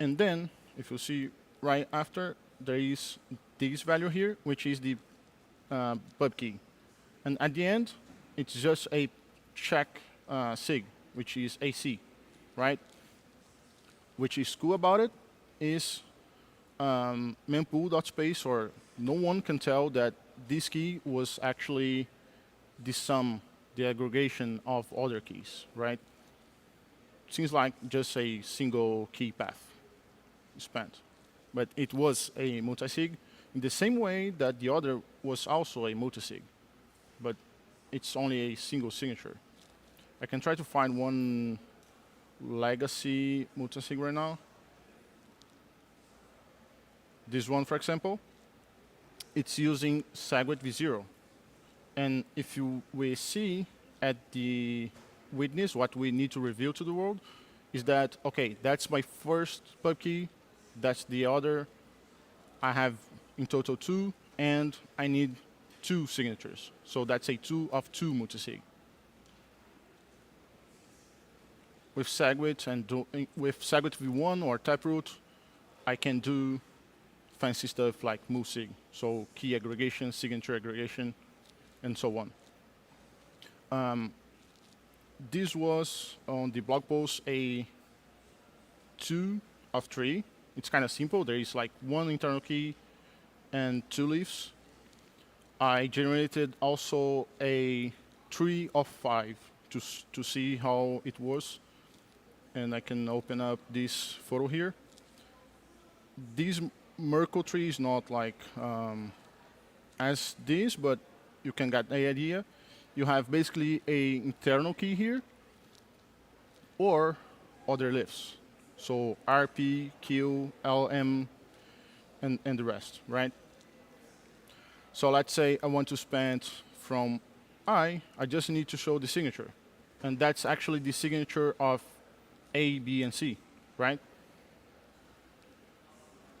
And then, if you see right after, there is this value here, which is the pub key. And at the end, it's just a check sig, which is AC, right? Which is cool about it is mempool.space, or no one can tell that this key was actually the sum, the aggregation of other keys, right? Seems like just a single key path spent. But it was a multisig in the same way that the other was also a multisig, but it's only a single signature. I can try to find one legacy multisig right now. This one, for example, it's using SegWit v0. And if we see at the witness, what we need to reveal to the world is that, okay, that's my first pub key, that's the other. I have in total 2, and I need 2 signatures. So that's a 2 of 2 multisig. With SegWit and with SegWit v1 or Taproot, I can do fancy stuff like multisig, so key aggregation, signature aggregation, and so on. This was on the blog post a 2 of 3. It's kind of simple. There is like 1 internal key and 2 leaves. I generated also a 3 of 5 to see how it was. And I can open up this photo here. This Merkle tree is not like as this, but you can get the idea. You have basically a internal key here or other leaves. So RP, Q, LM, and the rest, right? So let's say I want to spend from I just need to show the signature. And that's actually the signature of A, B, and C, right?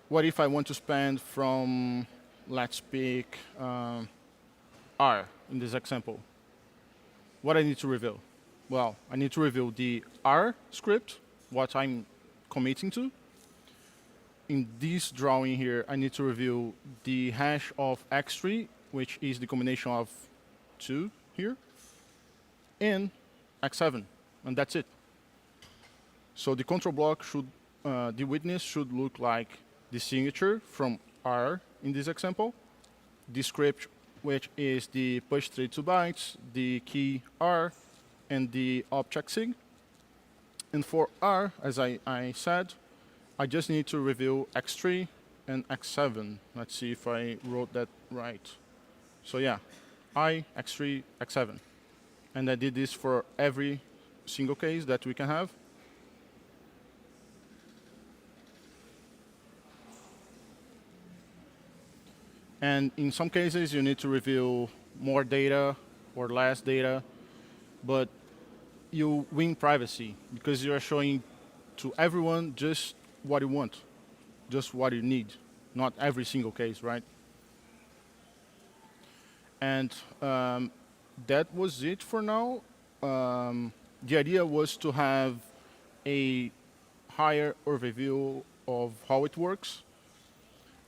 What if I want to spend from, let's pick R in this example? What I need to reveal? Well, I need to reveal the R script, what I'm committing to. In this drawing here, I need to reveal the hash of X3, which is the combination of 2 here, and X7, and that's it. So the control block should, the witness should look like the signature from R in this example, the script, which is the push 32 bytes, the key R, and the object sig. And for R, as I said, I just need to reveal X3 and X7. Let's see if I wrote that right. So yeah, I, X3, X7. And I did this for every single case that we can have. And in some cases, you need to reveal more data or less data, but you win privacy because you are showing to everyone just what you want, just what you need, not every single case, right? And that was it for now. The idea was to have a higher overview of how it works.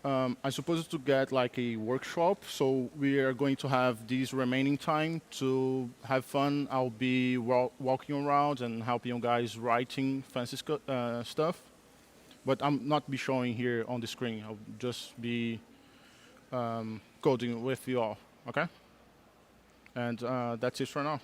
I suppose to get like a workshop, so we are going to have this remaining time to have fun. I'll be walking around and helping you guys writing fancy stuff, but I'm not be showing here on the screen. I'll just be coding with you all, okay? And that's it for now.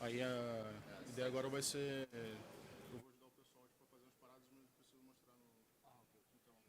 Aí a ideia agora vai ser eu vou ajudar o pessoal para fazer umas paradas, mas preciso mostrar no. Ah, ok. Então, acho que não.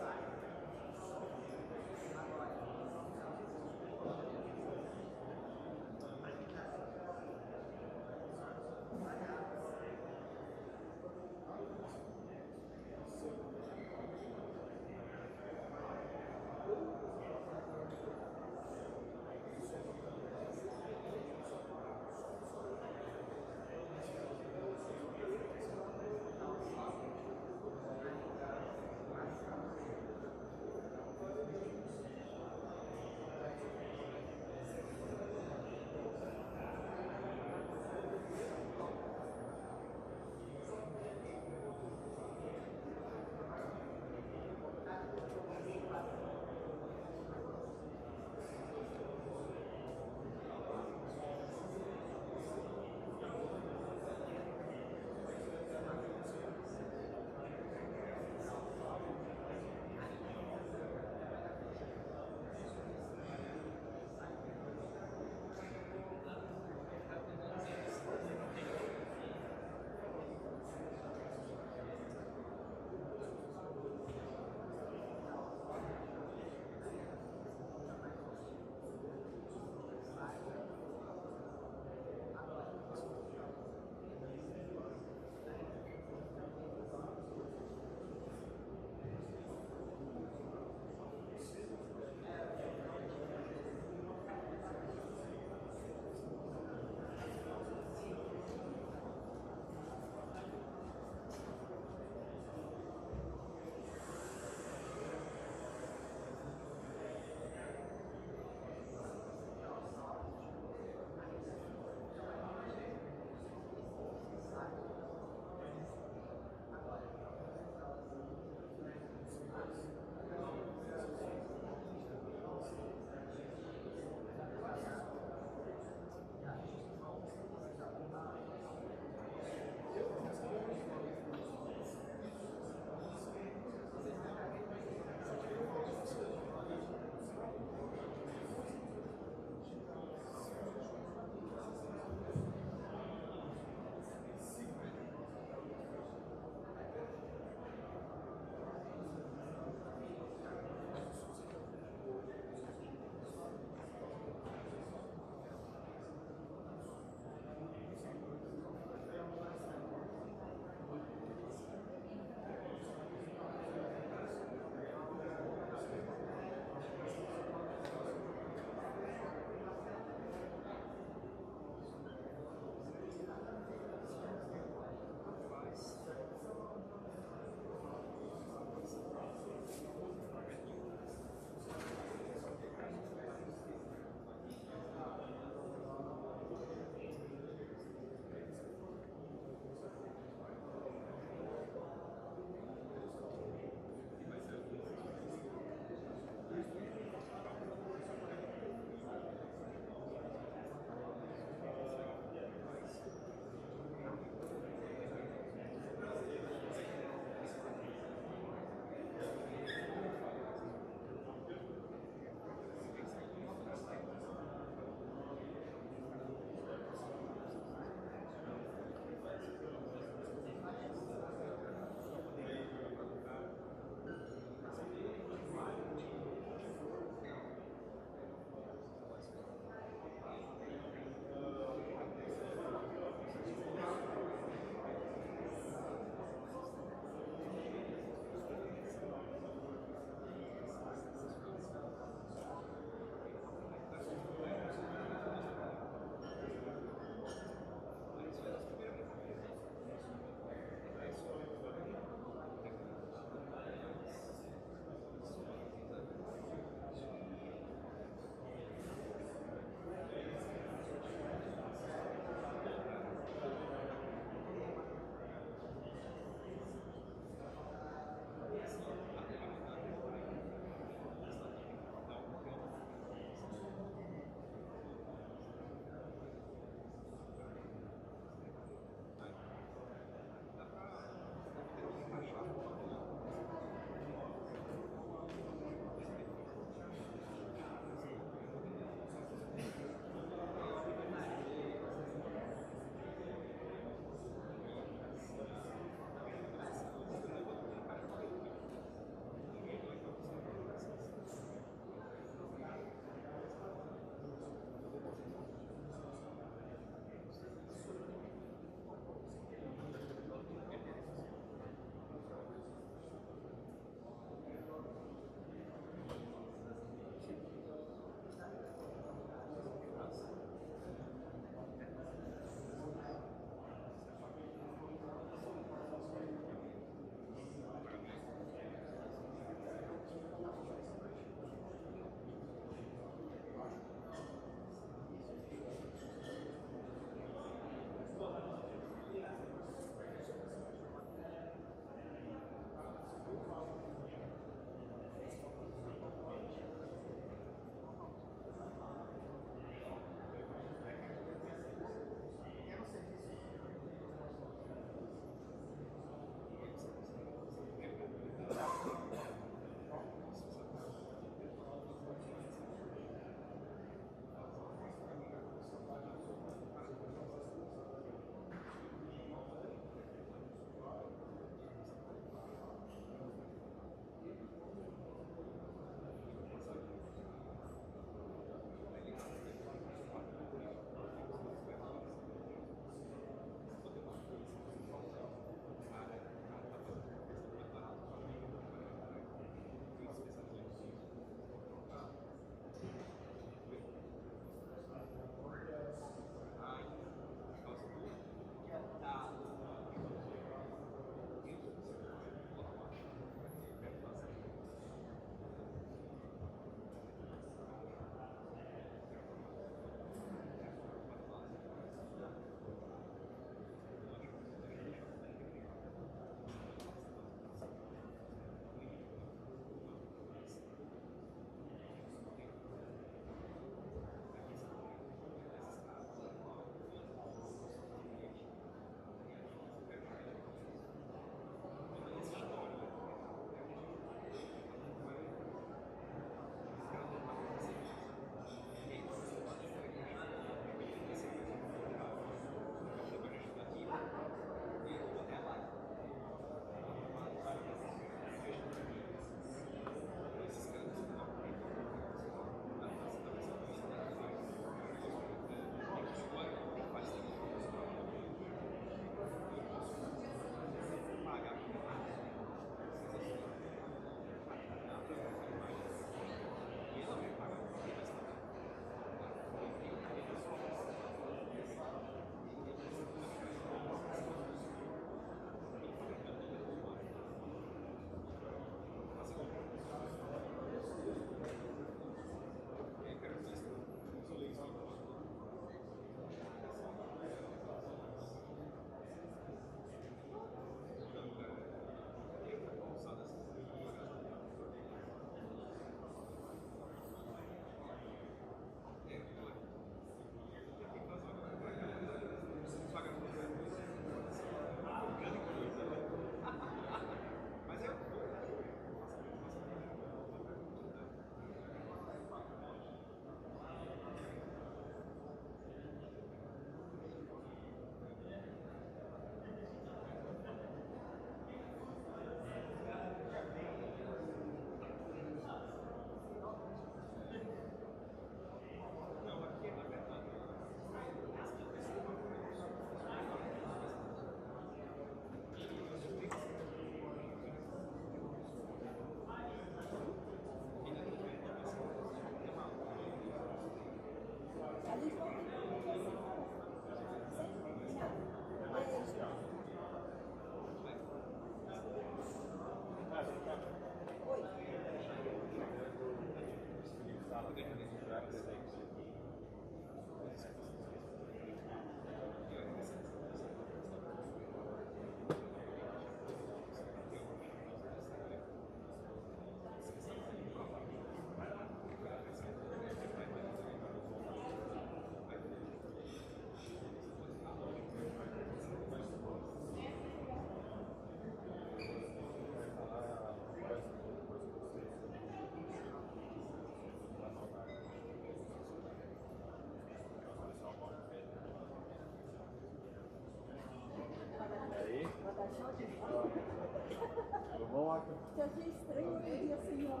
Que achei estranho aquele dia assim, ó.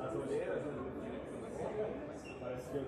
As olheiras, parece que eu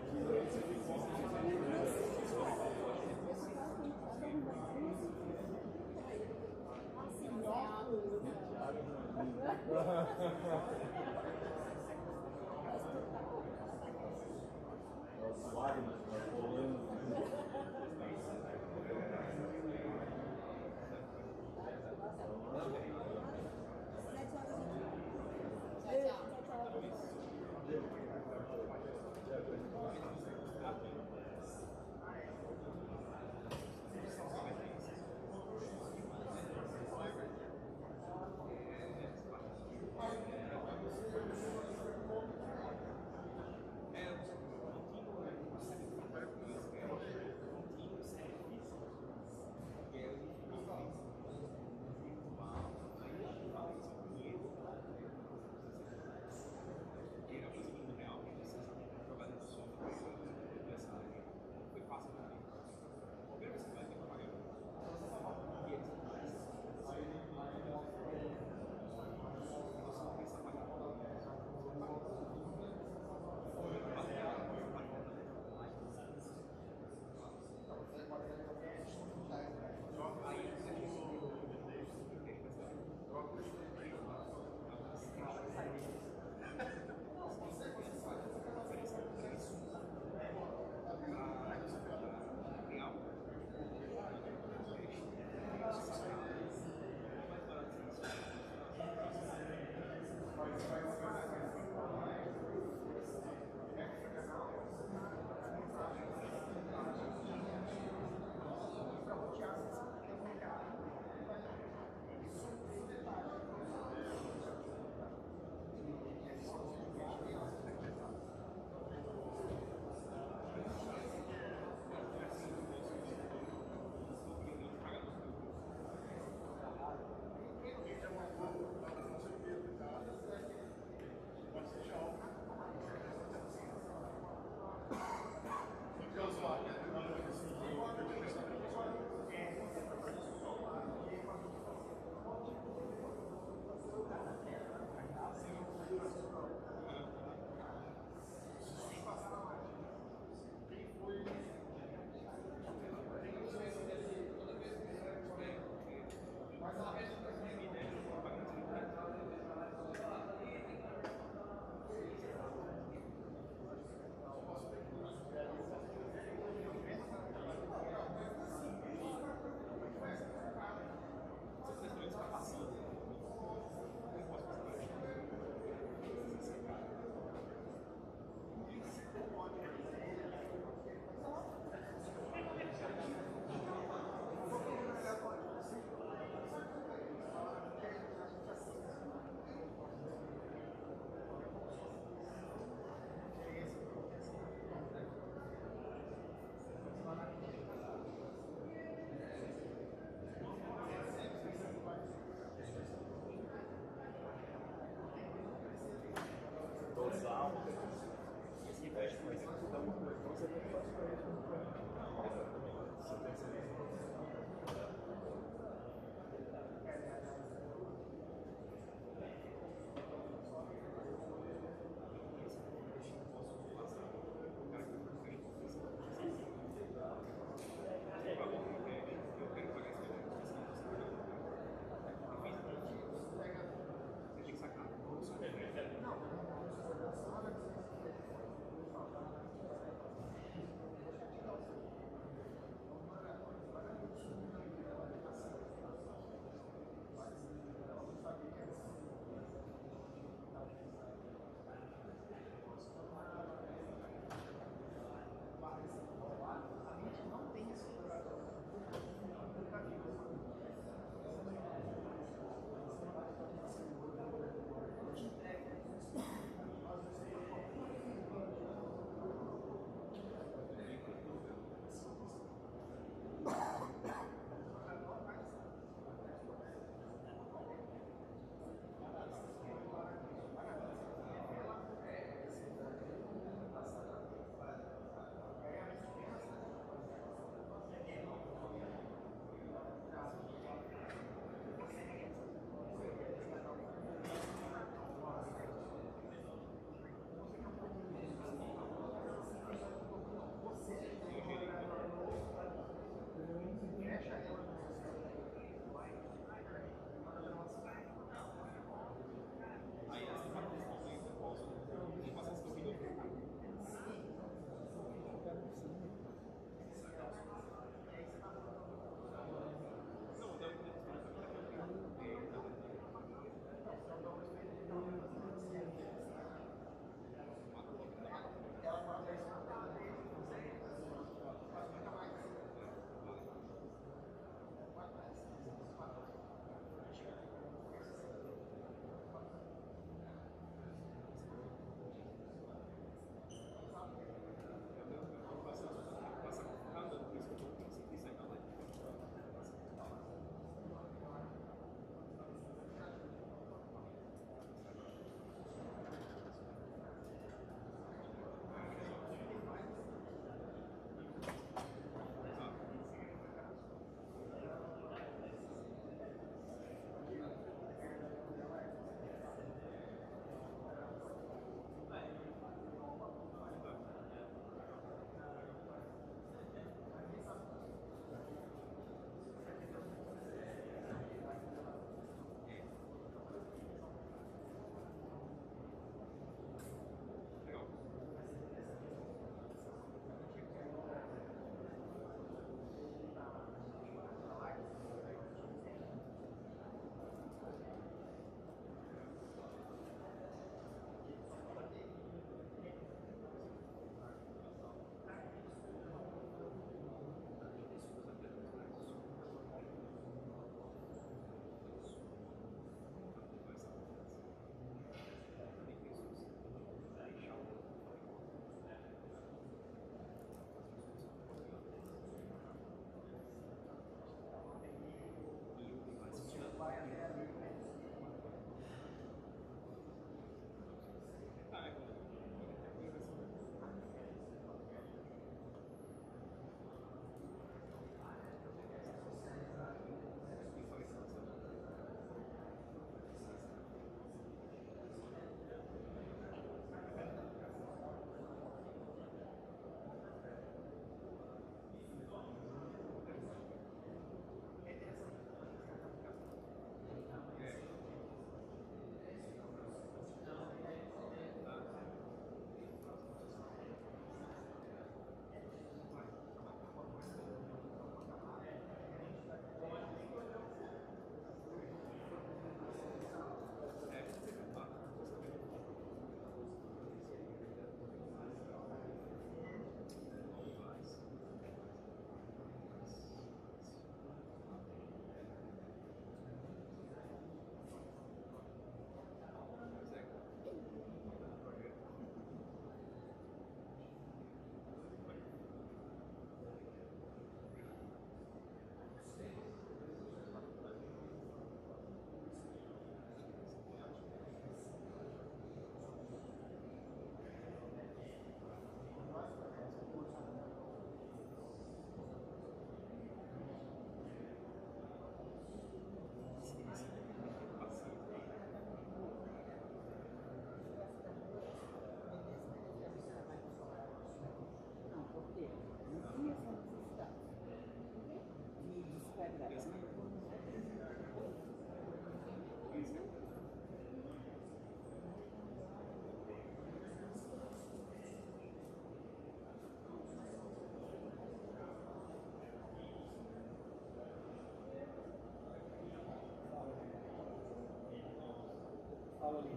Fala ali.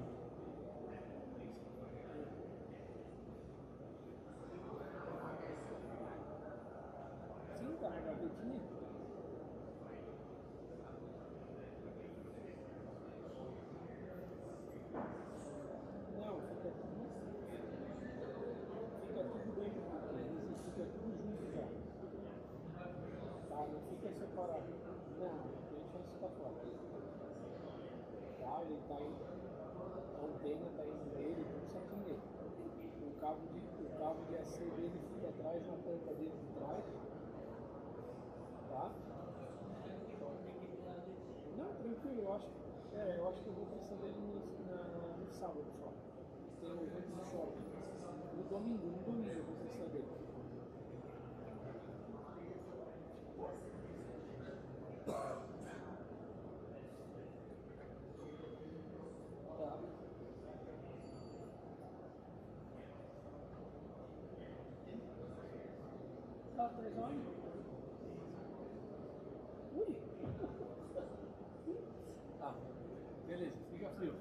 Sim, tá na gavetinha. Não, fica tudo dentro do case, fica tudo junto já. Tá, não fica separado. Não, deixa isso pra fora. Tá, ele tá indo, a antena tá indo nele, tudo certinho nele. O cabo de AC dele fica atrás na tampa dele de trás. Tá? Não, tranquilo, eu acho que eu vou precisar dele no sábado só. Tem um evento no shopping. No domingo eu vou precisar dele. Tá. Tá, 3 horas? Ui! Tá, beleza, fica frio.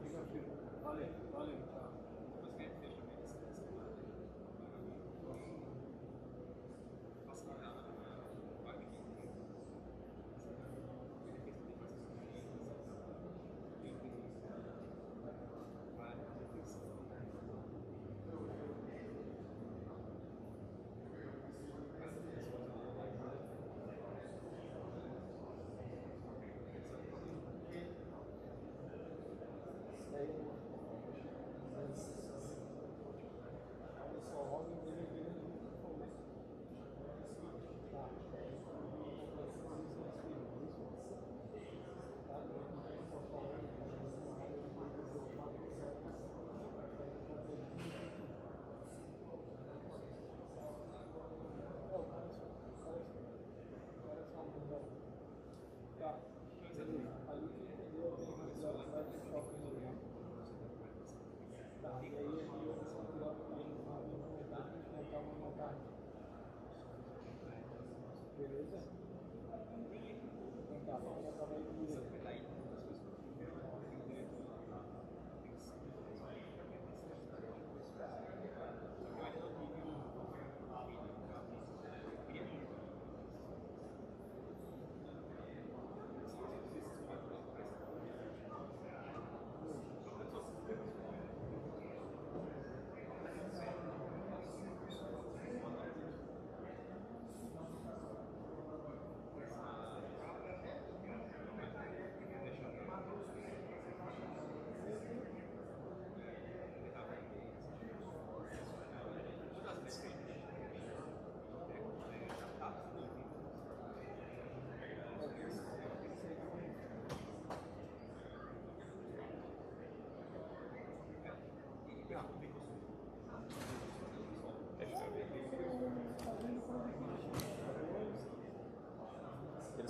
Valeu, tchau. Tá, beleza. Ali que entendeu, eu tenho que usar o shopping ali. Tá, e aí eu vou montar uma montagem. Beleza? Então tá, vamos acabar aí comigo.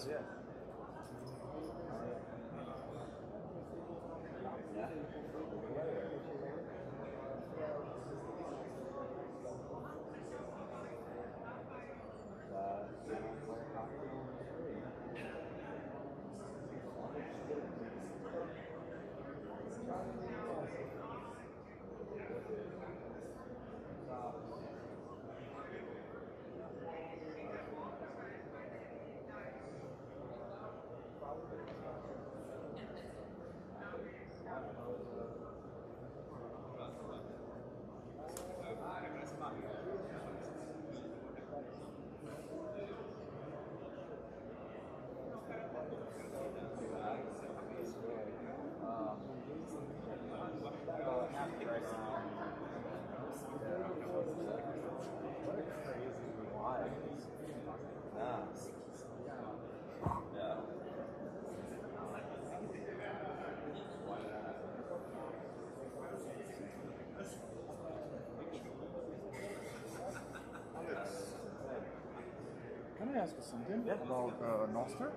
Yeah. Can I ask you something about Noster?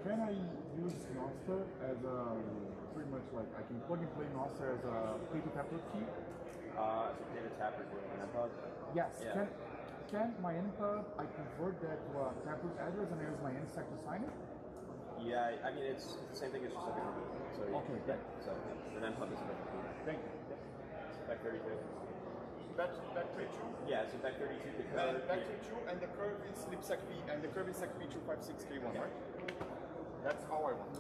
Can I use Noster as a pretty much like I can plug and play Noster as a pay-to-tablet key? As a pay-to-tablet with an NPUB? Yes. Yeah. Can my NPUB I convert that to a tablet address and I use my NSEC to sign it? Yeah, I mean, it's the same thing as just like a hub. So Okay, great. So the name hub is a different thing. Thank you. Back 32. Back 32. Yeah, so back 32, the And curve. back 32, and the curve is lipsec B, and the curve is sec B 256K1, right? That's all I want.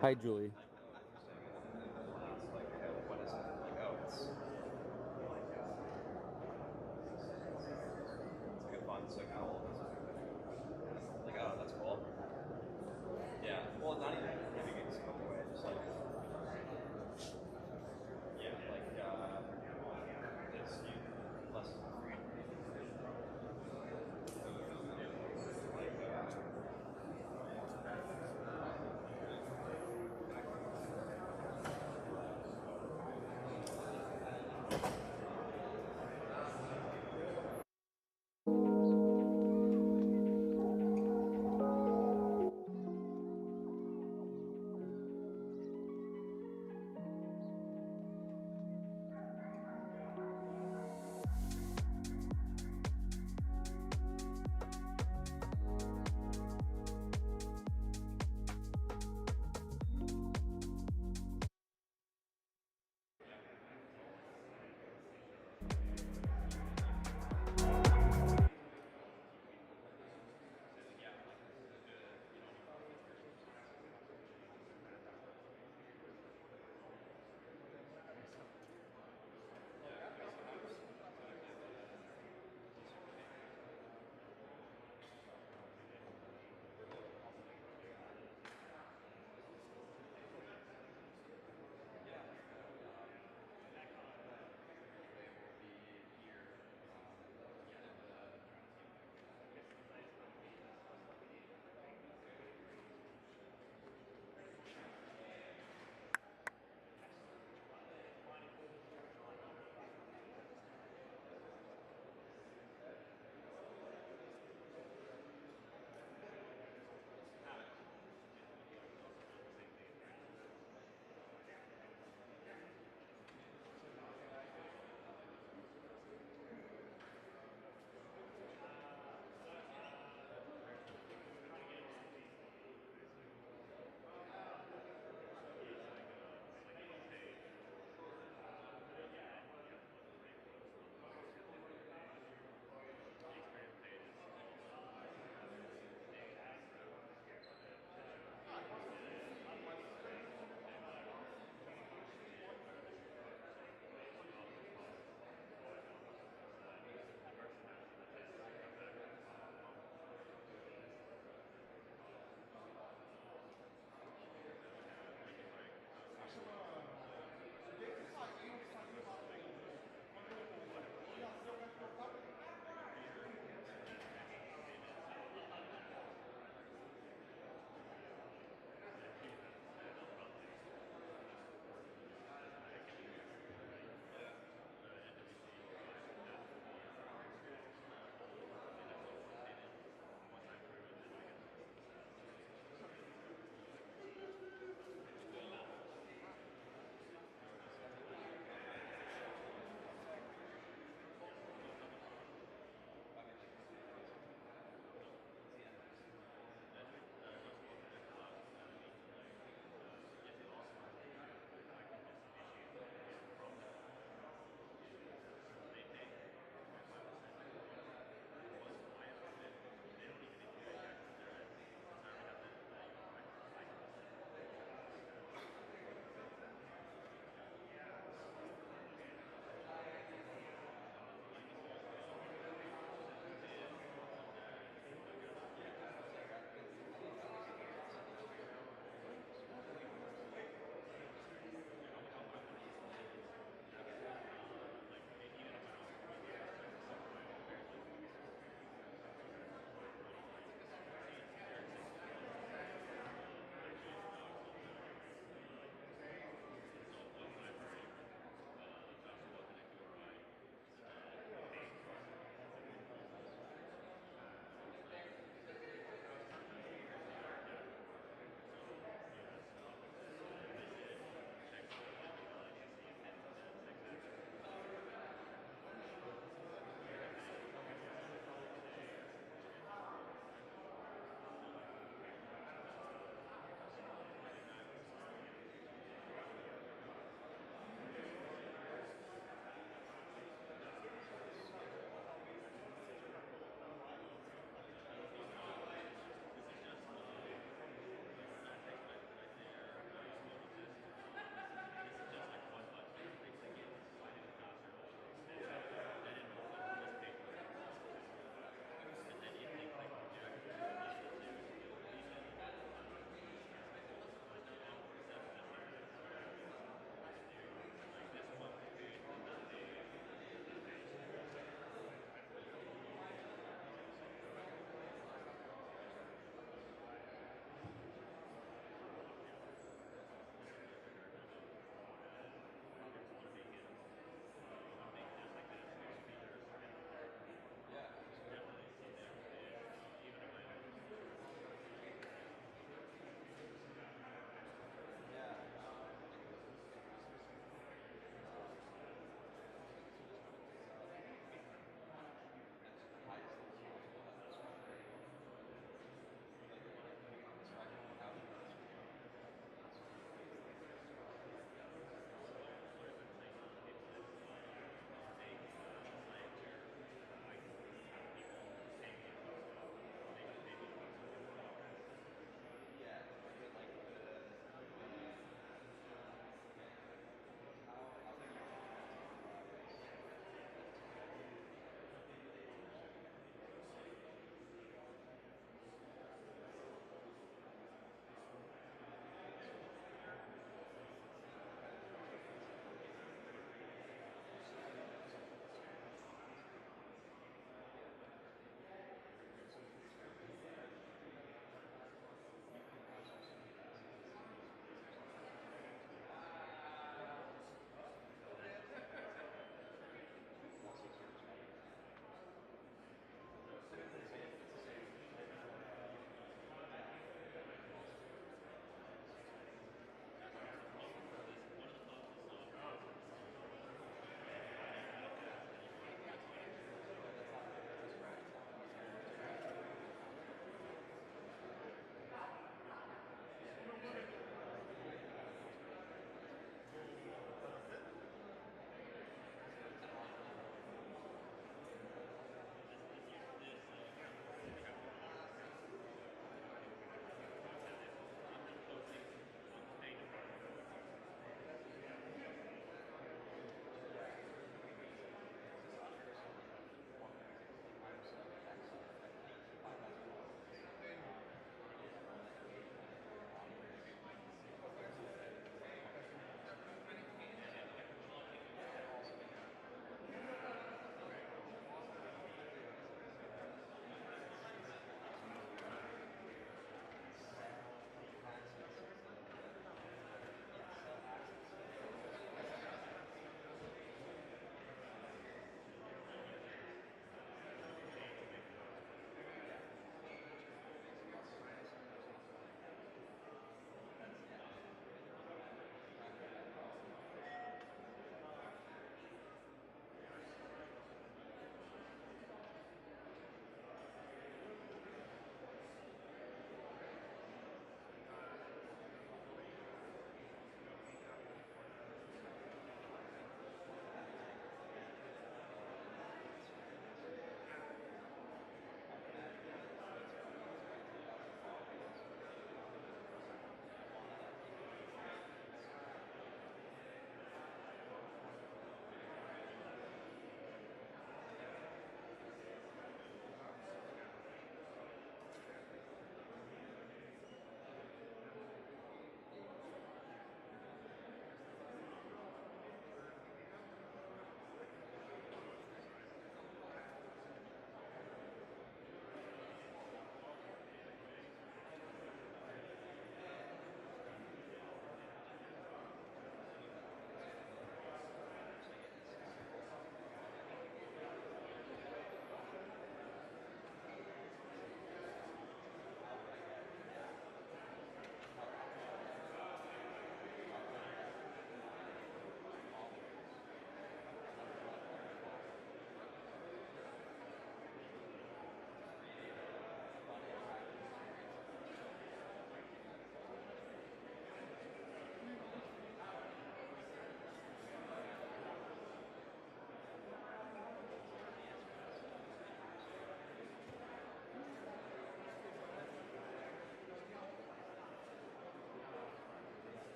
Hi, Julie.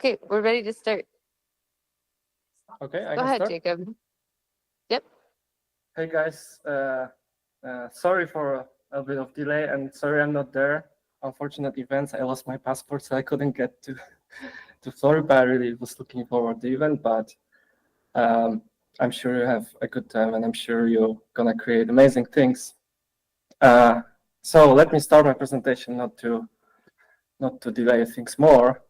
Okay, we're ready to start. Okay, I Go can ahead, start. Jacob. Yep. Hey guys, sorry for a bit of delay and sorry I'm not there. Unfortunate events, I lost my passport, so I couldn't get to Florida. I really was looking forward to the event, but I'm sure you have a good time and I'm sure you're gonna create amazing things. So let me start my presentation, not to delay things more.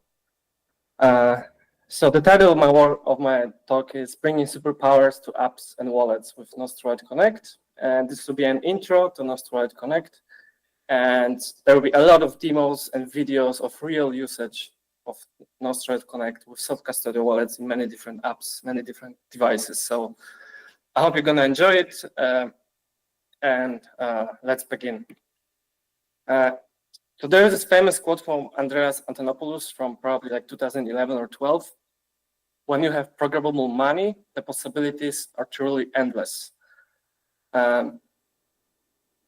So the title of my talk is Bringing Superpowers to Apps and Wallets with Nostroid Connect. And this will be an intro to Nostroid Connect. And there will be a lot of demos and videos of real usage of Nostroid Connect with self-custodial wallets in many different apps, many different devices. So I hope you're going to enjoy it. Let's begin. So there is this famous quote from Andreas Antonopoulos from probably like 2011 or 12. When you have programmable money, the possibilities are truly endless. But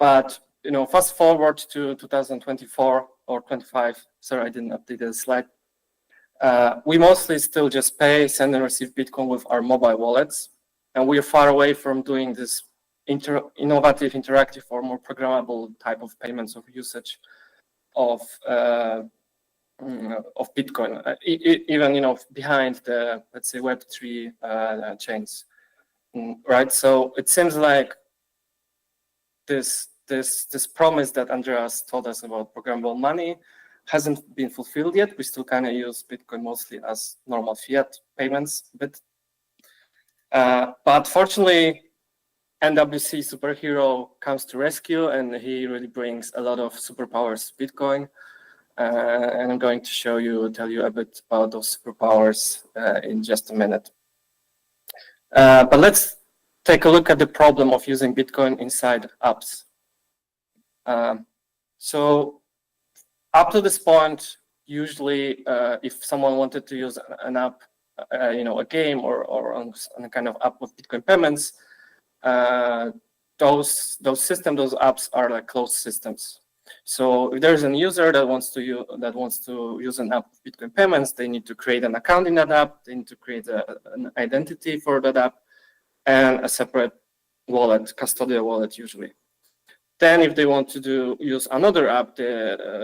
fast forward to 2024 or 25. Sorry, I didn't update the slide. We mostly still just pay, send, and receive Bitcoin with our mobile wallets, and we are far away from doing this innovative, interactive, or more programmable type of payments of usage of Bitcoin, even behind the, let's say, Web3 chains, right? So it seems like this promise that Andreas told us about programmable money hasn't been fulfilled yet. We still kind of use Bitcoin mostly as normal fiat payments, but fortunately, NWC superhero comes to rescue, and he really brings a lot of superpowers to Bitcoin. And I'm going to tell you a bit about those superpowers in just a minute. But let's take a look at the problem of using Bitcoin inside apps. So up to this point, usually if someone wanted to use an app, a game or on a kind of app with Bitcoin payments, those apps are like closed systems. So if there's a user that wants to use an app with Bitcoin payments, they need to create an account in that app. They need to create an identity for that app and a separate wallet, custodial wallet usually. Then if they want to use another app,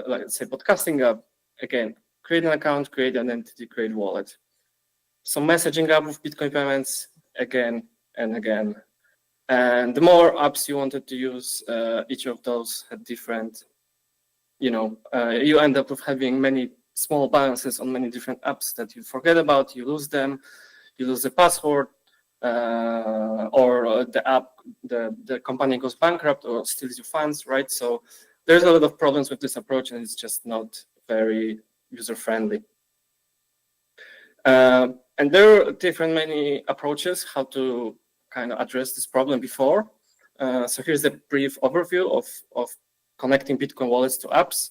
like say podcasting app, again, create an account, create an identity, create wallet. Some messaging app with Bitcoin payments, again and again. And the more apps you wanted to use, each of those had different, you end up with having many small balances on many different apps that you forget about, you lose them, you lose the password, or the app, the company goes bankrupt or steals your funds, right? So there's a lot of problems with this approach, and it's just not very user-friendly. And there are many approaches how to kind of address this problem before. So here's a brief overview of connecting Bitcoin wallets to apps.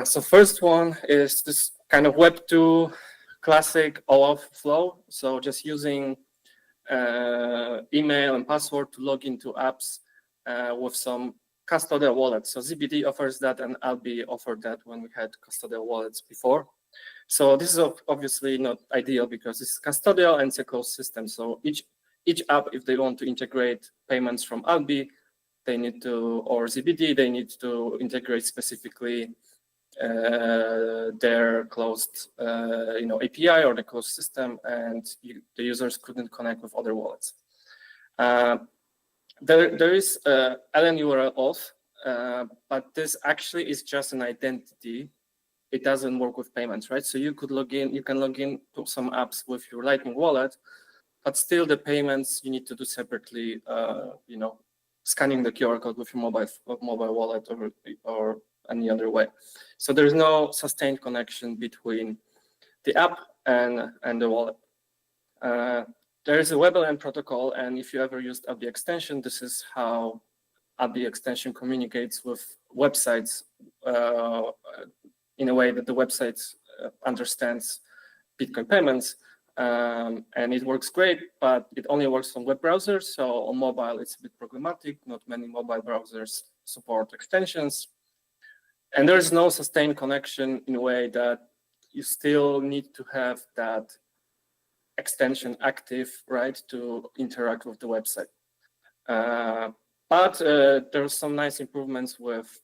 So first one is this kind of Web2 classic OAuth flow. So just using email and password to log into apps with some custodial wallets. So ZBD offers that, and Albi offered that when we had custodial wallets before. So this is obviously not ideal because it's custodial and it's a closed system. So each app, if they want to integrate payments from Albi, they need to, or ZBD, they need to integrate specifically their closed API or the closed system, and the users couldn't connect with other wallets. There is LN URL auth, but this actually is just an identity. It doesn't work with payments, right? So you can log in to some apps with your Lightning wallet, but still the payments you need to do separately, scanning the QR code with your mobile wallet or any other way. So there's no sustained connection between the app and the wallet. There is a WebLN protocol, and if you ever used Albi extension, this is how Albi extension communicates with websites in a way that the website understands Bitcoin payments. And it works great, but it only works on web browsers. So on mobile, it's a bit problematic. Not many mobile browsers support extensions. And there's no sustained connection in a way that you still need to have that extension active, right, to interact with the website. But there's some nice improvements with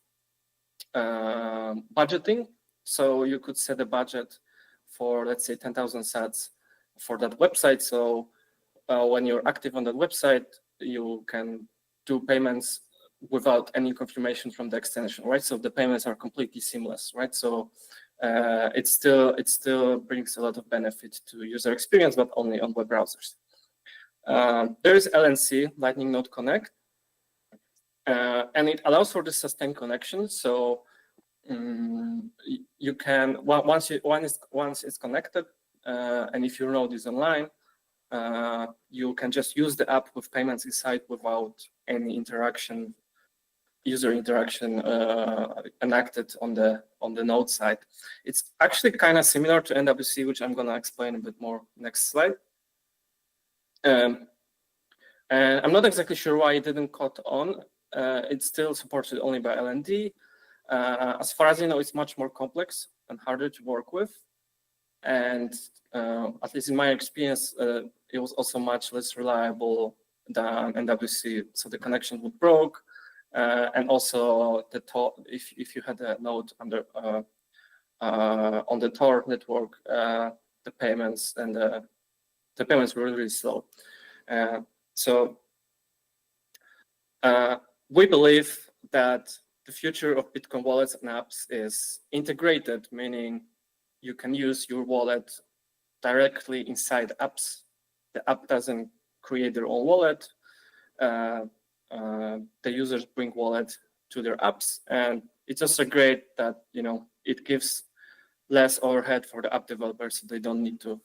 budgeting. So you could set a budget for, let's say, 10,000 sats for that website. So when you're active on that website, you can do payments without any confirmation from the extension, right? So the payments are completely seamless, right? So it still brings a lot of benefit to user experience, but only on web browsers. There is LNC, Lightning Node Connect, and it allows for the sustained connection. So you can once it's connected, and if your node is online, you can just use the app with payments inside without any interaction, user interaction enacted on the node side. It's actually kind of similar to NWC, which I'm going to explain a bit more next slide. And I'm not exactly sure why it didn't caught on. It's still supported only by LND. As far as I know, it's much more complex and harder to work with. And at least in my experience, it was also much less reliable than NWC. So the connection would broke. And also if you had a node under on the Tor network, the payments and the payments were really slow. So we believe that the future of Bitcoin wallets and apps is integrated, meaning you can use your wallet directly inside apps. The app doesn't create their own wallet. The users bring wallet to their apps, and it's also great that it gives less overhead for the app developers, so they don't need to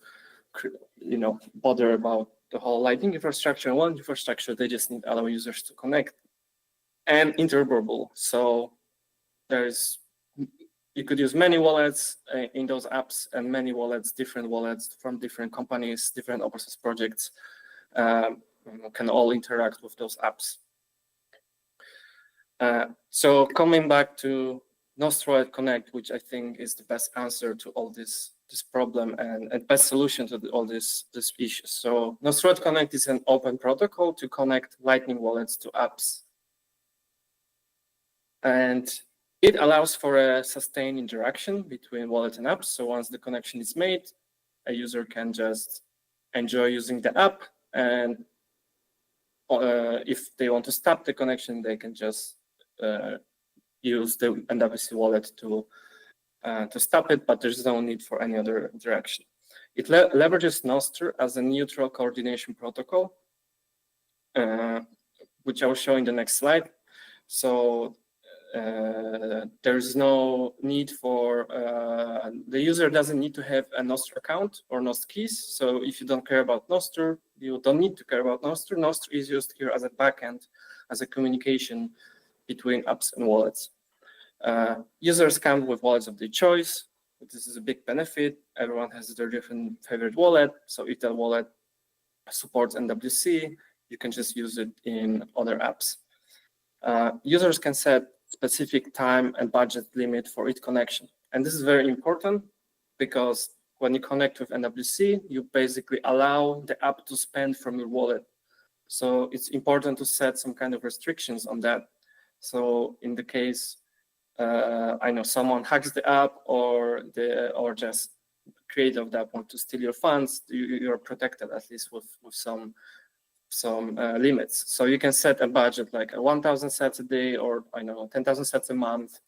bother about the whole Lightning infrastructure and wallet infrastructure. They just need allow users to connect and interoperable. So you could use many wallets in those apps, and many wallets, different wallets from different companies, different open source projects can all interact with those apps. So coming back to Nostroid Connect, which I think is the best answer to all this problem and best solution to all this issues. So Nostroid Connect is an open protocol to connect Lightning wallets to apps. And it allows for a sustained interaction between wallet and apps. So once the connection is made, a user can just enjoy using the app. And if they want to stop the connection, they can just use the NWC wallet to stop it, but there's no need for any other interaction. It leverages Nostr as a neutral coordination protocol, which I will show in the next slide. So there's no need for, the user doesn't need to have a Nostr account or Nostr keys. So if you don't care about Nostr, you don't need to care about Nostr. Nostr is used here as a backend, as a communication between apps and wallets. Users come with wallets of their choice. This is a big benefit. Everyone has their different favorite wallet. So if that wallet supports NWC, you can just use it in other apps. Users can set specific time and budget limit for each connection. And this is very important because when you connect with NWC, you basically allow the app to spend from your wallet. So it's important to set some kind of restrictions on that. So in the case, I know someone hacks the app or just creator of the app want to steal your funds, you're protected at least with some limits. So you can set a budget like 1,000 sats a day, or 10,000 sats a month.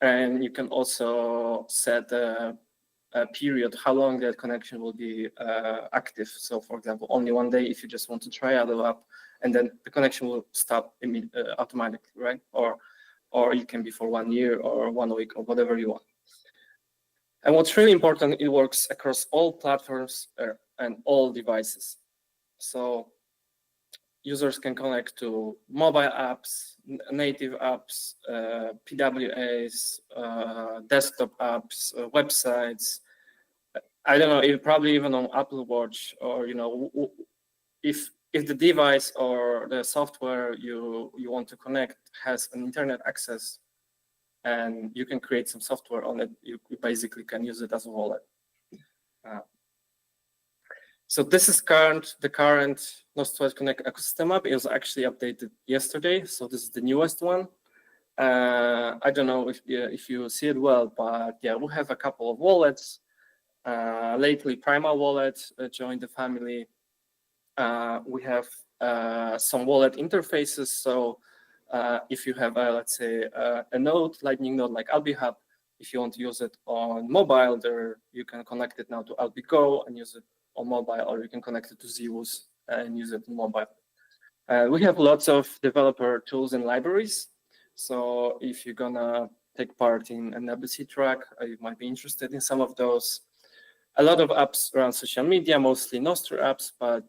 And you can also set a period, how long that connection will be active. So for example, only one day if you just want to try out the app, and then the connection will stop automatically, right? Or it can be for 1 year or 1 week or whatever you want. And what's really important, it works across all platforms and all devices. So users can connect to mobile apps, native apps, PWAs, desktop apps, websites. I don't know, probably even on Apple Watch, or if the device or the software you want to connect has an internet access, and you can create some software on it. You basically can use it as a wallet. So this is the current Nostroid Connect ecosystem app. It was actually updated yesterday, so this is the newest one. I don't know if you see it well, but yeah, we have a couple of wallets. Lately, Prima Wallet joined the family. We have some wallet interfaces. So if you have, let's say, a node, Lightning node like AlbiHub, if you want to use it on mobile, there you can connect it now to AlbiGo and use it on mobile, or you can connect it to Zeus and use it on mobile. We have lots of developer tools and libraries. So if you're gonna take part in an WC track, you might be interested in some of those. A lot of apps around social media, mostly Nostr apps, but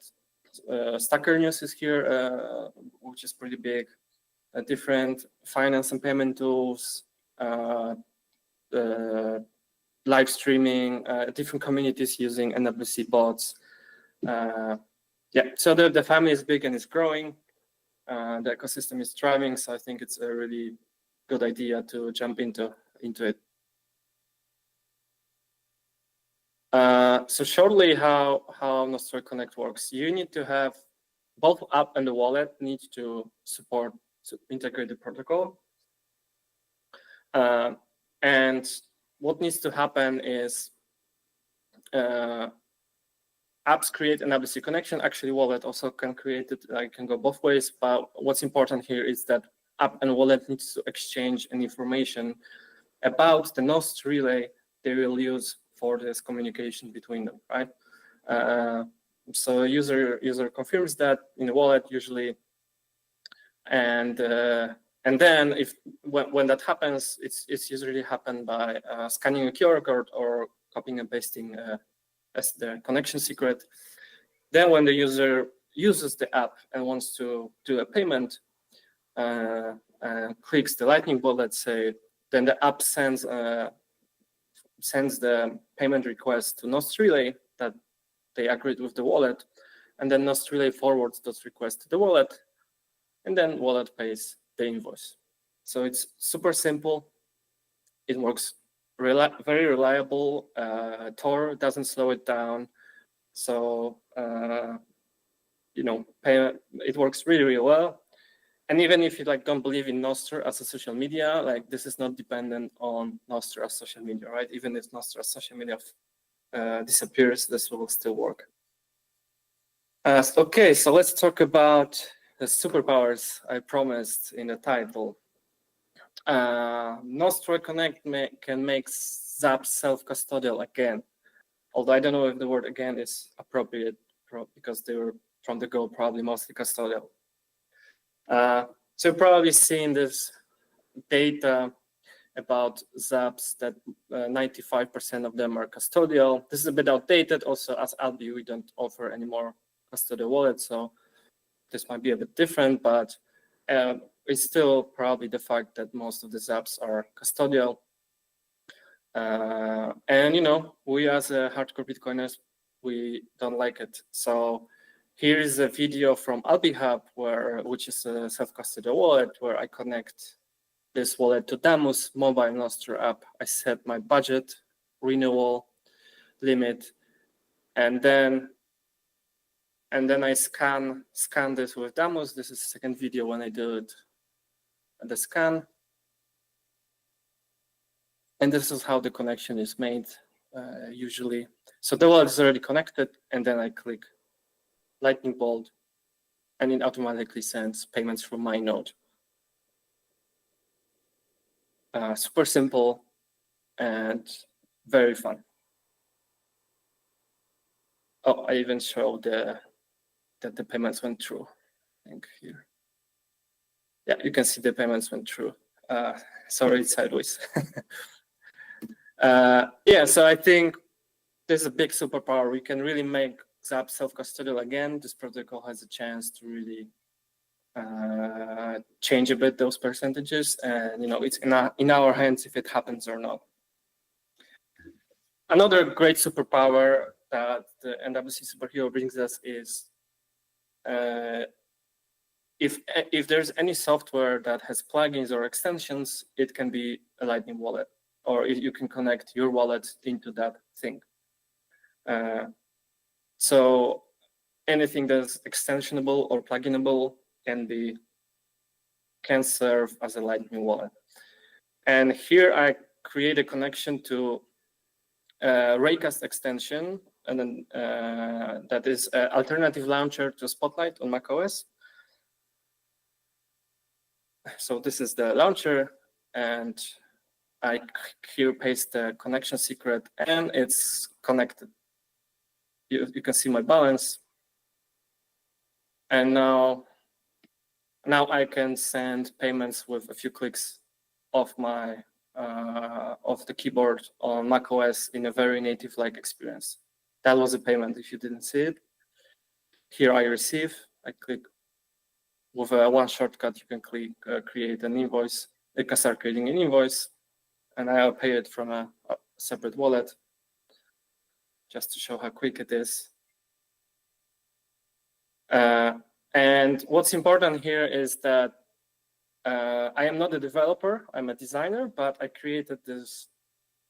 Stacker News is here, which is pretty big. Different finance and payment tools, live streaming, different communities using NWC bots. Yeah, so the family is big and it's growing. The ecosystem is thriving, so I think it's a really good idea to jump into it. So shortly, how Nostroid Connect works. You need to have both app and the wallet need to support integrate the protocol. And what needs to happen is apps create an WC connection. Actually, wallet also can create it. I can go both ways. But what's important here is that app and wallet needs to exchange an information about the Nostr relay they will use for this communication between them, right? So user confirms that in the wallet usually, and then when that happens, it's usually happened by scanning a QR code or copying and pasting as the connection secret. Then when the user uses the app and wants to do a payment, clicks the Lightning bolt, let's say, then the app sends the payment request to Nostr Relay that they agreed with the wallet, and then Nostr Relay forwards those requests to the wallet, and then wallet pays the invoice. So it's super simple. It works very reliable. Tor doesn't slow it down. So it works really, really well. And even if you don't believe in Nostr as a social media, this is not dependent on Nostr as social media, right? Even if Nostr as social media disappears, this will still work. Okay, so let's talk about the superpowers I promised in the title. Nostroid Connect can make Zap self-custodial again. Although I don't know if the word again is appropriate because they were from the go probably mostly custodial. So you've probably seen this data about Zaps that 95% of them are custodial. This is a bit outdated. Also, as Albi, we don't offer any more custodial wallets, so this might be a bit different, but it's still probably the fact that most of the Zaps are custodial. And we as hardcore Bitcoiners, we don't like it. So here is a video from AlbiHub, which is a self-custodial wallet, where I connect this wallet to Damus mobile Nostr app. I set my budget, renewal, limit, and then I scan this with Damus. This is the second video when I do it, the scan. And this is how the connection is made usually. So the wallet is already connected, and then I click Lightning bolt, and it automatically sends payments from my node. Super simple and very fun. Oh, I even showed that the payments went through. I think here. Yeah, you can see the payments went through. Sorry, it's sideways. Yeah, so I think there's a big superpower. We can really make Zap self-custodial again. This protocol has a chance to really change a bit those percentages, and it's in our hands if it happens or not. Another great superpower that the NWC superhero brings us is if there's any software that has plugins or extensions, it can be a Lightning wallet, or you can connect your wallet into that thing. So anything that's extensionable or pluginable can serve as a Lightning wallet. And here I create a connection to Raycast extension, and then that is an alternative launcher to Spotlight on macOS. So this is the launcher, and I here paste the connection secret, and it's connected. You can see my balance, and now I can send payments with a few clicks of my of the keyboard on macOS in a very native-like experience. That was a payment. If you didn't see it, here I receive. I click with one shortcut. You can click create an invoice. You can start creating an invoice, and I'll pay it from a separate wallet, just to show how quick it is. And what's important here is that I am not a developer, I'm a designer, but I created this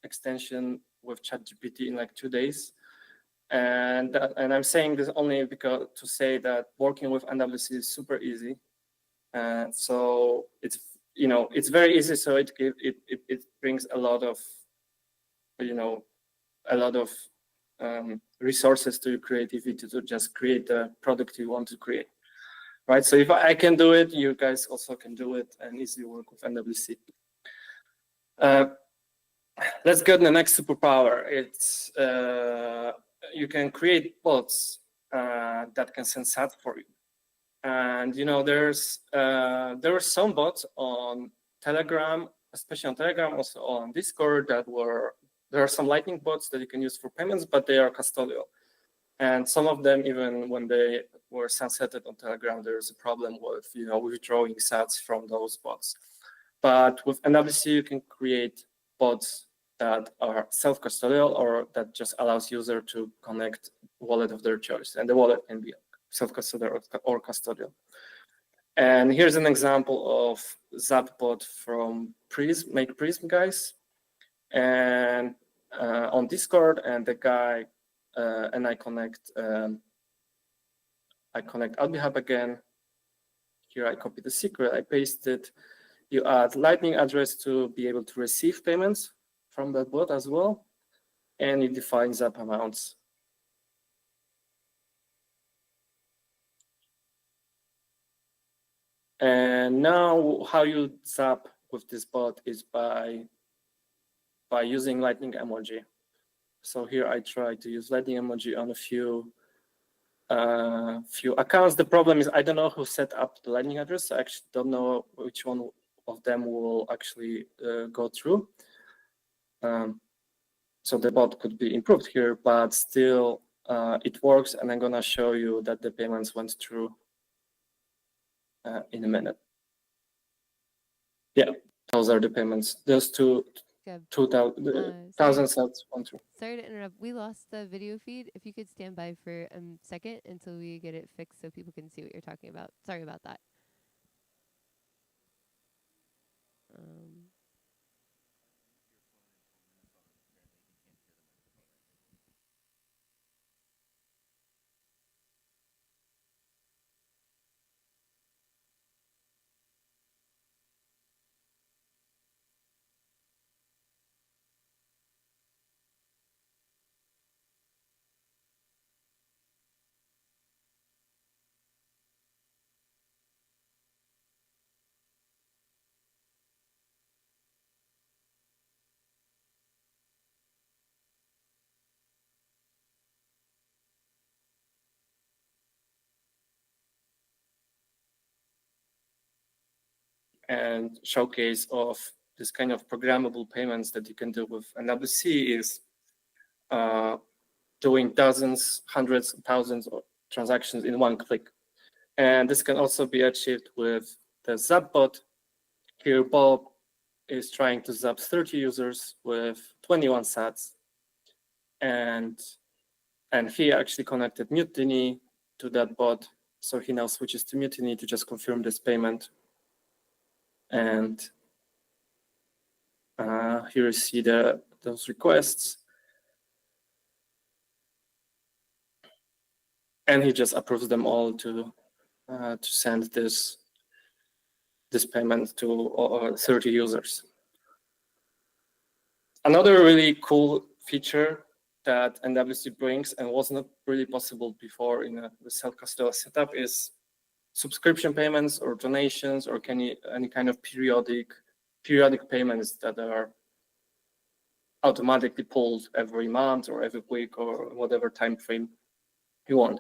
extension with ChatGPT in like 2 days. And I'm saying this only because to say that working with NWC is super easy. So it's very easy. So it brings a lot of resources to your creativity to just create the product you want to create. Right, so if I can do it, you guys also can do it and easily work with NWC. Let's get the next superpower. It's you can create bots that can send sats for you. And there were some bots on Telegram, especially on Telegram, also on Discord. There are some Lightning bots that you can use for payments, but they are custodial. And some of them, even when they were sunsetted on Telegram, there's a problem with withdrawing sats from those bots. But with NWC, you can create bots that are self-custodial or that just allows user to connect wallet of their choice, and the wallet can be self-custodial or custodial. And here's an example of Zapbot from Prism, Make Prism guys, and on Discord, and the guy. And I connect AlbiHub again. Here I copy the secret, I paste it. You add Lightning address to be able to receive payments from that bot as well. And you define Zap amounts. And now how you Zap with this bot is by using Lightning emoji. So here I try to use Lightning emoji on a few accounts. The problem is I don't know who set up the Lightning address. I actually don't know which one of them will actually go through. So the bot could be improved here, but still it works. And I'm gonna show you that the payments went through in a minute. Yeah, those are the payments. Those 2,000 sats went through. Sorry to interrupt. We lost the video feed. If you could stand by for a second until we get it fixed so people can see what you're talking about. Sorry about that. And showcase of this kind of programmable payments that you can do with NWC is doing dozens, hundreds, thousands of transactions in one click. And this can also be achieved with the Zapbot. Here, Bob is trying to Zap 30 users with 21 sats. And he actually connected Mutiny to that bot So he now switches to Mutiny to just confirm this payment. And here you see those requests. And he just approves them all to send this payment to 30 users. Another really cool feature that NWC brings and was not really possible before in the self-custodial setup is subscription payments or donations or any kind of periodic payments that are automatically pulled every month or every week or whatever time frame you want.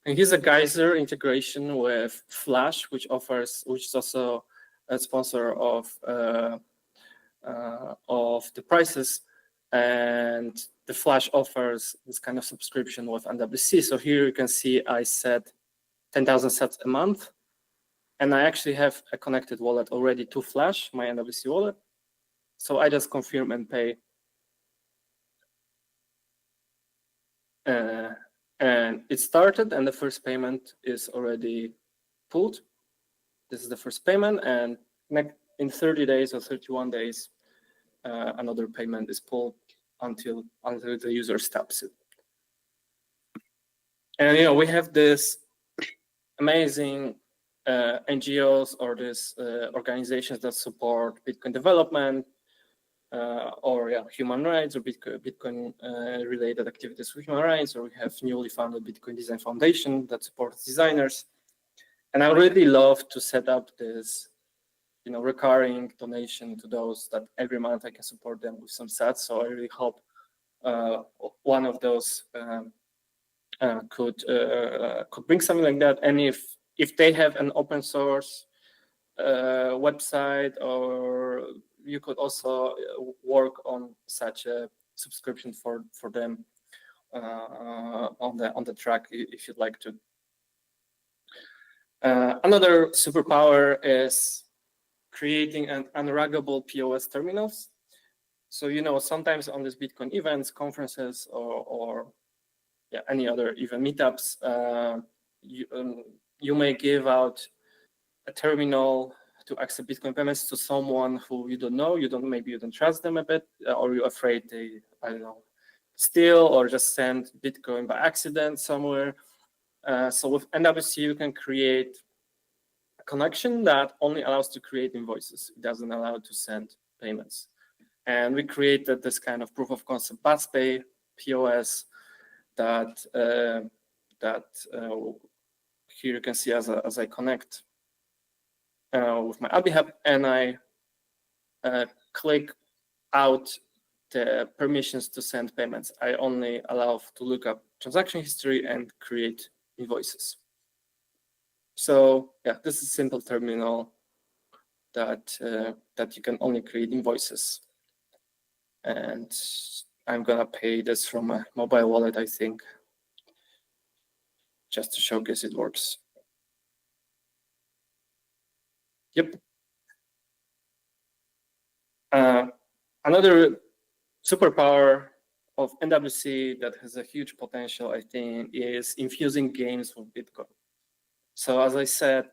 And here's a Geyser integration with Flash, which is also a sponsor of the prices, and the Flash offers this kind of subscription with NWC. So here you can see I set 10,000 sats a month, and I actually have a connected wallet already to Flash, my NWC wallet. So I just confirm and pay. And it started, and the first payment is already pulled. This is the first payment, and in 30 days or 31 days, another payment is pulled until the user stops it. And we have this amazing NGOs or these organizations that support Bitcoin development or human rights or Bitcoin related activities with human rights, or we have newly founded Bitcoin Design Foundation that supports designers. And I really love to set up this recurring donation to those that every month I can support them with some sats. So I really hope one of those could bring something like that. And if they have an open source website, or you could also work on such a subscription for them on the track if you'd like to. Another superpower is creating an unruggable POS terminals. So sometimes on these Bitcoin events, conferences, or any other even meetups, you may give out a terminal to accept Bitcoin payments to someone who you don't know, maybe you don't trust them a bit, or you're afraid they, I don't know, steal or just send Bitcoin by accident somewhere. So with NWC, you can create a connection that only allows to create invoices. It doesn't allow to send payments. And we created this kind of proof of concept BuzzPay POS that here you can see as I connect with my Albi Hub, and I click out the permissions to send payments. I only allow to look up transaction history and create invoices. So this is a simple terminal that you can only create invoices. And I'm gonna pay this from my mobile wallet, I think, just to showcase it works. Yep. Another superpower of NWC that has a huge potential, I think, is infusing games with Bitcoin. So as I said,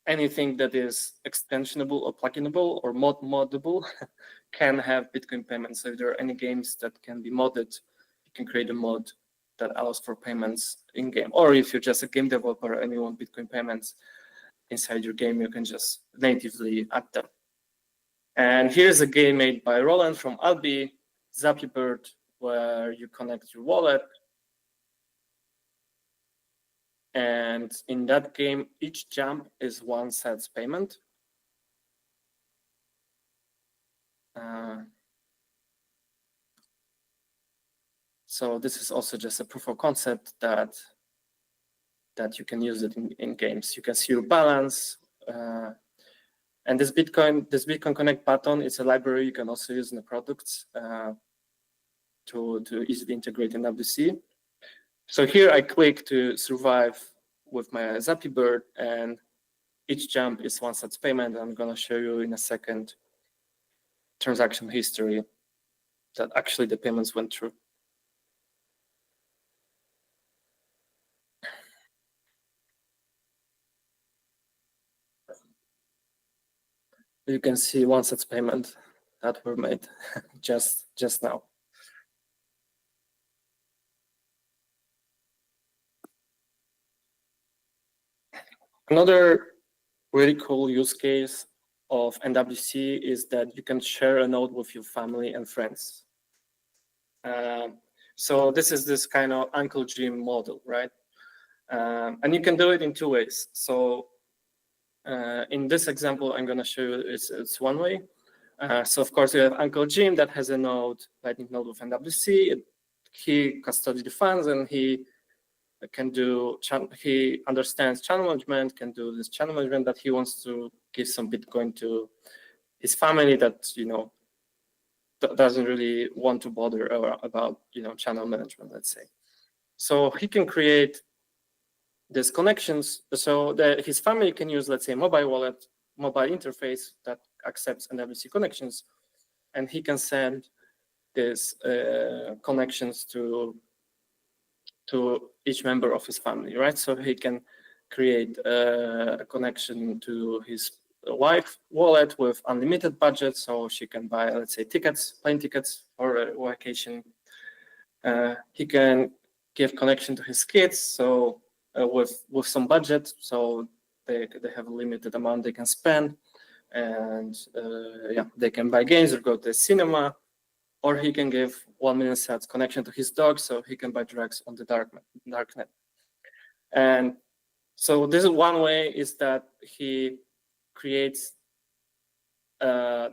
anything that is extensionable or pluginable or moddable can have Bitcoin payments. So if there are any games that can be modded, you can create a mod that allows for payments in game. Or if you're just a game developer and you want Bitcoin payments inside your game, you can just natively add them. And here's a game made by Roland from Albi, Zappy Bird, where you connect your wallet. And in that game, each jump is one sats payment. So this is also just a proof of concept that you can use it in games. You can see your balance. And this Bitcoin Connect button is a library you can also use in the products to easily integrate in WC. So here I click to survive with my Zappy Bird, and each jump is one sats payment. I'm gonna show you in a second transaction history that actually the payments went through. You can see one such payment that were made just now. Another really cool use case of NWC is that you can share a node with your family and friends. So this is this kind of Uncle Jim model, right? And you can do it in two ways. So in this example, I'm going to show you it's one way. So of course, you have Uncle Jim that has a node, Lightning node with NWC. He custodies the funds and he can do, he understands channel management, can do this channel management that he wants to give some Bitcoin to his family that, you know, doesn't really want to bother about, you know, channel management, let's say. So he can create these connections so that his family can use, let's say, mobile wallet, mobile interface that accepts NWC connections, and he can send these connections to each member of his family, right? So he can create a connection to his wife wallet with unlimited budget, so she can buy, let's say, tickets, plane tickets for a vacation. He can give connection to his kids, so with some budget, so they have a limited amount they can spend, and yeah, they can buy games or go to the cinema. Or he can give 1 million sats connection to his dog, so he can buy drugs on the darknet. And so this is one way, is that he creates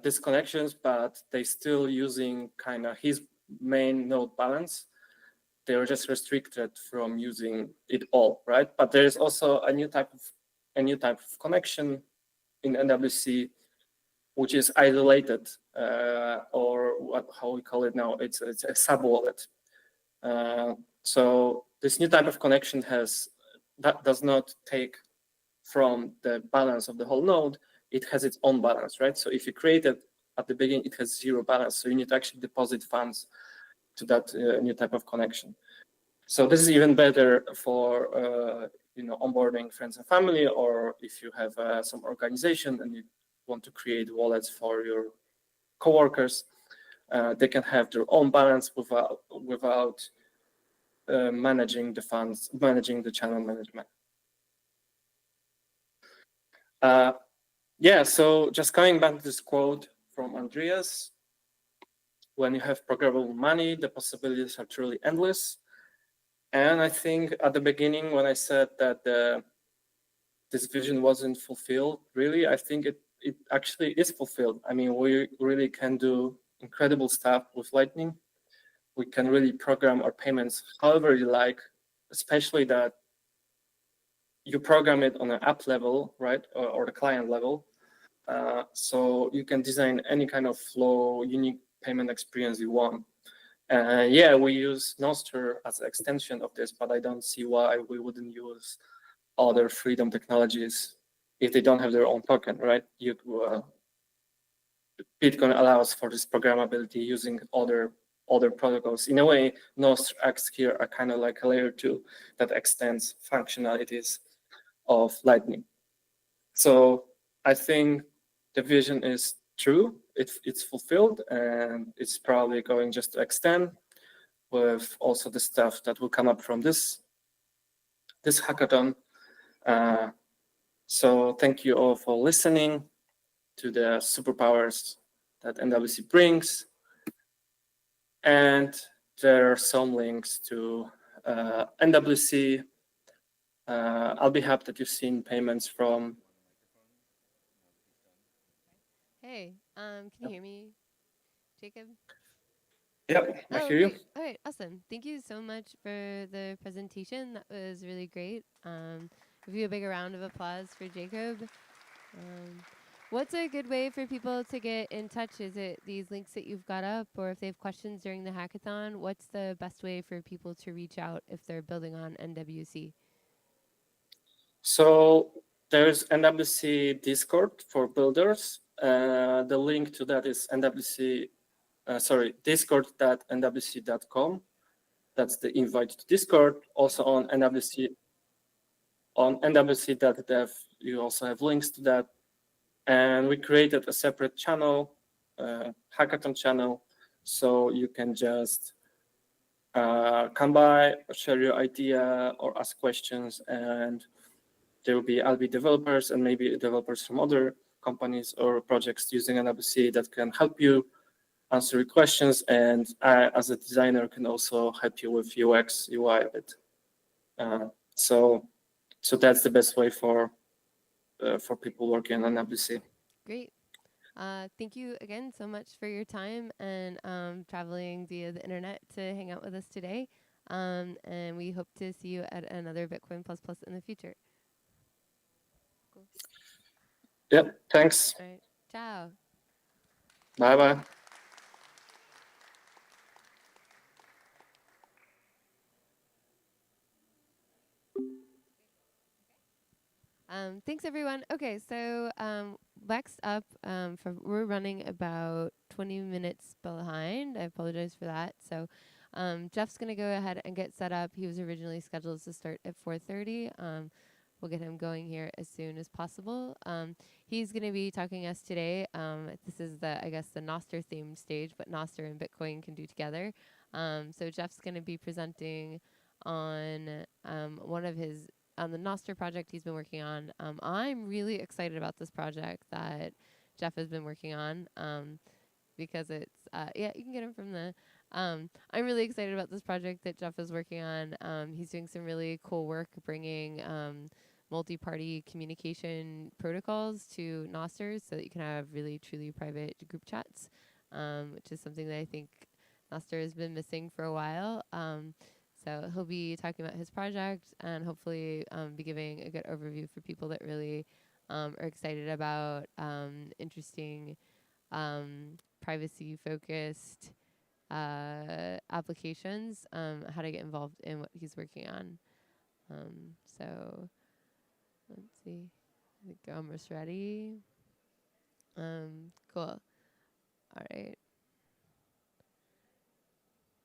these connections, but they still using kind of his main node balance. They're just restricted from using it all, right? But there is also a new type of connection in NWC, which is isolated, or how we call it now, it's a sub wallet. So this new type of connection does not take from the balance of the whole node. It has its own balance, right? So if you create it at the beginning, it has zero balance. So you need to actually deposit funds to that new type of connection. So this is even better for you know, onboarding friends and family, or if you have some organization and you want to create wallets for your coworkers, they can have their own balance without managing the funds, managing the channel management. Yeah, so just coming back to this quote from Andreas, when you have programmable money, the possibilities are truly endless. And I think at the beginning, when I said that this vision wasn't fulfilled, really, I think it actually is fulfilled. I mean, we really can do incredible stuff with Lightning. We can really program our payments however you like, especially that you program it on an app level, right, or the client level. So you can design any kind of flow, unique payment experience you want. Yeah, we use Nostr as an extension of this, but I don't see why we wouldn't use other freedom technologies if they don't have their own token, right? Bitcoin allows for this programmability using other protocols. In a way, Nostr acts here are kind of like a layer 2 that extends functionalities of Lightning. So I think the vision is true, it's fulfilled, and it's probably going just to extend with also the stuff that will come up from this hackathon. So thank you all for listening to the superpowers that NWC brings. And there are some links to NWC. I'll be happy that you've seen payments from. Hey, can you hear me, Jacob? Yep, I hear you. Great. All right, awesome. Thank you so much for the presentation. That was really great. Give you a big round of applause for Jacob. What's a good way for people to get in touch? Is it these links that you've got up, or if they have questions during the hackathon, what's the best way for people to reach out if they're building on NWC? So there's NWC Discord for builders. The link to that is discord.nwc.com. That's the invite to Discord. Also on NWC.dev, you also have links to that. And we created a separate channel, hackathon channel, so you can just come by, share your idea, or ask questions, and I'll be developers and maybe developers from other companies or projects using NWC that can help you answer your questions, and I, as a designer, can also help you with UX, UI a bit. So that's the best way for people working on NWC. Great. Thank you again so much for your time and traveling via the internet to hang out with us today. And we hope to see you at another Bitcoin Plus Plus in the future. Cool. Yep, thanks. All right. Ciao. Bye-bye. Thanks everyone. Okay, so next up, we're running about 20 minutes behind. I apologize for that. So Jeff's gonna go ahead and get set up. He was originally scheduled to start at 4:30. We'll get him going here as soon as possible. He's gonna be talking to us today. This is I guess the Nostr themed stage, but Nostr and Bitcoin can do together. So Jeff's gonna be presenting on on the Nostr project he's been working on. I'm really excited about this project that Jeff has been working on because it's, yeah, you can get him from the, I'm really excited about this project that Jeff is working on. He's doing some really cool work bringing multi-party communication protocols to Nostr so that you can have really truly private group chats, which is something that I think Nostr has been missing for a while. So he'll be talking about his project and hopefully be giving a good overview for people that really are excited about interesting privacy-focused applications, how to get involved in what he's working on. So let's see. I think I'm almost ready. Cool. All right.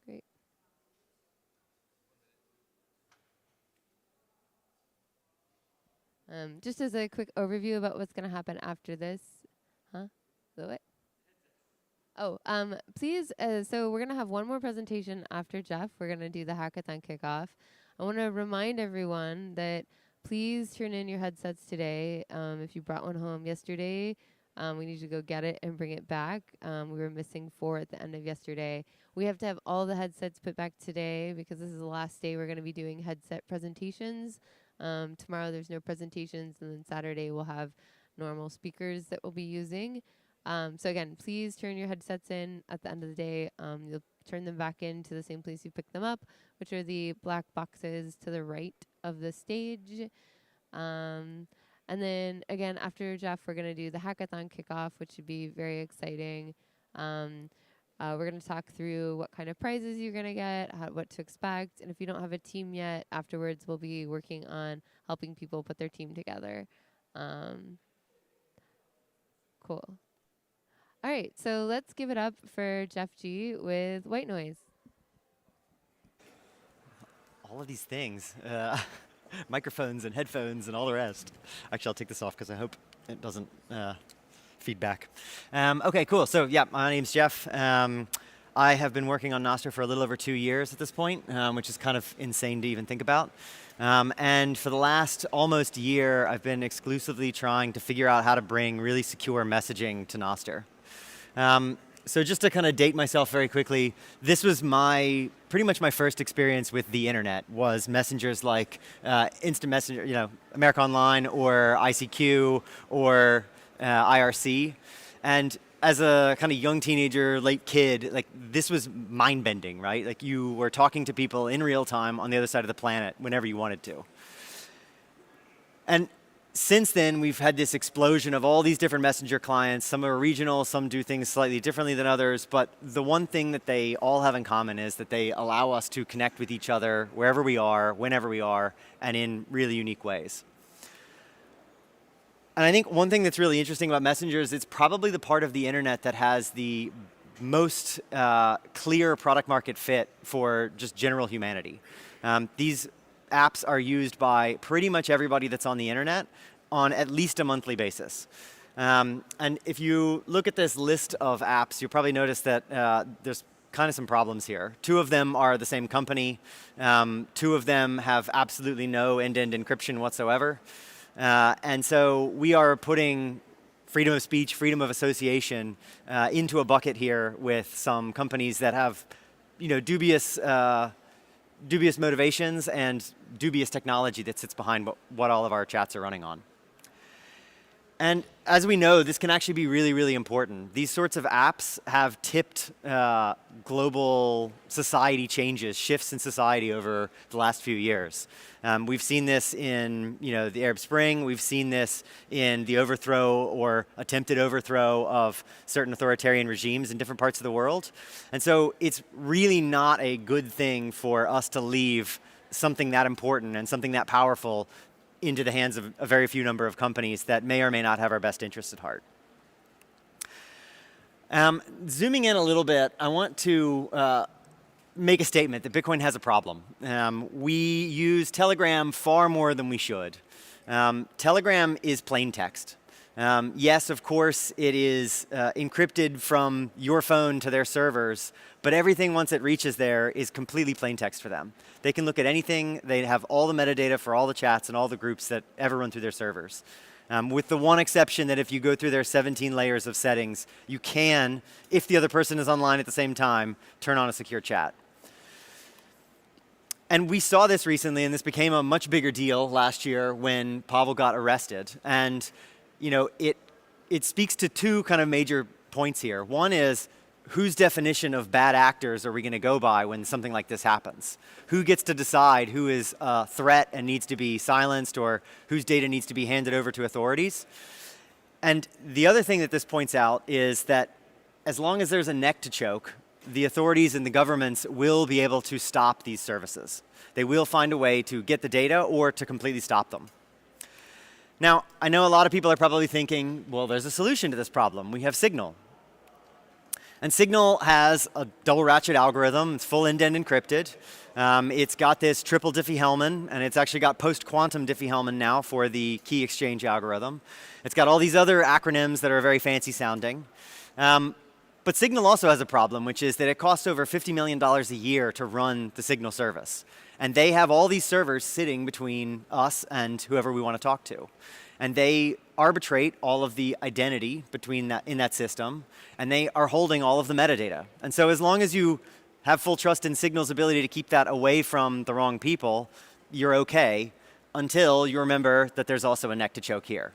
Great. Just as a quick overview about what's going to happen after this. Huh? The what? Oh, please, so we're going to have one more presentation after Jeff. We're going to do the hackathon kickoff. I want to remind everyone that please turn in your headsets today. If you brought one home yesterday, we need to go get it and bring it back. We were missing 4 at the end of yesterday. We have to have all the headsets put back today because this is the last day we're going to be doing headset presentations. Tomorrow there's no presentations, and then Saturday we'll have normal speakers that we'll be using. So again, please turn your headsets in at the end of the day. You'll turn them back into the same place you picked them up, which are the black boxes to the right of the stage. And then again, after Jeff, we're going to do the hackathon kickoff, which should be very exciting. We're going to talk through what kind of prizes you're going to get, what to expect. And if you don't have a team yet, afterwards we'll be working on helping people put their team together. Cool. All right, so let's give it up for Jeff G with White Noise. All of these things, microphones and headphones and all the rest. Actually, I'll take this off because I hope it doesn't feedback. Okay, cool. So yeah, my name's Jeff. I have been working on Nostr for a little over 2 years at this point, which is kind of insane to even think about. And for the last almost year, I've been exclusively trying to figure out how to bring really secure messaging to Nostr. So just to kind of date myself very quickly, this was pretty much my first experience with the internet was messengers like Instant Messenger, America Online or ICQ or IRC. And as a kind of young teenager, late kid, like this was mind-bending, right? Like you were talking to people in real time on the other side of the planet whenever you wanted to. And since then, we've had this explosion of all these different messenger clients. Some are regional, some do things slightly differently than others, but the one thing that they all have in common is that they allow us to connect with each other wherever we are, whenever we are, and in really unique ways. And I think one thing that's really interesting about messengers, it's probably the part of the internet that has the most clear product market fit for just general humanity. These apps are used by pretty much everybody that's on the internet on at least a monthly basis. And if you look at this list of apps, you'll probably notice that there's kind of some problems here. 2 of them are the same company. 2 of them have absolutely no end-to-end encryption whatsoever. And so we are putting freedom of speech, freedom of association into a bucket here with some companies that have, dubious motivations and dubious technology that sits behind what all of our chats are running on. And as we know, this can actually be really, really important. These sorts of apps have tipped global society changes, shifts in society over the last few years. We've seen this in the Arab Spring. We've seen this in the overthrow or attempted overthrow of certain authoritarian regimes in different parts of the world. And so it's really not a good thing for us to leave something that important and something that powerful into the hands of a very few number of companies that may or may not have our best interests at heart. Zooming in a little bit, I want to make a statement that Bitcoin has a problem. We use Telegram far more than we should. Telegram is plain text. Yes, of course, it is encrypted from your phone to their servers, but everything once it reaches there is completely plain text for them. They can look at anything. They have all the metadata for all the chats and all the groups that ever run through their servers. With the one exception that if you go through their 17 layers of settings, you can, if the other person is online at the same time, turn on a secure chat. And we saw this recently, and this became a much bigger deal last year when Pavel got arrested. And it speaks to 2 kind of major points here. One is, whose definition of bad actors are we going to go by when something like this happens? Who gets to decide who is a threat and needs to be silenced, or whose data needs to be handed over to authorities? And the other thing that this points out is that as long as there's a neck to choke, the authorities and the governments will be able to stop these services. They will find a way to get the data or to completely stop them. Now, I know a lot of people are probably thinking, well, there's a solution to this problem. We have Signal. And Signal has a double ratchet algorithm. It's full end-to-end encrypted. It's got this triple Diffie-Hellman, and it's actually got post-quantum Diffie-Hellman now for the key exchange algorithm. It's got all these other acronyms that are very fancy sounding. But Signal also has a problem, which is that it costs over $50 million a year to run the Signal service. And they have all these servers sitting between us and whoever we want to talk to. And they arbitrate all of the identity between in that system, and they are holding all of the metadata. And so as long as you have full trust in Signal's ability to keep that away from the wrong people, you're okay, until you remember that there's also a neck to choke here.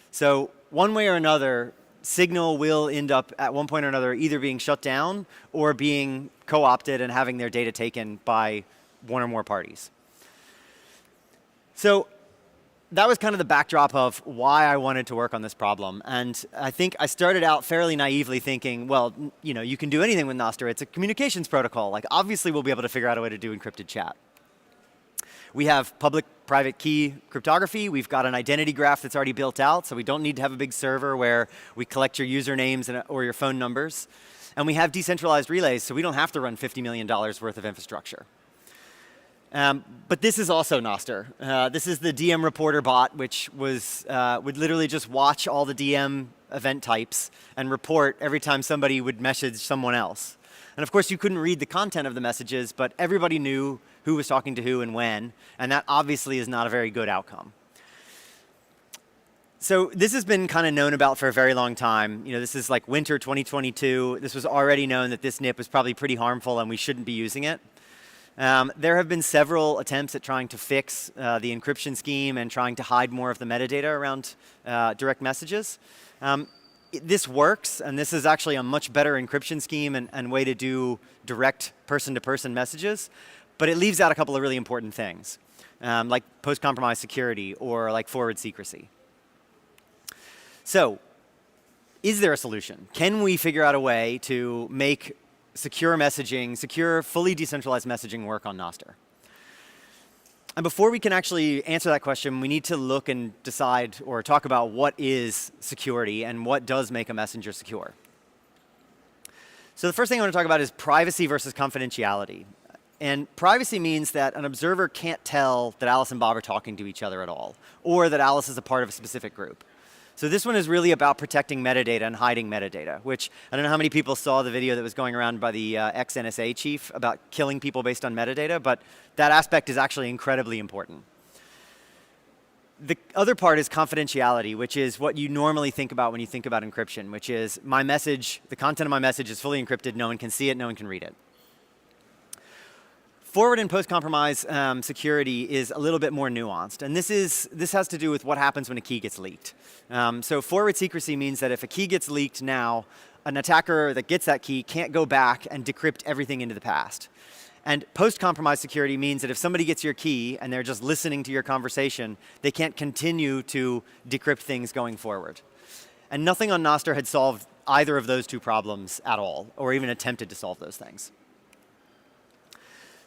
So one way or another, Signal will end up at one point or another either being shut down or being co-opted and having their data taken by one or more parties. So that was kind of the backdrop of why I wanted to work on this problem. And I think I started out fairly naively thinking, well, you can do anything with Nostr. It's a communications protocol. Like, obviously, we'll be able to figure out a way to do encrypted chat. We have public-private key cryptography. We've got an identity graph that's already built out, so we don't need to have a big server where we collect your usernames or your phone numbers. And we have decentralized relays, so we don't have to run $50 million worth of infrastructure. But this is also Nostr. This is the DM reporter bot, which would literally just watch all the DM event types and report every time somebody would message someone else. And of course, you couldn't read the content of the messages, but everybody knew who was talking to who and when, and that obviously is not a very good outcome. So this has been kind of known about for a very long time. This is like winter 2022. This was already known that this NIP was probably pretty harmful and we shouldn't be using it. There have been several attempts at trying to fix the encryption scheme and trying to hide more of the metadata around direct messages. This works, and this is actually a much better encryption scheme and way to do direct person-to-person messages, but it leaves out a couple of really important things, like post-compromise security or like forward secrecy. So, is there a solution? Can we figure out a way to make secure messaging, secure, fully decentralized messaging work on Nostr? And before we can actually answer that question, we need to look and decide or talk about what is security and what does make a messenger secure. So the first thing I want to talk about is privacy versus confidentiality. And privacy means that an observer can't tell that Alice and Bob are talking to each other at all, or that Alice is a part of a specific group. So this one is really about protecting metadata and hiding metadata, which I don't know how many people saw the video that was going around by the ex-NSA chief about killing people based on metadata, but that aspect is actually incredibly important. The other part is confidentiality, which is what you normally think about when you think about encryption, which is my message, the content of my message is fully encrypted, no one can see it, no one can read it. Forward and post-compromise security is a little bit more nuanced, and this has to do with what happens when a key gets leaked. So forward secrecy means that if a key gets leaked now, an attacker that gets that key can't go back and decrypt everything into the past. And post-compromise security means that if somebody gets your key and they're just listening to your conversation, they can't continue to decrypt things going forward. And nothing on Nostr had solved either of those two problems at all, or even attempted to solve those things.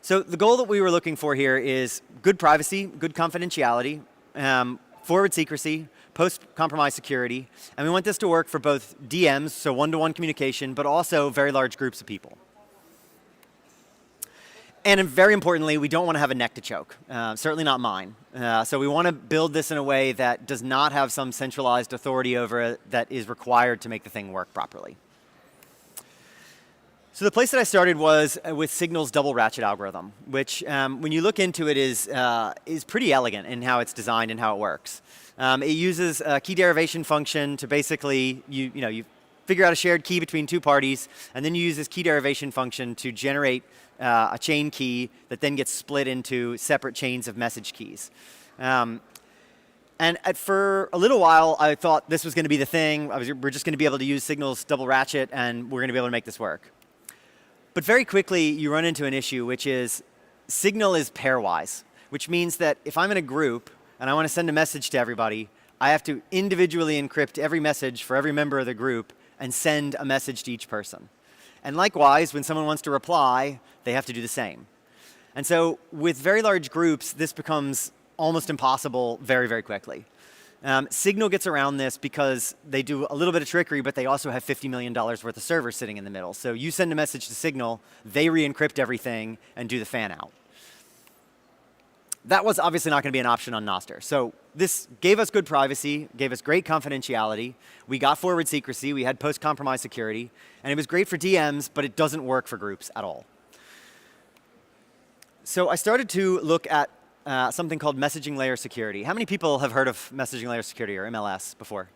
So the goal that we were looking for here is good privacy, good confidentiality, forward secrecy, post-compromise security, and we want this to work for both DMs, so one-to-one communication, but also very large groups of people. And very importantly, we don't want to have a neck to choke, certainly not mine. So we want to build this in a way that does not have some centralized authority over it that is required to make the thing work properly. So the place that I started was with Signal's double ratchet algorithm, which when you look into it is pretty elegant in how it's designed and how it works. It uses a key derivation function to basically, you figure out a shared key between two parties, and then you use this key derivation function to generate a chain key that then gets split into separate chains of message keys. And for a little while, I thought this was going to be the thing. We're just going to be able to use Signal's double ratchet, and we're going to be able to make this work. But very quickly, you run into an issue, which is Signal is pairwise, which means that if I'm in a group and I want to send a message to everybody, I have to individually encrypt every message for every member of the group and send a message to each person. And likewise, when someone wants to reply, they have to do the same. And so with very large groups, this becomes almost impossible very, very quickly. Signal gets around this because they do a little bit of trickery, but they also have $50 million worth of servers sitting in the middle. So you send a message to Signal, they re-encrypt everything and do the fan out. That was obviously not going to be an option on Nostr. So this gave us good privacy, gave us great confidentiality. We got forward secrecy, we had post-compromise security, and it was great for DMs, but it doesn't work for groups at all. So I started to look at something called messaging layer security. How many people have heard of messaging layer security, or MLS, before?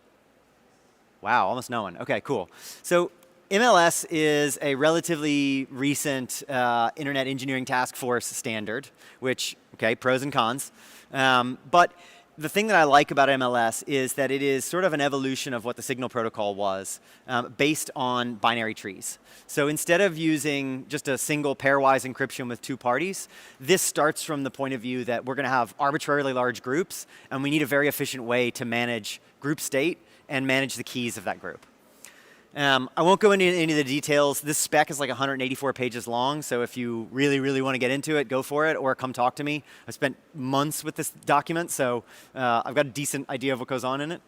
Wow, almost no one. Okay, cool. So MLS is a relatively recent Internet Engineering Task Force standard, which, okay, pros and cons. But the thing that I like about MLS is that it is sort of an evolution of what the Signal protocol was, based on binary trees. So instead of using just a single pairwise encryption with two parties, this starts from the point of view that we're going to have arbitrarily large groups, and we need a very efficient way to manage group state and manage the keys of that group. I won't go into any of the details. This spec is like 184 pages long, so if you really, really want to get into it, go for it, or come talk to me. I spent months with this document, so I've got a decent idea of what goes on in it.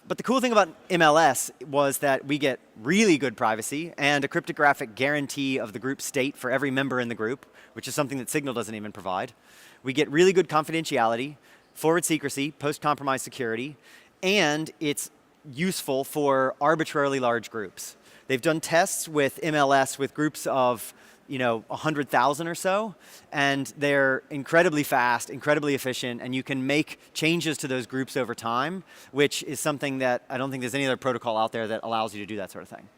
But the cool thing about MLS was that we get really good privacy and a cryptographic guarantee of the group state for every member in the group, which is something that Signal doesn't even provide. We get really good confidentiality, forward secrecy, post-compromise security, and it's useful for arbitrarily large groups. They've done tests with MLS with groups of 100,000 or so, and they're incredibly fast, incredibly efficient, and you can make changes to those groups over time, which is something that I don't think there's any other protocol out there that allows you to do that sort of thing.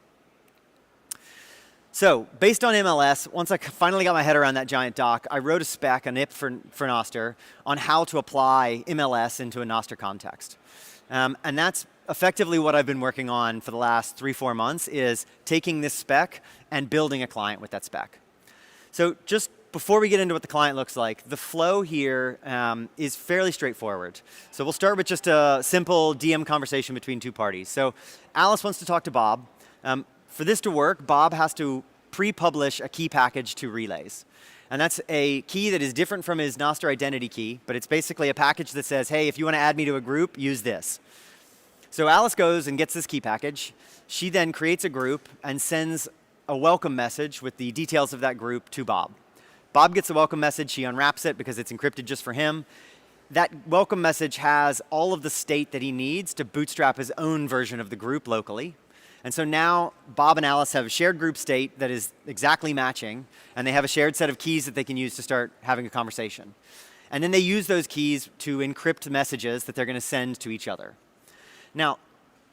So based on MLS, once I finally got my head around that giant doc, I wrote a spec, a NIP for Nostr, on how to apply MLS into a Nostr context. And that's effectively what I've been working on for the last 3-4 months, is taking this spec and building a client with that spec. So just before we get into what the client looks like, the flow here is fairly straightforward. So we'll start with just a simple DM conversation between two parties. So Alice wants to talk to Bob. For this to work, Bob has to pre-publish a key package to Relays. And that's a key that is different from his Nostr identity key, but it's basically a package that says, hey, if you want to add me to a group, use this. So Alice goes and gets this key package. She then creates a group and sends a welcome message with the details of that group to Bob. Bob gets a welcome message. He unwraps it because it's encrypted just for him. that welcome message has all of the state that he needs to bootstrap his own version of the group locally. And so now Bob and Alice have a shared group state that is exactly matching, and they have a shared set of keys that they can use to start having a conversation. And then they use those keys to encrypt messages that they're going to send to each other. Now,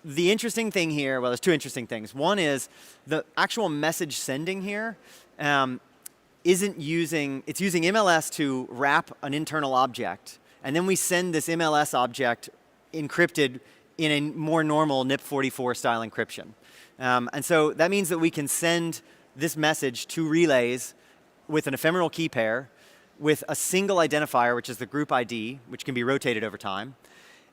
the interesting thing here, well, there's two interesting things. One is the actual message sending here it's using MLS to wrap an internal object, and then we send this MLS object encrypted in a more normal NIP44 style encryption. And so that means that we can send this message to relays with an ephemeral key pair, with a single identifier, which is the group ID, which can be rotated over time.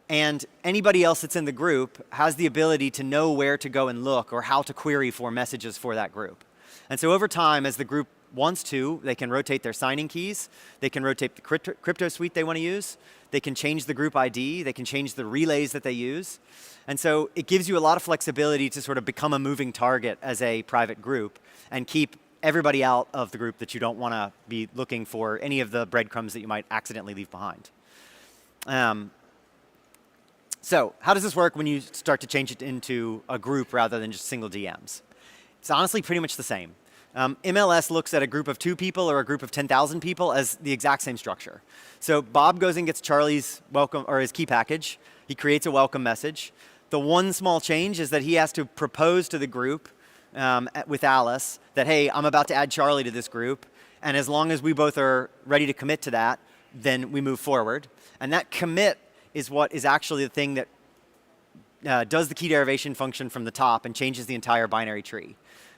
And anybody else that's in the group has the ability to know where to go and look or how to query for messages for that group. And so over time, as the group wants to, they can rotate their signing keys, they can rotate the crypto suite they want to use, they can change the group ID, they can change the relays that they use. And so it gives you a lot of flexibility to sort of become a moving target as a private group and keep everybody out of the group that you don't want to be looking for any of the breadcrumbs that you might accidentally leave behind. So how does this work when you start to change it into a group rather than just single DMs? It's honestly pretty much the same. MLS looks at a group of 2 people or a group of 10,000 people as the exact same structure. So Bob goes and gets Charlie's welcome or his key package. He creates a welcome message. The one small change is that he has to propose to the group with Alice that, hey, I'm about to add Charlie to this group. And as long as we both are ready to commit to that, then we move forward. And that commit is what is actually the thing that does the key derivation function from the top and changes the entire binary tree.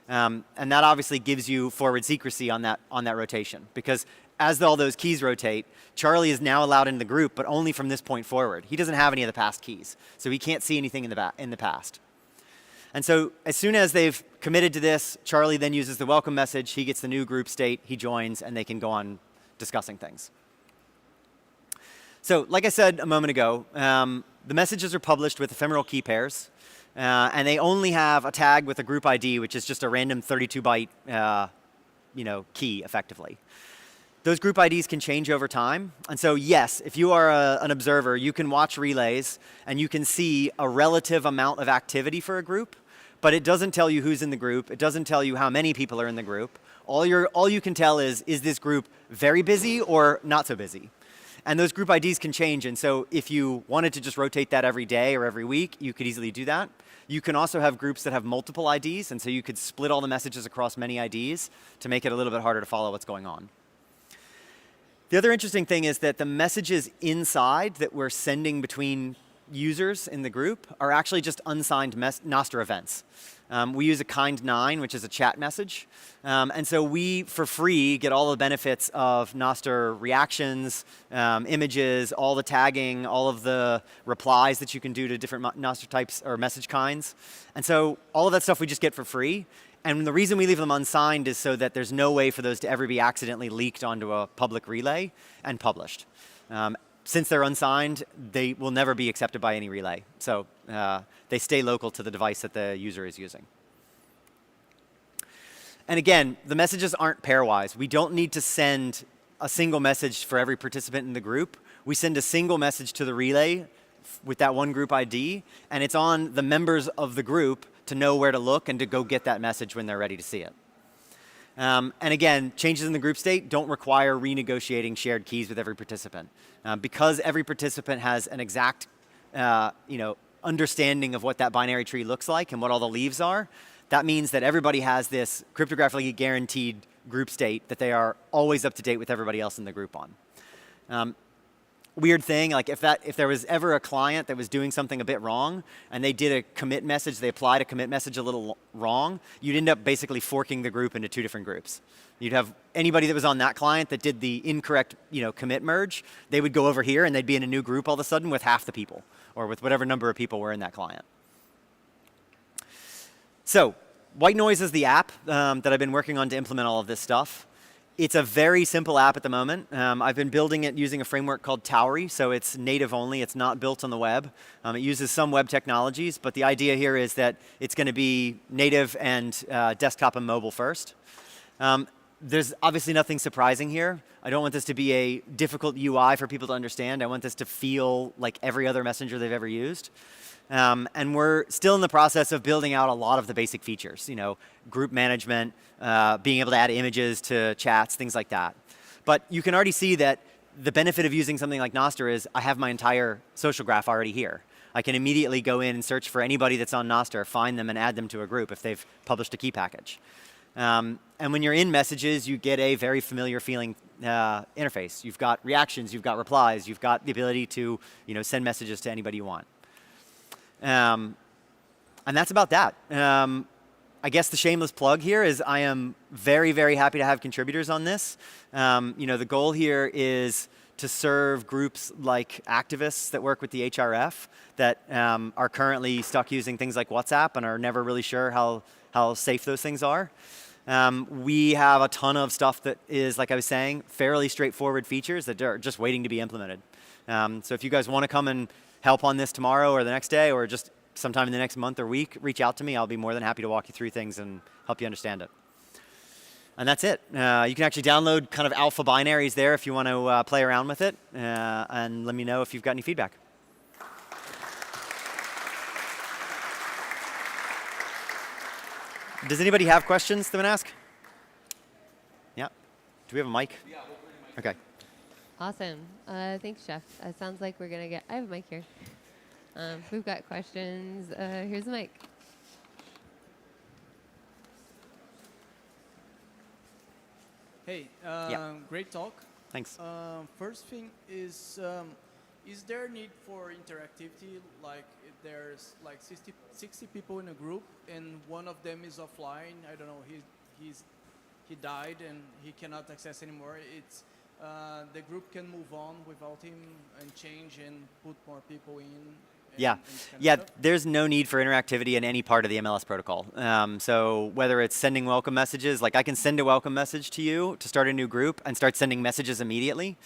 And that obviously gives you forward secrecy on that rotation, because as all those keys rotate, Charlie is now allowed in the group, but only from this point forward. He doesn't have any of the past keys, so he can't see anything in the past. And so as soon as they've committed to this, Charlie then uses the welcome message, he gets the new group state, he joins, and they can go on discussing things. So like I said a moment ago, the messages are published with ephemeral key pairs. And they only have a tag with a group ID, which is just a random 32-byte key, effectively. Those group IDs can change over time. And so, yes, if you are an observer, you can watch relays, and you can see a relative amount of activity for a group, but it doesn't tell you who's in the group. It doesn't tell you how many people are in the group. All you can tell is this group very busy or not so busy? And those group IDs can change, and so if you wanted to just rotate that every day or every week, you could easily do that. You can also have groups that have multiple IDs, and so you could split all the messages across many IDs to make it a little bit harder to follow what's going on. The other interesting thing is that the messages inside that we're sending between users in the group are actually just unsigned Nostr events. We use a kind9, which is a chat message. And so we, for free, get all the benefits of Nostr reactions, images, all the tagging, all of the replies that you can do to different Nostr types or message kinds. And so all of that stuff we just get for free. And the reason we leave them unsigned is so that there's no way for those to ever be accidentally leaked onto a public relay and published. Since they're unsigned, they will never be accepted by any relay. So they stay local to the device that the user is using. And again, the messages aren't pairwise. We don't need to send a single message for every participant in the group. We send a single message to the relay with that one group ID, and it's on the members of the group to know where to look and to go get that message when they're ready to see it. And again, changes in the group state don't require renegotiating shared keys with every participant. Because every participant has an exact understanding of what that binary tree looks like and what all the leaves are, that means that everybody has this cryptographically guaranteed group state that they are always up to date with everybody else in the group on. Weird thing, like if there was ever a client that was doing something a bit wrong and they did a commit message, they applied a commit message a little wrong, you'd end up basically forking the group into 2 different groups. You'd have anybody that was on that client that did the incorrect commit merge, they would go over here and they'd be in a new group all of a sudden with half the people or with whatever number of people were in that client. So White Noise is the app that I've been working on to implement all of this stuff. It's a very simple app at the moment. I've been building it using a framework called Towery, so it's native only. It's not built on the web. It uses some web technologies, but the idea here is that it's going to be native and desktop and mobile first. there's obviously nothing surprising here. I don't want this to be a difficult UI for people to understand. I want this to feel like every other messenger they've ever used. And we're still in the process of building out a lot of the basic features, group management, being able to add images to chats, things like that. But you can already see that the benefit of using something like Nostr is I have my entire social graph already here. I can immediately go in and search for anybody that's on Nostr, find them and add them to a group if they've published a key package. And when you're in messages, you get a very familiar feeling interface. You've got reactions, you've got replies, you've got the ability to send messages to anybody you want. And that's about that. I guess the shameless plug here is I am very, very happy to have contributors on this. The goal here is to serve groups like activists that work with the HRF that are currently stuck using things like WhatsApp and are never really sure how safe those things are. We have a ton of stuff that is, like I was saying, fairly straightforward features that are just waiting to be implemented. So if you guys want to come and help on this tomorrow or the next day or just sometime in the next month or week, reach out to me. I'll be more than happy to walk you through things and help you understand it. And that's it. You can actually download kind of alpha binaries there if you want to play around with it. And let me know if you've got any feedback. Does anybody have questions they want to ask? Yeah. Do we have a mic? Yeah, we'll bring a mic. Okay. Awesome. Thanks, Jeff. Sounds like we're going to get... I have a mic here. We've got questions. Here's the mic. Hey, great talk. Thanks. First thing is there a need for interactivity? Like if there's like 60 people in a group and one of them is offline, I don't know, he died and he cannot access anymore. It's the group can move on without him and change and put more people in. Yeah, there's no need for interactivity in any part of the MLS protocol. So whether it's sending welcome messages, like I can send a welcome message to you to start a new group and start sending messages immediately.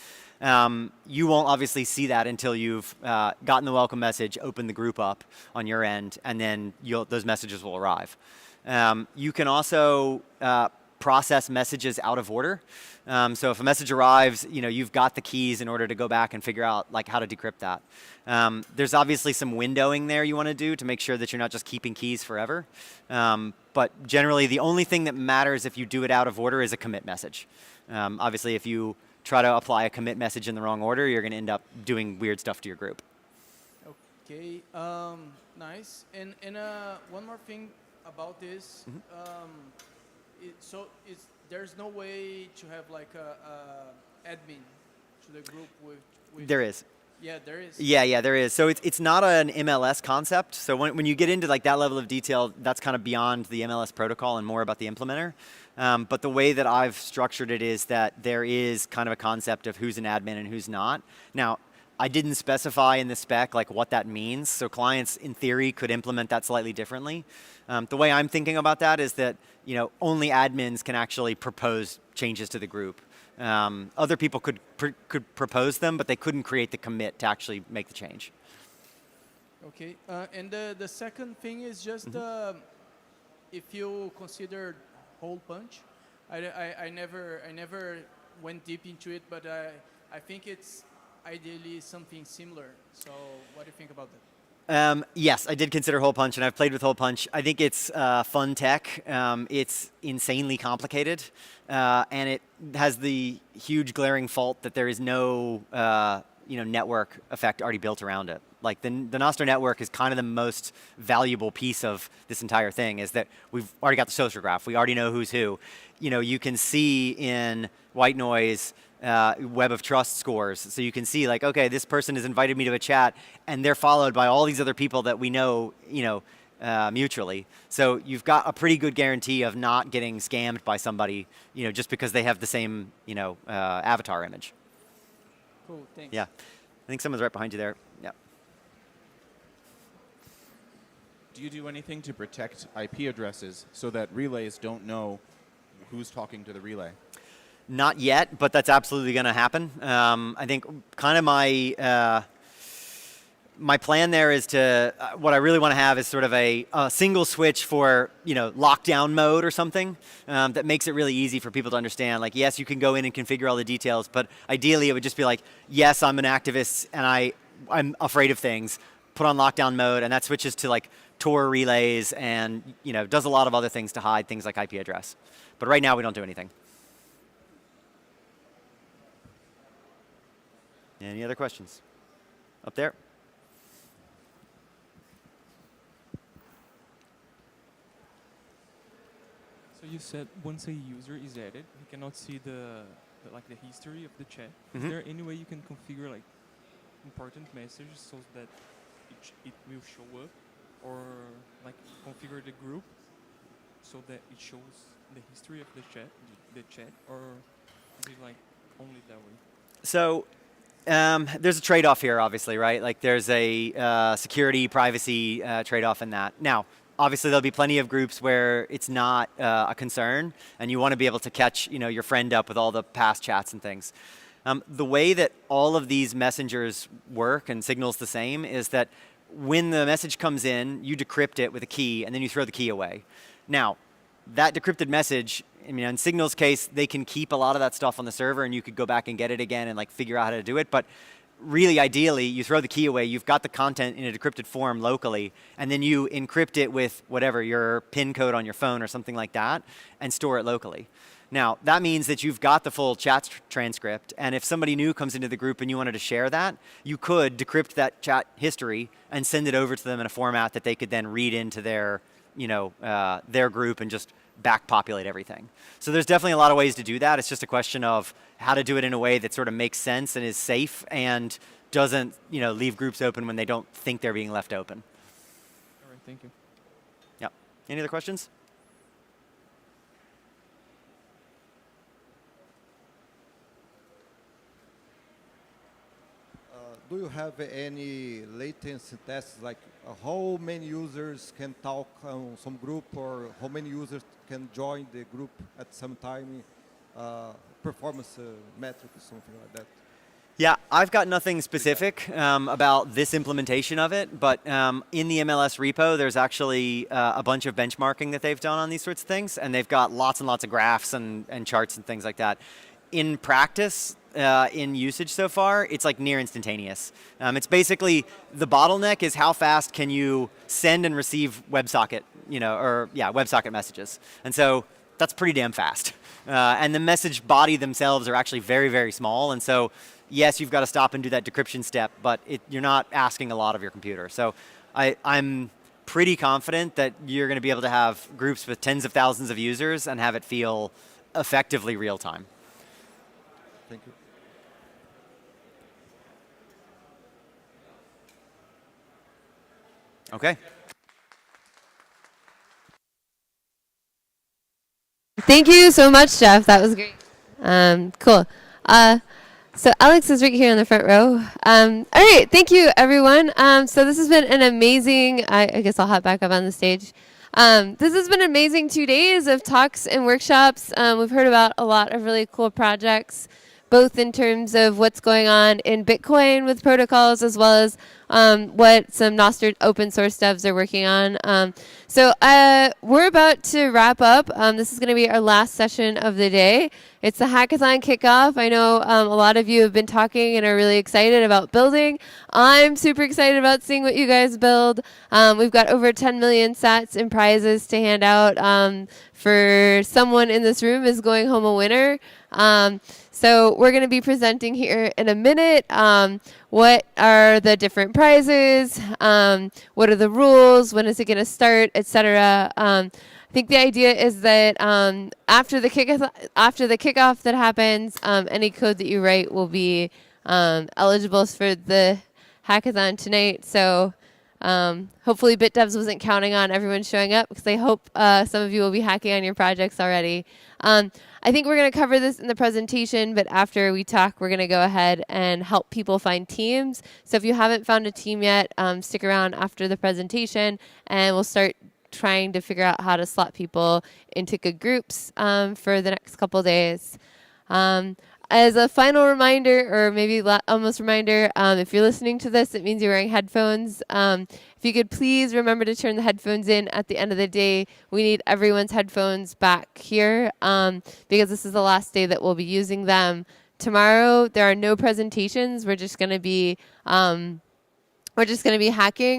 You won't obviously see that until you've gotten the welcome message, opened the group up on your end, and then those messages will arrive. You can also process messages out of order. So if a message arrives, you've got the keys in order to go back and figure out like how to decrypt that. There's obviously some windowing there you want to do to make sure that you're not just keeping keys forever. But generally, the only thing that matters if you do it out of order is a commit message. Obviously, if you try to apply a commit message in the wrong order, you're going to end up doing weird stuff to your group. Okay, nice. And one more thing about this. There's no way to have like a admin to the group with There is. Yeah, there is. Yeah, there is. So it's not an MLS concept. So when you get into like that level of detail, that's kind of beyond the MLS protocol and more about the implementer. But the way that I've structured it is that there is kind of a concept of who's an admin and who's not. Now, I didn't specify in the spec like what that means. So clients, in theory, could implement that slightly differently. The way I'm thinking about that is that only admins can actually propose changes to the group. Other people could propose them, but they couldn't create the commit to actually make the change. Okay, and the second thing is just if you consider hole punch, I never went deep into it, but I think it's ideally something similar. So what do you think about that? Yes, I did consider hole punch, and I've played with hole punch. I think it's fun tech. It's insanely complicated, and it has the huge glaring fault that there is no network effect already built around it. Like the Nostr network is kind of the most valuable piece of this entire thing, is that we've already got the social graph. We already know who's who. You can see in white noise web of trust scores. So you can see like, okay, this person has invited me to a chat and they're followed by all these other people that we know, mutually. So you've got a pretty good guarantee of not getting scammed by somebody, just because they have the same, avatar image. Cool, thanks. Yeah. I think someone's right behind you there. Yeah. Do you do anything to protect IP addresses so that relays don't know who's talking to the relay? Not yet, but that's absolutely going to happen. I think kind of my plan there is to, what I really want to have is sort of a single switch for, lockdown mode or something that makes it really easy for people to understand. Like, yes, you can go in and configure all the details, but ideally it would just be like, yes, I'm an activist and I'm afraid of things. Put on lockdown mode, and that switches to like Tor relays and, does a lot of other things to hide things like IP address. But right now we don't do anything. Any other questions? Up there? So you said once a user is added, he cannot see the history of the chat. Mhm. Is there any way you can configure like important messages so that it will show up, or like configure the group so that it shows the history of the chat, or is it like only that way? So there's a trade-off here, obviously, right? Like there's a security, privacy trade-off in that. Now, obviously, there'll be plenty of groups where it's not a concern, and you want to be able to catch, your friend up with all the past chats and things. The way that all of these messengers work, and Signal's the same, is that when the message comes in, you decrypt it with a key, and then you throw the key away. Now, that decrypted message, in Signal's case, they can keep a lot of that stuff on the server, and you could go back and get it again and like figure out how to do it. But really, ideally, you throw the key away, you've got the content in a decrypted form locally, and then you encrypt it with whatever, your PIN code on your phone or something like that, and store it locally. Now, that means that you've got the full chat transcript, and if somebody new comes into the group and you wanted to share that, you could decrypt that chat history and send it over to them in a format that they could then read into their, their group and just back populate everything. So there's definitely a lot of ways to do that. It's just a question of how to do it in a way that sort of makes sense and is safe and doesn't, leave groups open when they don't think they're being left open. All right, thank you. Yep. Any other questions? Do you have any latency tests, like how many users can talk on some group, or how many users can join the group at some time, performance metric or something like that? Yeah, I've got nothing specific about this implementation of it, but in the MLS repo, there's actually a bunch of benchmarking that they've done on these sorts of things, and they've got lots and lots of graphs and charts and things like that. In practice, in usage so far, it's like near instantaneous. It's basically, the bottleneck is how fast can you send and receive WebSocket, WebSocket messages. And so that's pretty damn fast. And the message body themselves are actually very, very small. And so, yes, you've got to stop and do that decryption step, but you're not asking a lot of your computer. So I'm pretty confident that you're going to be able to have groups with tens of thousands of users and have it feel effectively real time. Thank you. Okay. Thank you so much, Jeff. That was great. Cool. So Alex is right here in the front row. All right. Thank you, everyone. So this has been an amazing, I guess I'll hop back up on the stage. This has been an amazing 2 days of talks and workshops. We've heard about a lot of really cool projects, both in terms of what's going on in Bitcoin with protocols, as well as what some Nostr open source devs are working on. So we're about to wrap up. This is going to be our last session of the day. It's the hackathon kickoff. I know a lot of you have been talking and are really excited about building. I'm super excited about seeing what you guys build. We've got over 10 million sats and prizes to hand out. For someone in this room is going home a winner. So we're going to be presenting here in a minute. What are the different prizes? What are the rules? When is it going to start, etc. I think the idea is that after the kickoff that happens, any code that you write will be eligible for the hackathon tonight. So hopefully BitDevs wasn't counting on everyone showing up, because I hope some of you will be hacking on your projects already. I think we're going to cover this in the presentation, but after we talk, we're going to go ahead and help people find teams. So if you haven't found a team yet, stick around after the presentation, and we'll start trying to figure out how to slot people into good groups for the next couple days. as a final reminder, or maybe almost reminder, if you're listening to this, it means you're wearing headphones. If you could please remember to turn the headphones in at the end of the day. We need everyone's headphones back here because this is the last day that we'll be using them. Tomorrow, there are no presentations. We're just going to be hacking,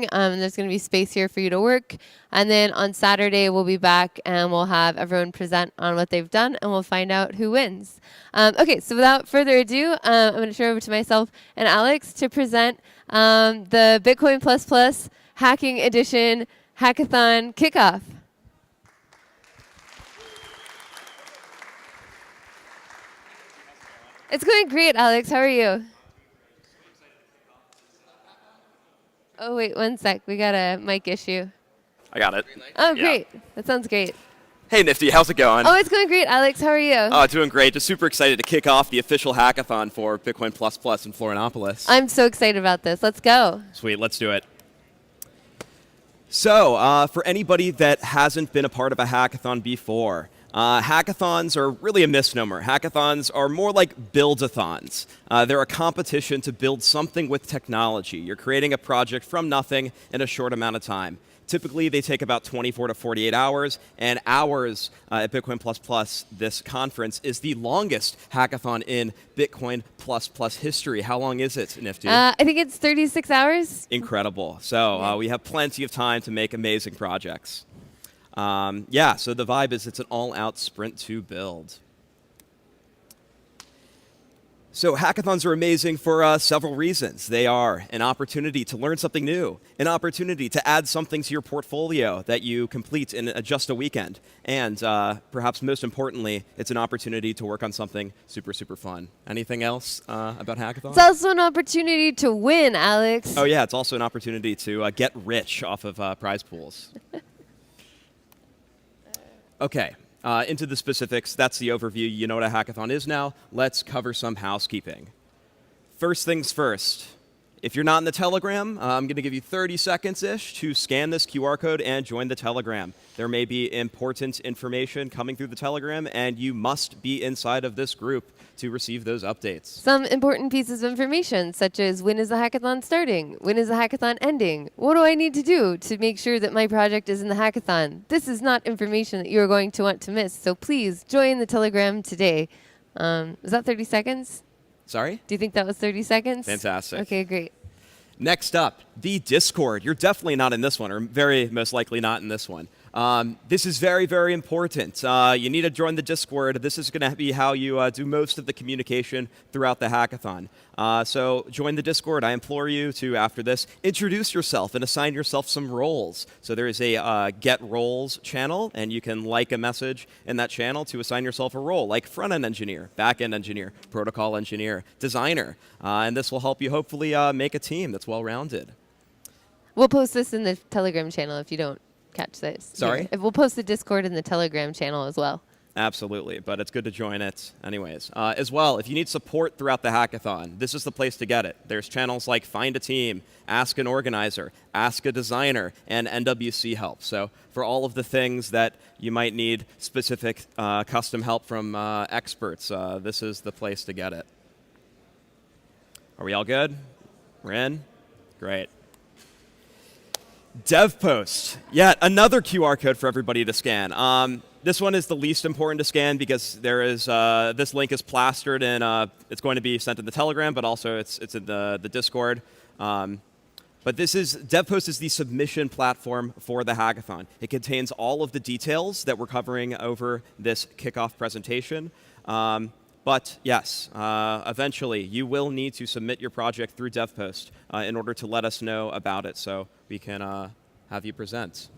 and there's going to be space here for you to work. And then on Saturday, we'll be back, and we'll have everyone present on what they've done, and we'll find out who wins. Okay, so without further ado, I'm going to turn over to myself and Alex to present the Bitcoin++ Hacking Edition Hackathon Kickoff. It's going great, Alex. How are you? Oh, wait, one sec. We got a mic issue. I got it. Oh, Yeah. great. That sounds great. Hey, Nifty, how's it going? Oh, it's going great, Alex. How are you? Oh, doing great. Just super excited to kick off the official hackathon for Bitcoin++ in Florianopolis. I'm so excited about this. Let's go. Sweet, let's do it. So, for anybody that hasn't been a part of a hackathon before, hackathons are really a misnomer. Hackathons are more like build-a-thons. They're a competition to build something with technology. You're creating a project from nothing in a short amount of time. Typically, they take about 24 to 48 hours, and ours at Bitcoin++, this conference, is the longest hackathon in Bitcoin++ history. How long is it, Nifty? I think it's 36 hours. Incredible. So we have plenty of time to make amazing projects. Yeah, so the vibe is it's an all-out sprint to build. So hackathons are amazing for several reasons. They are an opportunity to learn something new, an opportunity to add something to your portfolio that you complete in just a weekend, and perhaps most importantly, it's an opportunity to work on something super, super fun. Anything else about hackathons? It's also an opportunity to win, Alex. Oh yeah, it's also an opportunity to get rich off of prize pools. Okay. Into the specifics, that's the overview. You know what a hackathon is now. Let's cover some housekeeping. First things first. If you're not in the Telegram, I'm going to give you 30 seconds-ish to scan this QR code and join the Telegram. There may be important information coming through the Telegram, and you must be inside of this group to receive those updates. Some important pieces of information, such as when is the hackathon starting? When is the hackathon ending? What do I need to do to make sure that my project is in the hackathon? This is not information that you're going to want to miss, so please join the Telegram today. Was that 30 seconds? Sorry? Do you think that was 30 seconds? Fantastic. Okay, great. Next up, the Discord. You're definitely not in this one, or very most likely not in this one. This is very, very important. You need to join the Discord. This is going to be how you do most of the communication throughout the hackathon. So join the Discord. I implore you to, after this, introduce yourself and assign yourself some roles. So there is a Get Roles channel, and you can like a message in that channel to assign yourself a role, like front-end engineer, back-end engineer, protocol engineer, designer. And this will help you hopefully make a team that's well-rounded. We'll post this in the Telegram channel if you don't catch this. Sorry? If we'll post the Discord in the Telegram channel as well. Absolutely, but it's good to join it anyways. As well, if you need support throughout the hackathon, this is the place to get it. There's channels like Find a Team, Ask an Organizer, Ask a Designer, and NWC Help. So for all of the things that you might need specific custom help from experts, this is the place to get it. Are we all good? We're in? Great. DevPost, yet another QR code for everybody to scan. This one is the least important to scan because there is this link is plastered and it's going to be sent in the Telegram, but also it's in the Discord. But DevPost is the submission platform for the hackathon. It contains all of the details that we're covering over this kickoff presentation. But yes, eventually you will need to submit your project through DevPost in order to let us know about it so we can have you present.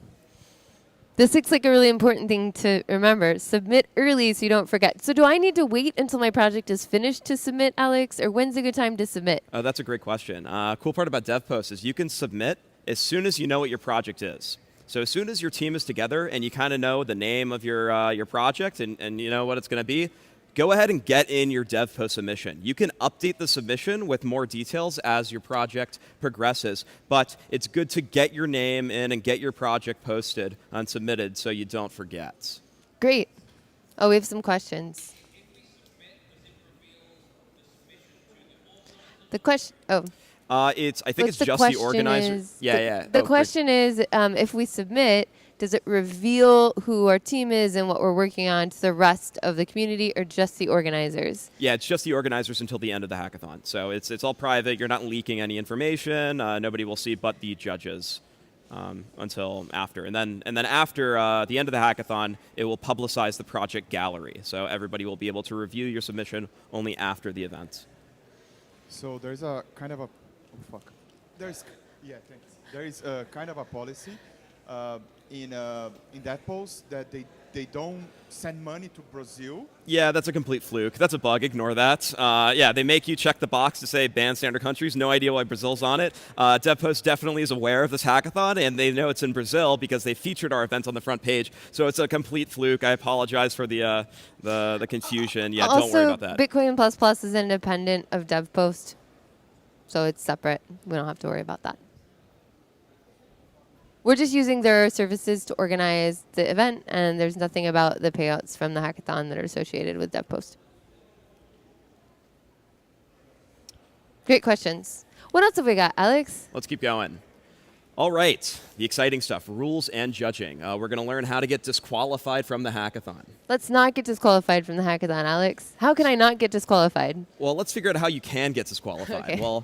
This looks like a really important thing to remember. Submit early so you don't forget. So do I need to wait until my project is finished to submit, Alex, or when's a good time to submit? Oh, that's a great question. Cool part about DevPost is you can submit as soon as you know what your project is. So as soon as your team is together and you kind of know the name of your project and you know what it's going to be, go ahead and get in your DevPost submission. You can update the submission with more details as your project progresses, but it's good to get your name in and get your project posted and submitted so you don't forget. Great. Oh, we have some questions. The question. Oh. I think it's just the organizer. Yeah. The question is, if we submit, does it reveal who our team is and what we're working on to the rest of the community, or just the organizers? Yeah, it's just the organizers until the end of the hackathon. So it's all private. You're not leaking any information. Nobody will see but the judges until after. And then after the end of the hackathon, it will publicize the project gallery. So everybody will be able to review your submission only after the event. So there's a kind of a thanks. There is a kind of a policy in that post that they don't send money to Brazil. Yeah, that's a complete fluke. That's a bug. Ignore that. Yeah, they make you check the box to say ban standard countries. No idea why Brazil's on it. DevPost definitely is aware of this hackathon, and they know it's in Brazil because they featured our event on the front page. So it's a complete fluke. I apologize for the confusion. Yeah, don't worry about that. Bitcoin++ is independent of DevPost, so it's separate. We don't have to worry about that. We're just using their services to organize the event, and there's nothing about the payouts from the hackathon that are associated with DevPost. Great questions. What else have we got, Alex? Let's keep going. All right, the exciting stuff, rules and judging. We're going to learn how to get disqualified from the hackathon. Let's not get disqualified from the hackathon, Alex. How can I not get disqualified? Well, let's figure out how you can get disqualified. Okay. Well,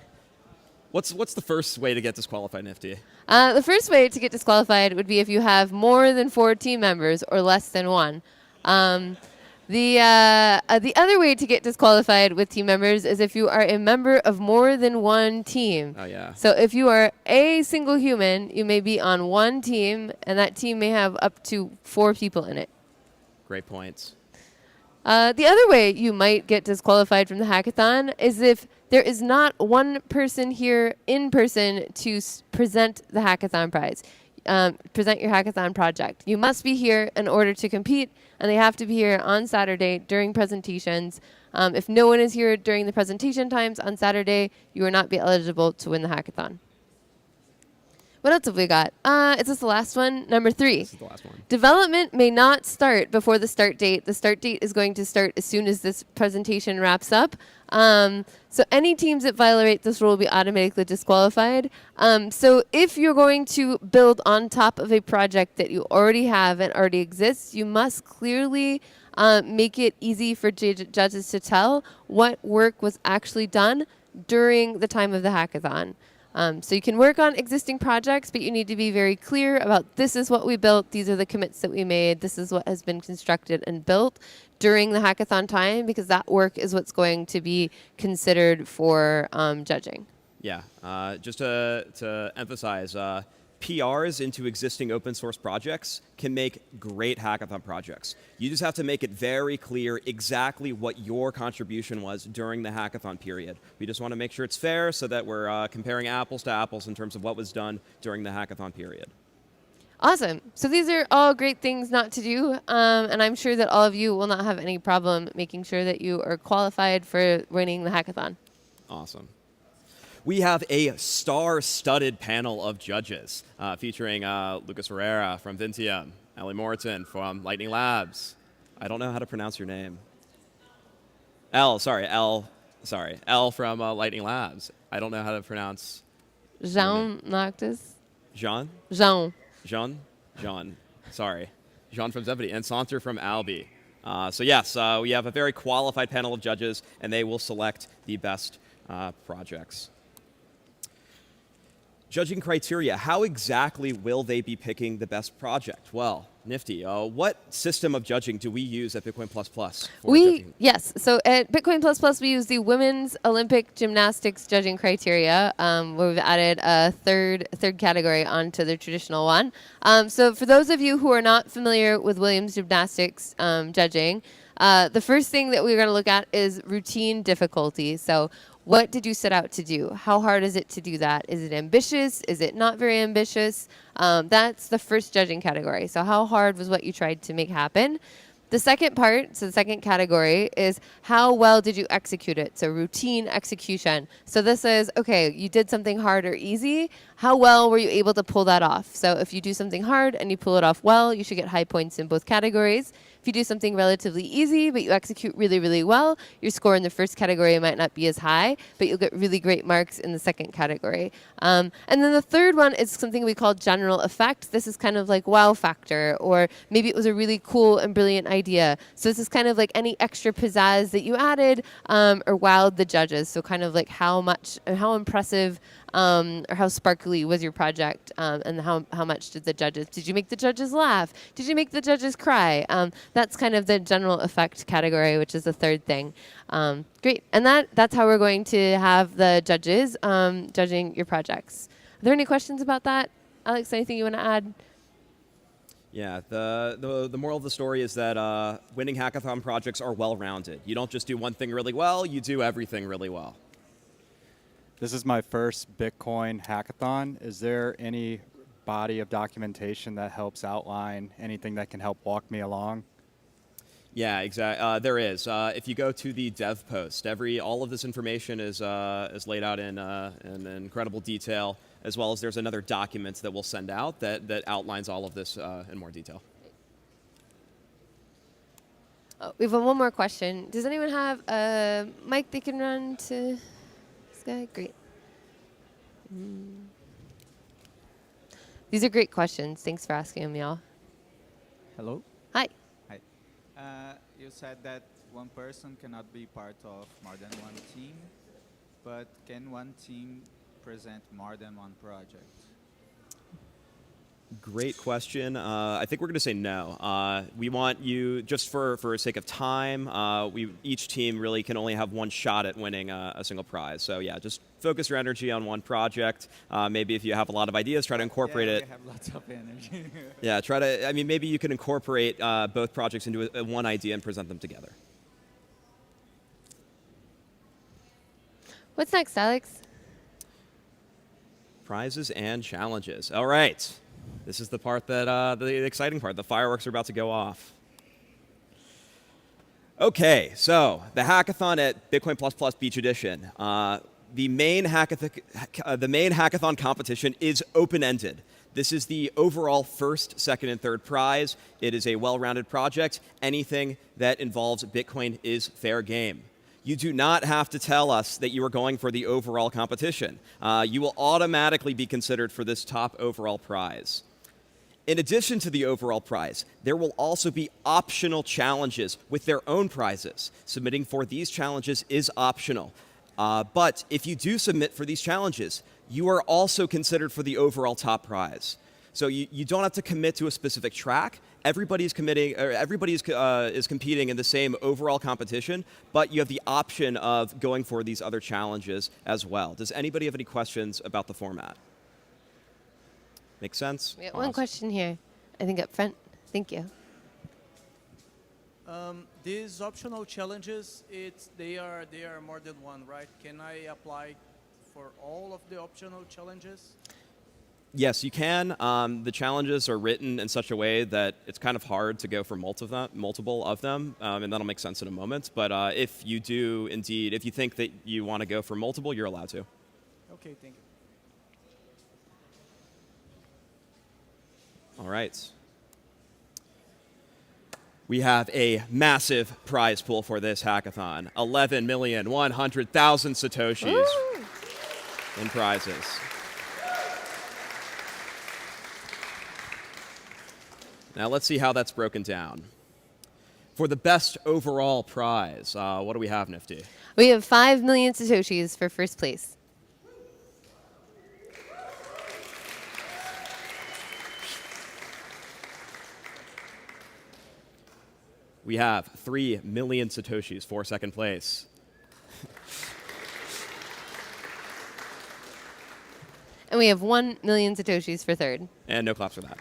what's the first way to get disqualified, Nifty? The first way to get disqualified would be if you have more than 4 team members or less than 1. The other way to get disqualified with team members is if you are a member of more than 1 team. Oh, yeah. So if you are a single human, you may be on 1 team, and that team may have up to 4 people in it. Great points. The other way you might get disqualified from the hackathon is if there is not 1 person here in person to present the hackathon prize, present your hackathon project. You must be here in order to compete, and they have to be here on Saturday during presentations. If no one is here during the presentation times on Saturday, you will not be eligible to win the hackathon. What else have we got? Is this the last one? Number 3. This is the last one. Development may not start before the start date. The start date is going to start as soon as this presentation wraps up. So any teams that violate this rule will be automatically disqualified. So if you're going to build on top of a project that you already have and already exists, you must clearly make it easy for judges to tell what work was actually done during the time of the hackathon. So you can work on existing projects, but you need to be very clear about this is what we built, these are the commits that we made, this is what has been constructed and built during the hackathon time, because that work is what's going to be considered for judging. Yeah, just to emphasize, PRs into existing open source projects can make great hackathon projects. You just have to make it very clear exactly what your contribution was during the hackathon period. We just want to make sure it's fair so that we're comparing apples to apples in terms of what was done during the hackathon period. Awesome. So these are all great things not to do, and I'm sure that all of you will not have any problem making sure that you are qualified for winning the hackathon. Awesome. We have a star-studded panel of judges featuring Lucas Herrera from Vintium, Ellie Morton from Lightning Labs. I don't know how to pronounce your name. L from Lightning Labs. I don't know how to pronounce. Jean Noctis. Jean? Jean. Jean? Jean. Sorry. Jean from Zebedee. And Saunter from Albi. So yes, we have a very qualified panel of judges, and they will select the best projects. Judging criteria, how exactly will they be picking the best project? Well, Nifty, what system of judging do we use at Bitcoin++? Yes, so at Bitcoin++, we use the Women's Olympic Gymnastics judging criteria, where we've added a third category onto the traditional one. So for those of you who are not familiar with Williams Gymnastics judging, the first thing that we're going to look at is routine difficulty. So what did you set out to do? How hard is it to do that? Is it ambitious? Is it not very ambitious? That's the first judging category. So how hard was what you tried to make happen? The second part, so the second category, is how well did you execute it? So routine execution. So this is, okay, you did something hard or easy. How well were you able to pull that off? So if you do something hard and you pull it off well, you should get high points in both categories. If If you do something relatively easy, but you execute really, really well, your score in the first category might not be as high, but you'll get really great marks in the second category. And then the third one is something we call general effect. This is kind of like wow factor, or maybe it was a really cool and brilliant idea. So this is kind of like any extra pizzazz that you added or wowed the judges. So kind of like how much, how impressive or how sparkly was your project, and how much did you make the judges laugh? Did you make the judges cry? That's kind of the general effect category, which is the third thing. Great, and that's how we're going to have the judges judging your projects. Are there any questions about that? Alex, anything you want to add? Yeah, the moral of the story is that winning hackathon projects are well-rounded. You don't just do one thing really well, you do everything really well. This is my first Bitcoin hackathon. Is there any body of documentation that helps outline anything that can help walk me along? Yeah, exactly. There is. If you go to the dev post, all of this information is laid out in incredible detail, as well as there's another document that we'll send out that outlines all of this in more detail. Oh, we have one more question. Does anyone have a mic they can run to this guy? Great. These are great questions. Thanks for asking them, y'all. Hello. Hi. Hi. You said that one person cannot be part of more than one team, but can one team present more than one project? Great question. I think we're going to say no. We want you, just for sake of time, each team really can only have one shot at winning a single prize. So yeah, just focus your energy on one project. Maybe if you have a lot of ideas, try to incorporate it. I have lots of energy. Yeah, maybe you can incorporate both projects into one idea and present them together. What's next, Alex? Prizes and challenges. All right. This is the part that, the exciting part. The fireworks are about to go off. Okay, so the hackathon at Bitcoin++ Beach Edition. The main hackathon competition is open-ended. This is the overall first, second, and third prize. It is a well-rounded project. Anything that involves Bitcoin is fair game. You do not have to tell us that you are going for the overall competition. You will automatically be considered for this top overall prize. In addition to the overall prize, there will also be optional challenges with their own prizes. Submitting for these challenges is optional. But if you do submit for these challenges, you are also considered for the overall top prize. So you don't have to commit to a specific track. Everybody's committing, or is competing in the same overall competition, but you have the option of going for these other challenges as well. Does anybody have any questions about the format? Make sense? We have one question here, I think up front. Thank you. These optional challenges, they are more than one, right? Can I apply for all of the optional challenges? Yes, you can. The challenges are written in such a way that it's kind of hard to go for multiple of them, and that'll make sense in a moment. But if you do indeed, if you think that you want to go for multiple, you're allowed to. Okay, thank you. All right. We have a massive prize pool for this hackathon. 11,100,000 Satoshis in prizes. Now let's see how that's broken down. For the best overall prize, what do we have, Nifty? We have 5 million Satoshis for first place. We have 3 million Satoshis for second place. And we have 1 million Satoshis for third. And no claps for that.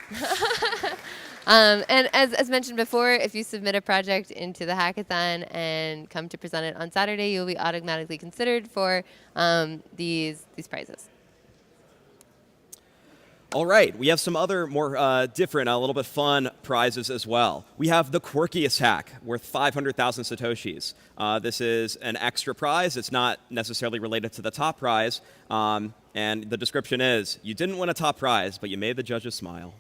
And as mentioned before, if you submit a project into the hackathon and come to present it on Saturday, you'll be automatically considered for these prizes. All right, we have some other more different, a little bit fun prizes as well. We have the quirkiest hack worth 500,000 Satoshis. This is an extra prize. It's not necessarily related to the top prize. And the description is, you didn't win a top prize, but you made the judges smile.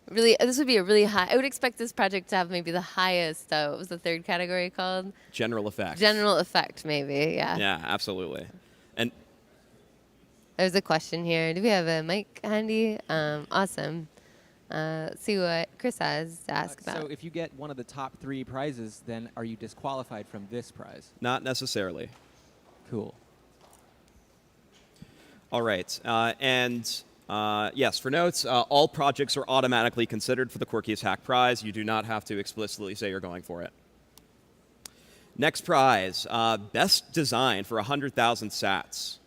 Really, this would be a really high. I would expect this project to have maybe the highest. What was the third category called? General effect. General effect, maybe. Yeah. Yeah, absolutely. And there's a question here. Do we have a mic handy? Awesome. Let's see what Chris has to ask about. So if you get one of the top 3 prizes, then are you disqualified from this prize? not necessarily. Cool. All right. Yes, for notes, all projects are automatically considered for the Quirkiest Hack Prize. You do not have to explicitly say you're going for it. Next prize, Best Design for 100,000 sats.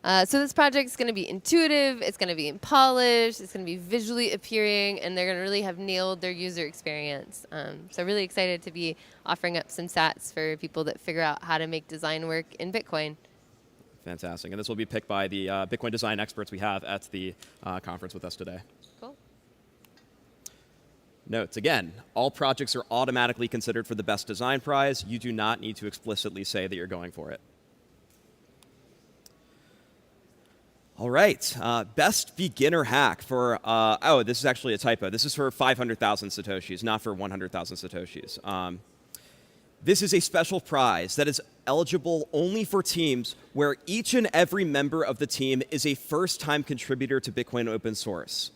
So this project is going to be intuitive, it's going to be polished, it's going to be visually appearing, and they're going to really have nailed their user experience. So really excited to be offering up some sats for people that figure out how to make design work in Bitcoin. Fantastic. And this will be picked by the Bitcoin design experts we have at the conference with us today. Cool. Notes, again, all projects are automatically considered for the Best Design Prize. You do not need to explicitly say that you're going for it. All right, Best Beginner Hack for, oh, this is actually a typo. This is for 500,000 Satoshis, not for 100,000 Satoshis. This is a special prize that is eligible only for teams where each and every member of the team is a first-time contributor to Bitcoin open source.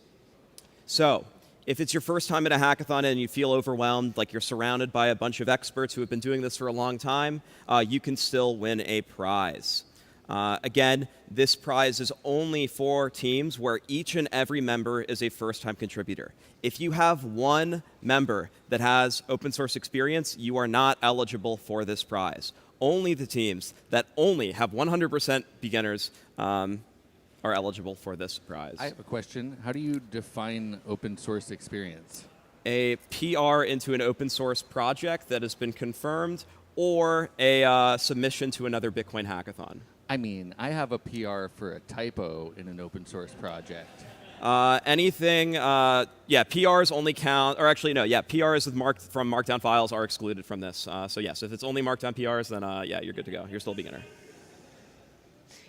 So, if it's your first time at a hackathon and you feel overwhelmed, like you're surrounded by a bunch of experts who have been doing this for a long time, you can still win a prize. Again, this prize is only for teams where each and every member is a first-time contributor. If you have one member that has open source experience, you are not eligible for this prize. Only the teams that only have 100% beginners are eligible for this prize. I have a question. How do you define open source experience? A PR into an open source project that has been confirmed, or a submission to another Bitcoin hackathon. I mean, I have a PR for a typo in an open source project. Anything, yeah, PRs only count, or actually, no, yeah, PRs with from Markdown files are excluded from this. So yes, if it's only Markdown PRs, then yeah, you're good to go. You're still a beginner.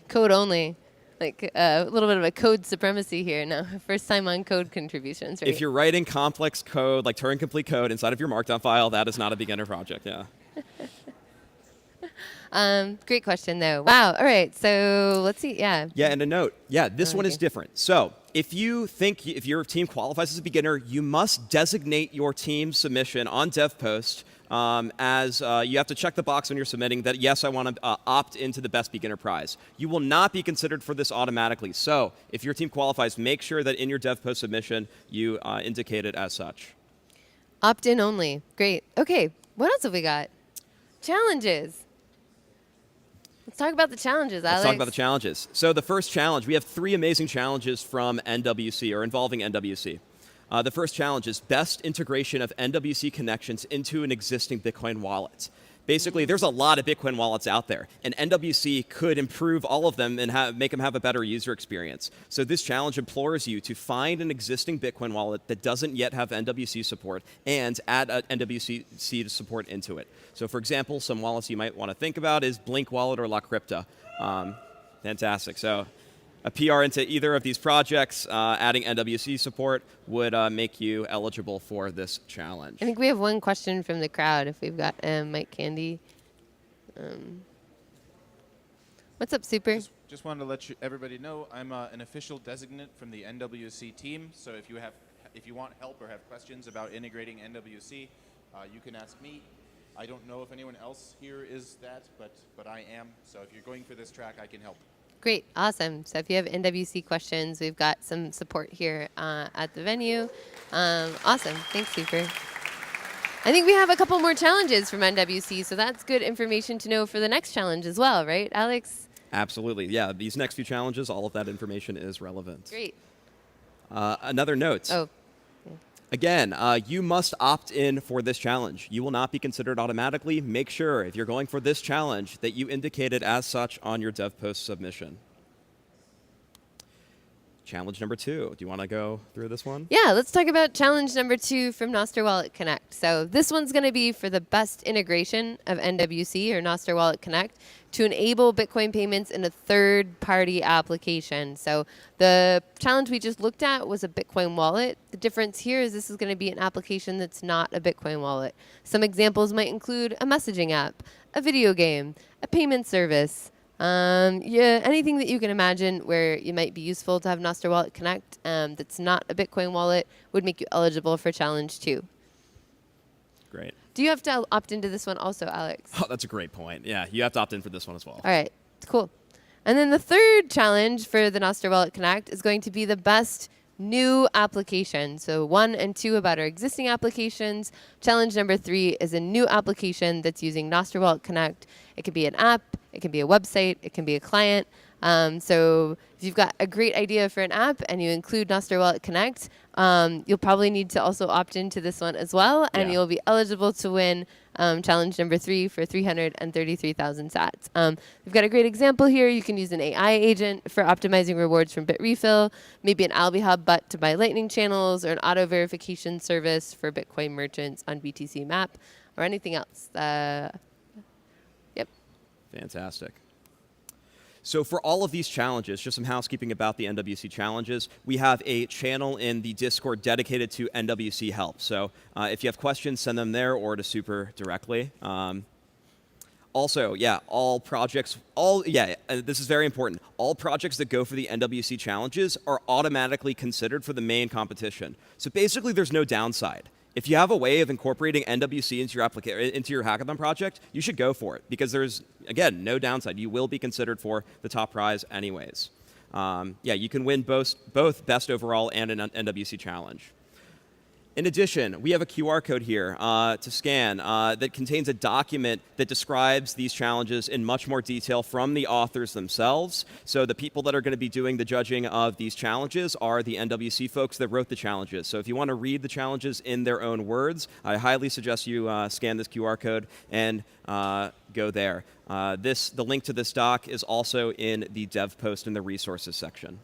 Code only. Like a little bit of a code supremacy here. No, first time on code contributions, right? If you're writing complex code, like Turing-complete code inside of your Markdown file, that is not a beginner project, yeah. Great question, though. Wow. All right. So let's see. Yeah. Yeah, and a note. Yeah, this one is different. So if you think if your team qualifies as a beginner, you must designate your team submission on DevPost as you have to check the box when you're submitting that, yes, I want to opt into the Best Beginner Prize. You will not be considered for this automatically. So if your team qualifies, make sure that in your DevPost submission, you indicate it as such. Opt-in only. Great. Okay. What else have we got? Challenges. Let's talk about the challenges, Alex. Let's talk about the challenges. So the first challenge, we have 3 amazing challenges from NWC, or involving NWC. The first challenge is best integration of NWC connections into an existing Bitcoin wallet. Basically, there's a lot of Bitcoin wallets out there, and NWC could improve all of them and make them have a better user experience. So this challenge implores you to find an existing Bitcoin wallet that doesn't yet have NWC support and add NWC support into it. So for example, some wallets you might want to think about is Blink Wallet or La Crypta. Fantastic. So a PR into either of these projects, adding NWC support would make you eligible for this challenge. I think we have one question from the crowd if we've got Mike Candy. What's up, Super? Just wanted to let everybody know I'm an official designate from the NWC team. So if you want help or have questions about integrating NWC, you can ask me. I don't know if anyone else here is that, but I am. So if you're going for this track, I can help. Great. Awesome. So if you have NWC questions, we've got some support here at the venue. Awesome. Thanks, Super. I think we have a couple more challenges from NWC, so that's good information to know for the next challenge as well, right, Alex? Absolutely. Yeah, these next few challenges, all of that information is relevant. Great. Another note. Oh. Again, you must opt in for this challenge. You will not be considered automatically. Make sure, if you're going for this challenge, that you indicate it as such on your DevPost submission. challenge number 2. Do you want to go through this one? Yeah, let's talk about challenge number 2 from Nostr Wallet Connect. So this one's going to be for the best integration of NWC or Nostr Wallet Connect to enable Bitcoin payments in a third-party application. So the challenge we just looked at was a Bitcoin wallet. The difference here is this is going to be an application that's not a Bitcoin wallet. Some examples might include a messaging app, a video game, a payment service, anything that you can imagine where it might be useful to have Nostr Wallet Connect that's not a Bitcoin wallet would make you eligible for challenge 2. Great. Do you have to opt into this one also, Alex? Oh, that's a great point. Yeah, you have to opt in for this one as well. All right, cool. And then the third challenge for the Nostr Wallet Connect is going to be the best new application. So 1 and 2 about our existing applications. Challenge number 3 is a new application that's using Nostr Wallet Connect. It can be an app, it can be a website, it can be a client. So if you've got a great idea for an app and you include Nostr Wallet Connect, you'll probably need to also opt into this one as well, and you'll be eligible to win challenge number 3 for 333,000 sats. We've got a great example here. You can use an AI agent for optimizing rewards from Bitrefill, maybe an AlbiHub bot to buy Lightning channels, or an auto verification service for Bitcoin merchants on BTC Map, or anything else. Yep. Fantastic. So for all of these challenges, just some housekeeping about the NWC challenges, we have a channel in the Discord dedicated to NWC help. So if you have questions, send them there or to Super directly. Also, all projects, this is very important. All projects that go for the NWC challenges are automatically considered for the main competition. So basically, there's no downside. If you have a way of incorporating NWC into your hackathon project, you should go for it because there's, again, no downside. You will be considered for the top prize anyways. You can win both best overall and an NWC challenge. In addition, we have a QR code here to scan that contains a document that describes these challenges in much more detail from the authors themselves. So the people that are going to be doing the judging of these challenges are the NWC folks that wrote the challenges. So if you want to read the challenges in their own words, I highly suggest you scan this QR code and go there. The link to this doc is also in the dev post in the resources section.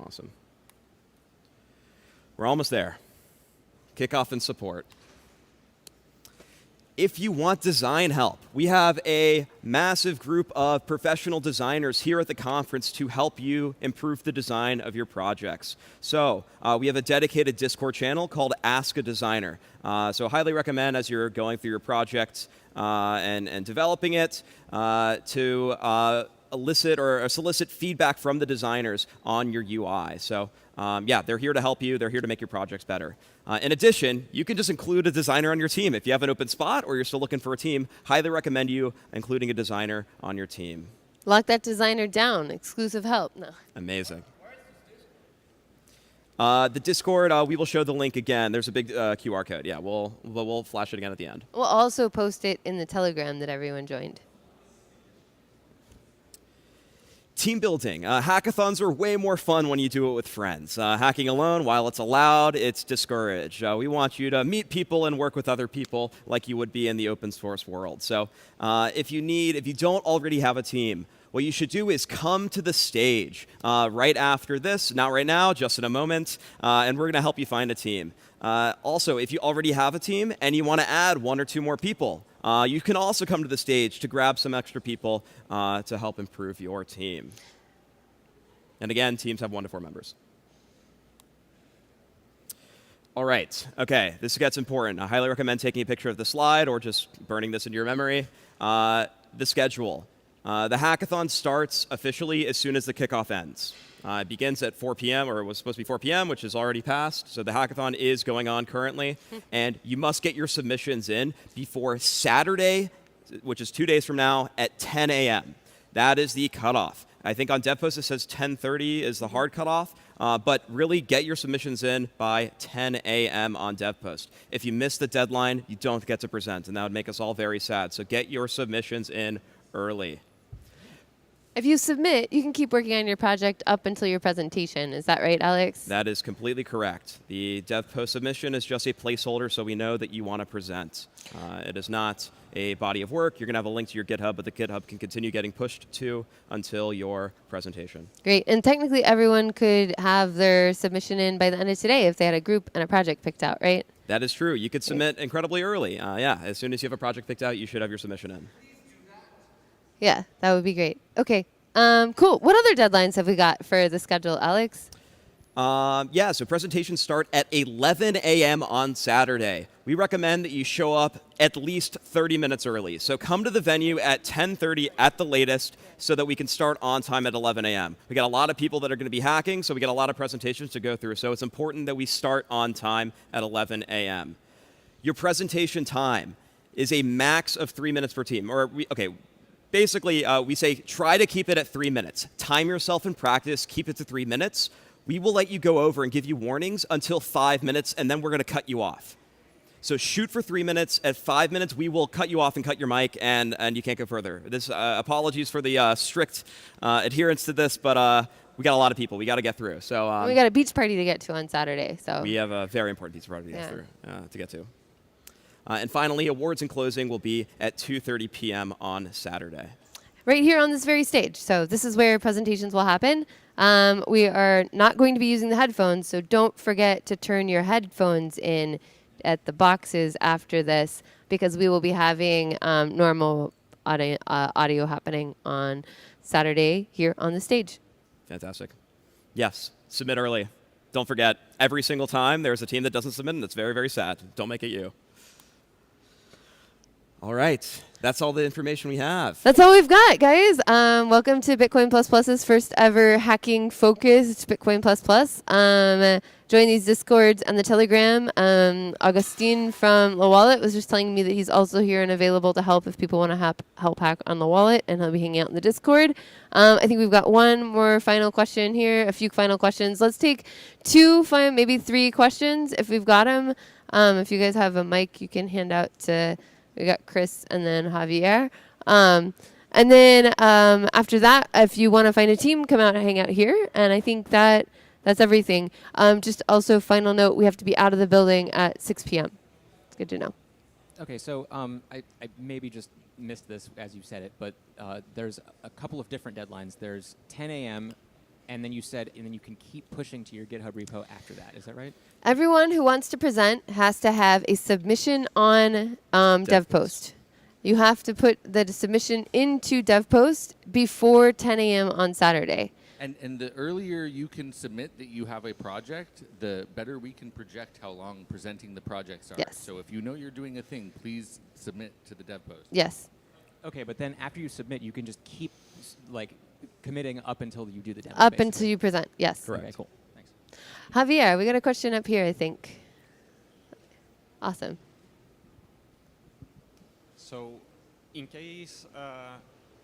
Awesome. We're almost there. Kickoff and support. If you want design help, we have a massive group of professional designers here at the conference to help you improve the design of your projects. So we have a dedicated Discord channel called Ask a Designer. So highly recommend as you're going through your project and developing it to elicit or solicit feedback from the designers on your UI. So they're here to help you. They're here to make your projects better. In addition, you can just include a designer on your team. If you have an open spot or you're still looking for a team, highly recommend you including a designer on your team. Lock that designer down. Exclusive help. No. Amazing. The Discord, we will show the link again. There's a big QR code. Yeah, we'll flash it again at the end. We'll also post it in the Telegram that everyone joined. Team building. Hackathons are way more fun when you do it with friends. Hacking alone, while it's allowed, it's discouraged. We want you to meet people and work with other people like you would be in the open source world. So if you don't already have a team, what you should do is come to the stage right after this, not right now, just in a moment, and we're going to help you find a team. Also, if you already have a team and you want to add 1 or 2 more people, you can also come to the stage to grab some extra people to help improve your team. And again, teams have 1 to 4 members. All right. Okay, this gets important. I highly recommend taking a picture of the slide or just burning this into your memory. The schedule. The hackathon starts officially as soon as the kickoff ends. It begins at 4 p.m., or it was supposed to be 4 p.m., which has already passed. So the hackathon is going on currently. And you must get your submissions in before Saturday, which is 2 days from now, at 10 a.m. That is the cutoff. I think on DevPost it says 10:30 is the hard cutoff. But really get your submissions in by 10 a.m. on DevPost. If you miss the deadline, you don't get to present. And that would make us all very sad. So get your submissions in early. If you submit, you can keep working on your project up until your presentation. Is that right, Alex? That is completely correct. The dev post submission is just a placeholder so we know that you want to present. It is not a body of work. You're going to have a link to your GitHub, but the GitHub can continue getting pushed to until your presentation. Great. And technically, everyone could have their submission in by the end of today if they had a group and a project picked out, right? That is true. You could submit incredibly early. Yeah, as soon as you have a project picked out, you should have your submission in. Yeah, that would be great. Okay. Cool. What other deadlines have we got for the schedule, Alex? Yeah, so presentations start at 11 a.m. on Saturday. We recommend that you show up at least 30 minutes early. So come to the venue at 10:30 at the latest so that we can start on time at 11 a.m. We got a lot of people that are going to be hacking, so we got a lot of presentations to go through. So it's important that we start on time at 11 a.m. Your presentation time is a max of 3 minutes per team. Basically, we say try to keep it at 3 minutes. Time yourself in practice, keep it to 3 minutes. We will let you go over and give you warnings until 5 minutes, and then we're going to cut you off. So shoot for 3 minutes. At 5 minutes, we will cut you off and cut your mic, and you can't go further. This apologies for the strict adherence to this, but we got a lot of people we got to get through. So we got a beach party to get to on Saturday. So we have a very important beach party to get to. And finally, awards and closing will be at 2:30 p.m. on Saturday. Right here on this very stage. So this is where presentations will happen. We are not going to be using the headphones, so don't forget to turn your headphones in at the boxes after this, because we will be having normal audio happening on Saturday here on the stage. Fantastic. Yes, submit early. Don't forget, every single time there's a team that doesn't submit, and it's very, very sad. Don't make it you. All right. That's all the information we have. That's all we've got, guys. Welcome to Bitcoin Plus Plus's first ever hacking focused Bitcoin Plus Plus. Join these Discords and the Telegram. Augustine from La Wallet was just telling me that he's also here and available to help if people want to help hack on the wallet, and he'll be hanging out in the Discord. I think we've got one more final question here, a few final questions. Let's take maybe 3 questions if we've got them. If you guys have a mic, you can hand out to... We got Chris and then Javier. And then after that, if you want to find a team, come out and hang out here. And I think that's everything. Just also, final note, we have to be out of the building at 6 p.m. It's good to know. Okay, so I maybe just missed this as you said it, but there's a couple of different deadlines. There's 10 a.m., and then you can keep pushing to your GitHub repo after that. Is that right? Everyone who wants to present has to have a submission on DevPost. You have to put the submission into DevPost before 10 a.m. on Saturday. And the earlier you can submit that you have a project, the better we can project how long presenting the projects are. Yes. So if you know you're doing a thing, please submit to the DevPost. Yes. Okay, but then after you submit, you can just keep committing up until you do the demo. Up basically. until you present, yes. Correct. Okay, cool. Thanks. Javier, we got a question up here, I think. Awesome. So in case,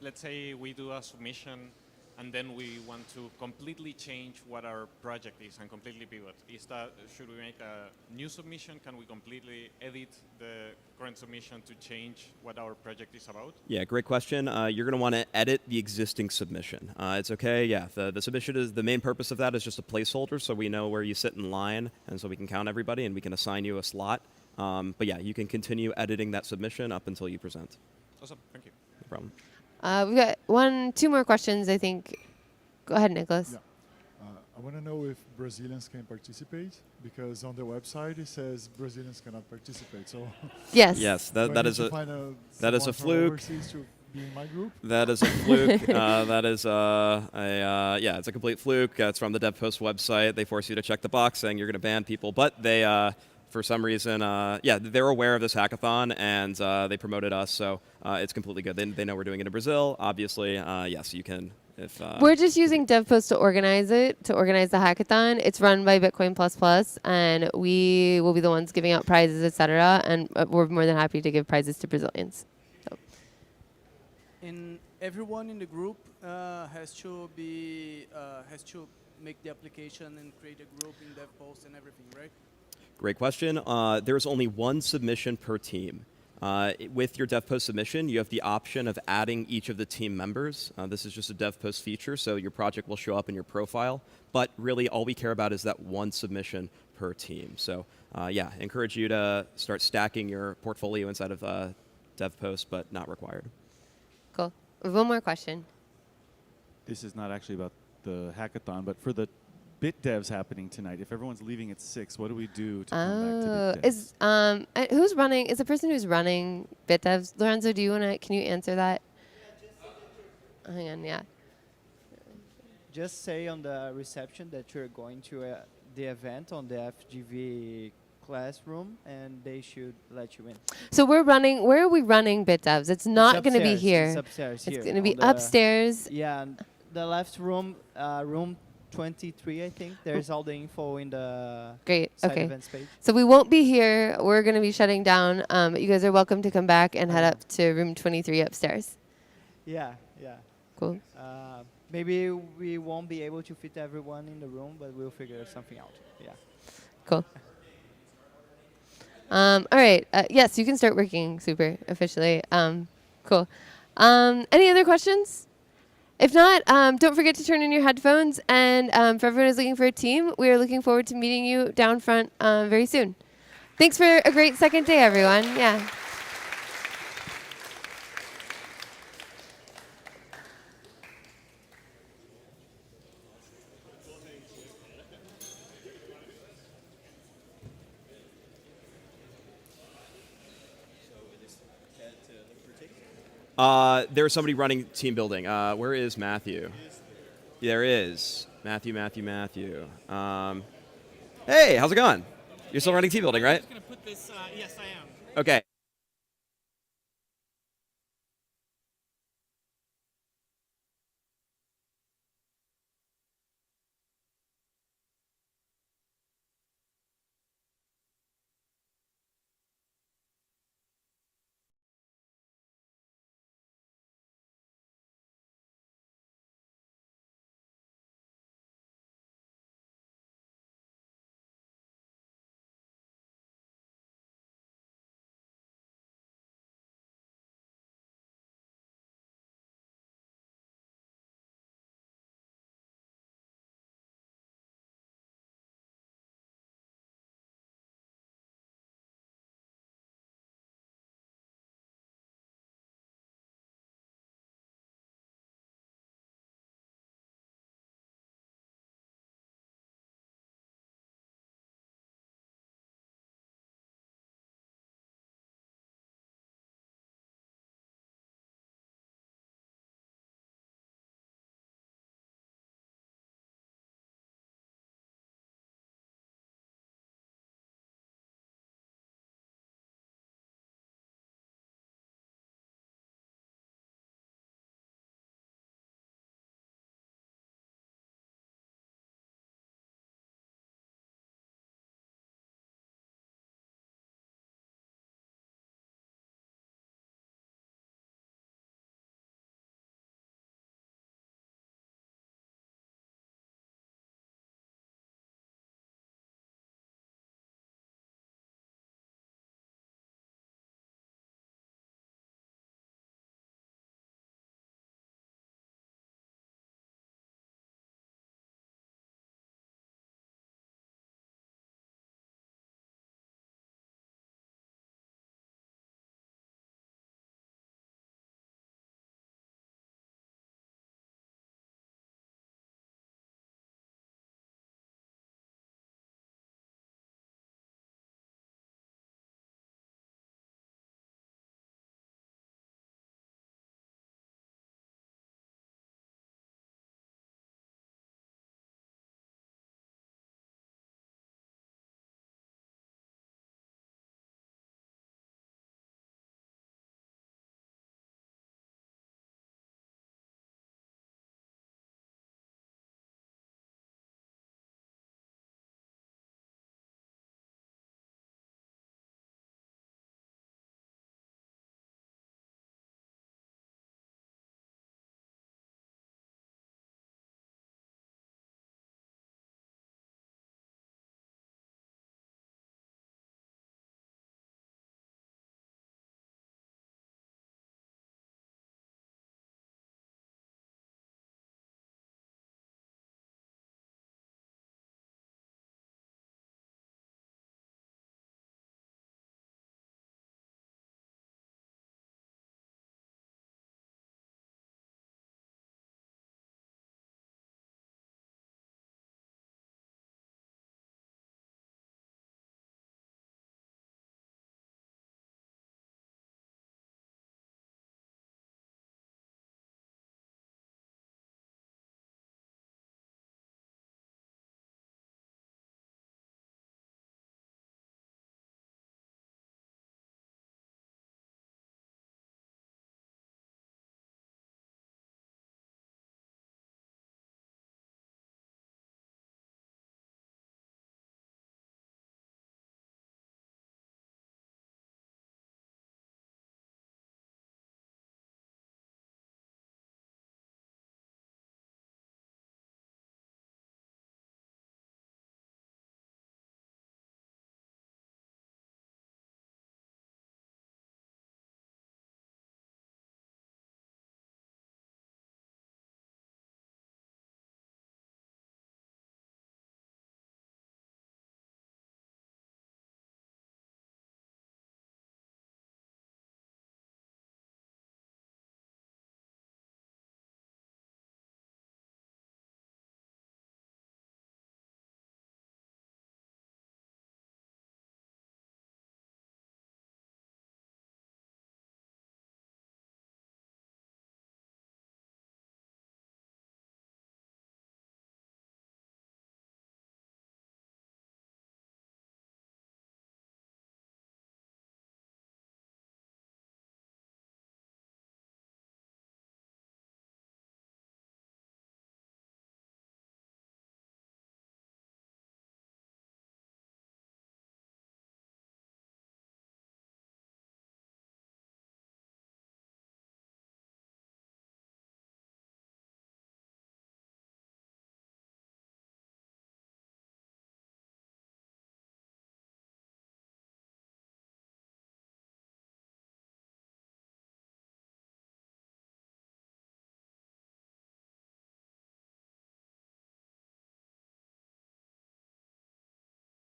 let's say we do a submission and then we want to completely change what our project is and completely pivot. Should we make a new submission? Can we completely edit the current submission to change what our project is about? Yeah, great question. You're going to want to edit the existing submission. It's okay. Yeah, the submission is the main purpose of that is just a placeholder, so we know where you sit in line, and so we can count everybody and we can assign you a slot. But yeah, you can continue editing that submission up until you present. Awesome. Thank you. No problem. We've got 2 more questions, I think. Go ahead, Nicholas. Yeah. I want to know if Brazilians can participate, because on the website it says Brazilians cannot participate. So yes, yes, that is a fluke. To be in my group? That is a fluke. That is yeah, it's a complete fluke. It's from the DevPost website. They force you to check the box saying you're going to ban people, but they. For some reason, yeah, they're aware of this hackathon, and they promoted us, so it's completely good. They know we're doing it in Brazil. Obviously, yes, you can. We're just using DevPost to organize the hackathon. It's run by Bitcoin Plus Plus, and we will be the ones giving out prizes, etc. And we're more than happy to give prizes to Brazilians. So. And everyone in the group has to make the application and create a group in DevPost and everything, right? Great question. There's only 1 submission per team. With your dev post submission, you have the option of adding each of the team members. This is just a dev post feature, so your project will show up in your profile. But really, all we care about is that one submission per team. So yeah, encourage you to start stacking your portfolio inside of dev post, but not required. Cool. One more question. This is not actually about the hackathon, but for the bit devs happening tonight, if everyone's leaving at 6, what do we do to come back to bit devs? Who's running? Is the person who's running bit devs? Lorenzo, do you want to? Can you answer that? Hang on, yeah. Just say on the reception that you're going to the event on the FGV classroom, and they should let you in. So we're running. Where are we running bit devs? It's not going to be here. It's upstairs. It's going to be upstairs. Yeah, the left room, room 23, I think. There's all the info in the side events page. So we won't be here. We're going to be shutting down. But you guys are welcome to come back and head up to room 23 upstairs. Yeah, yeah. Cool. Maybe we won't be able to fit everyone in the room, but we'll figure something out. Yeah. Cool. All right. Yes, you can start working super officially. Cool. Any other questions? If not, don't forget to turn in your headphones. And for everyone who's looking for a team, we are looking forward to meeting you down front very soon. Thanks for a great second day, everyone. Yeah. There's somebody running team building. Where is Matthew? There is. Matthew. Hey, how's it going? You're still running team building, right? I'm just going to put this, yes, I am. Okay.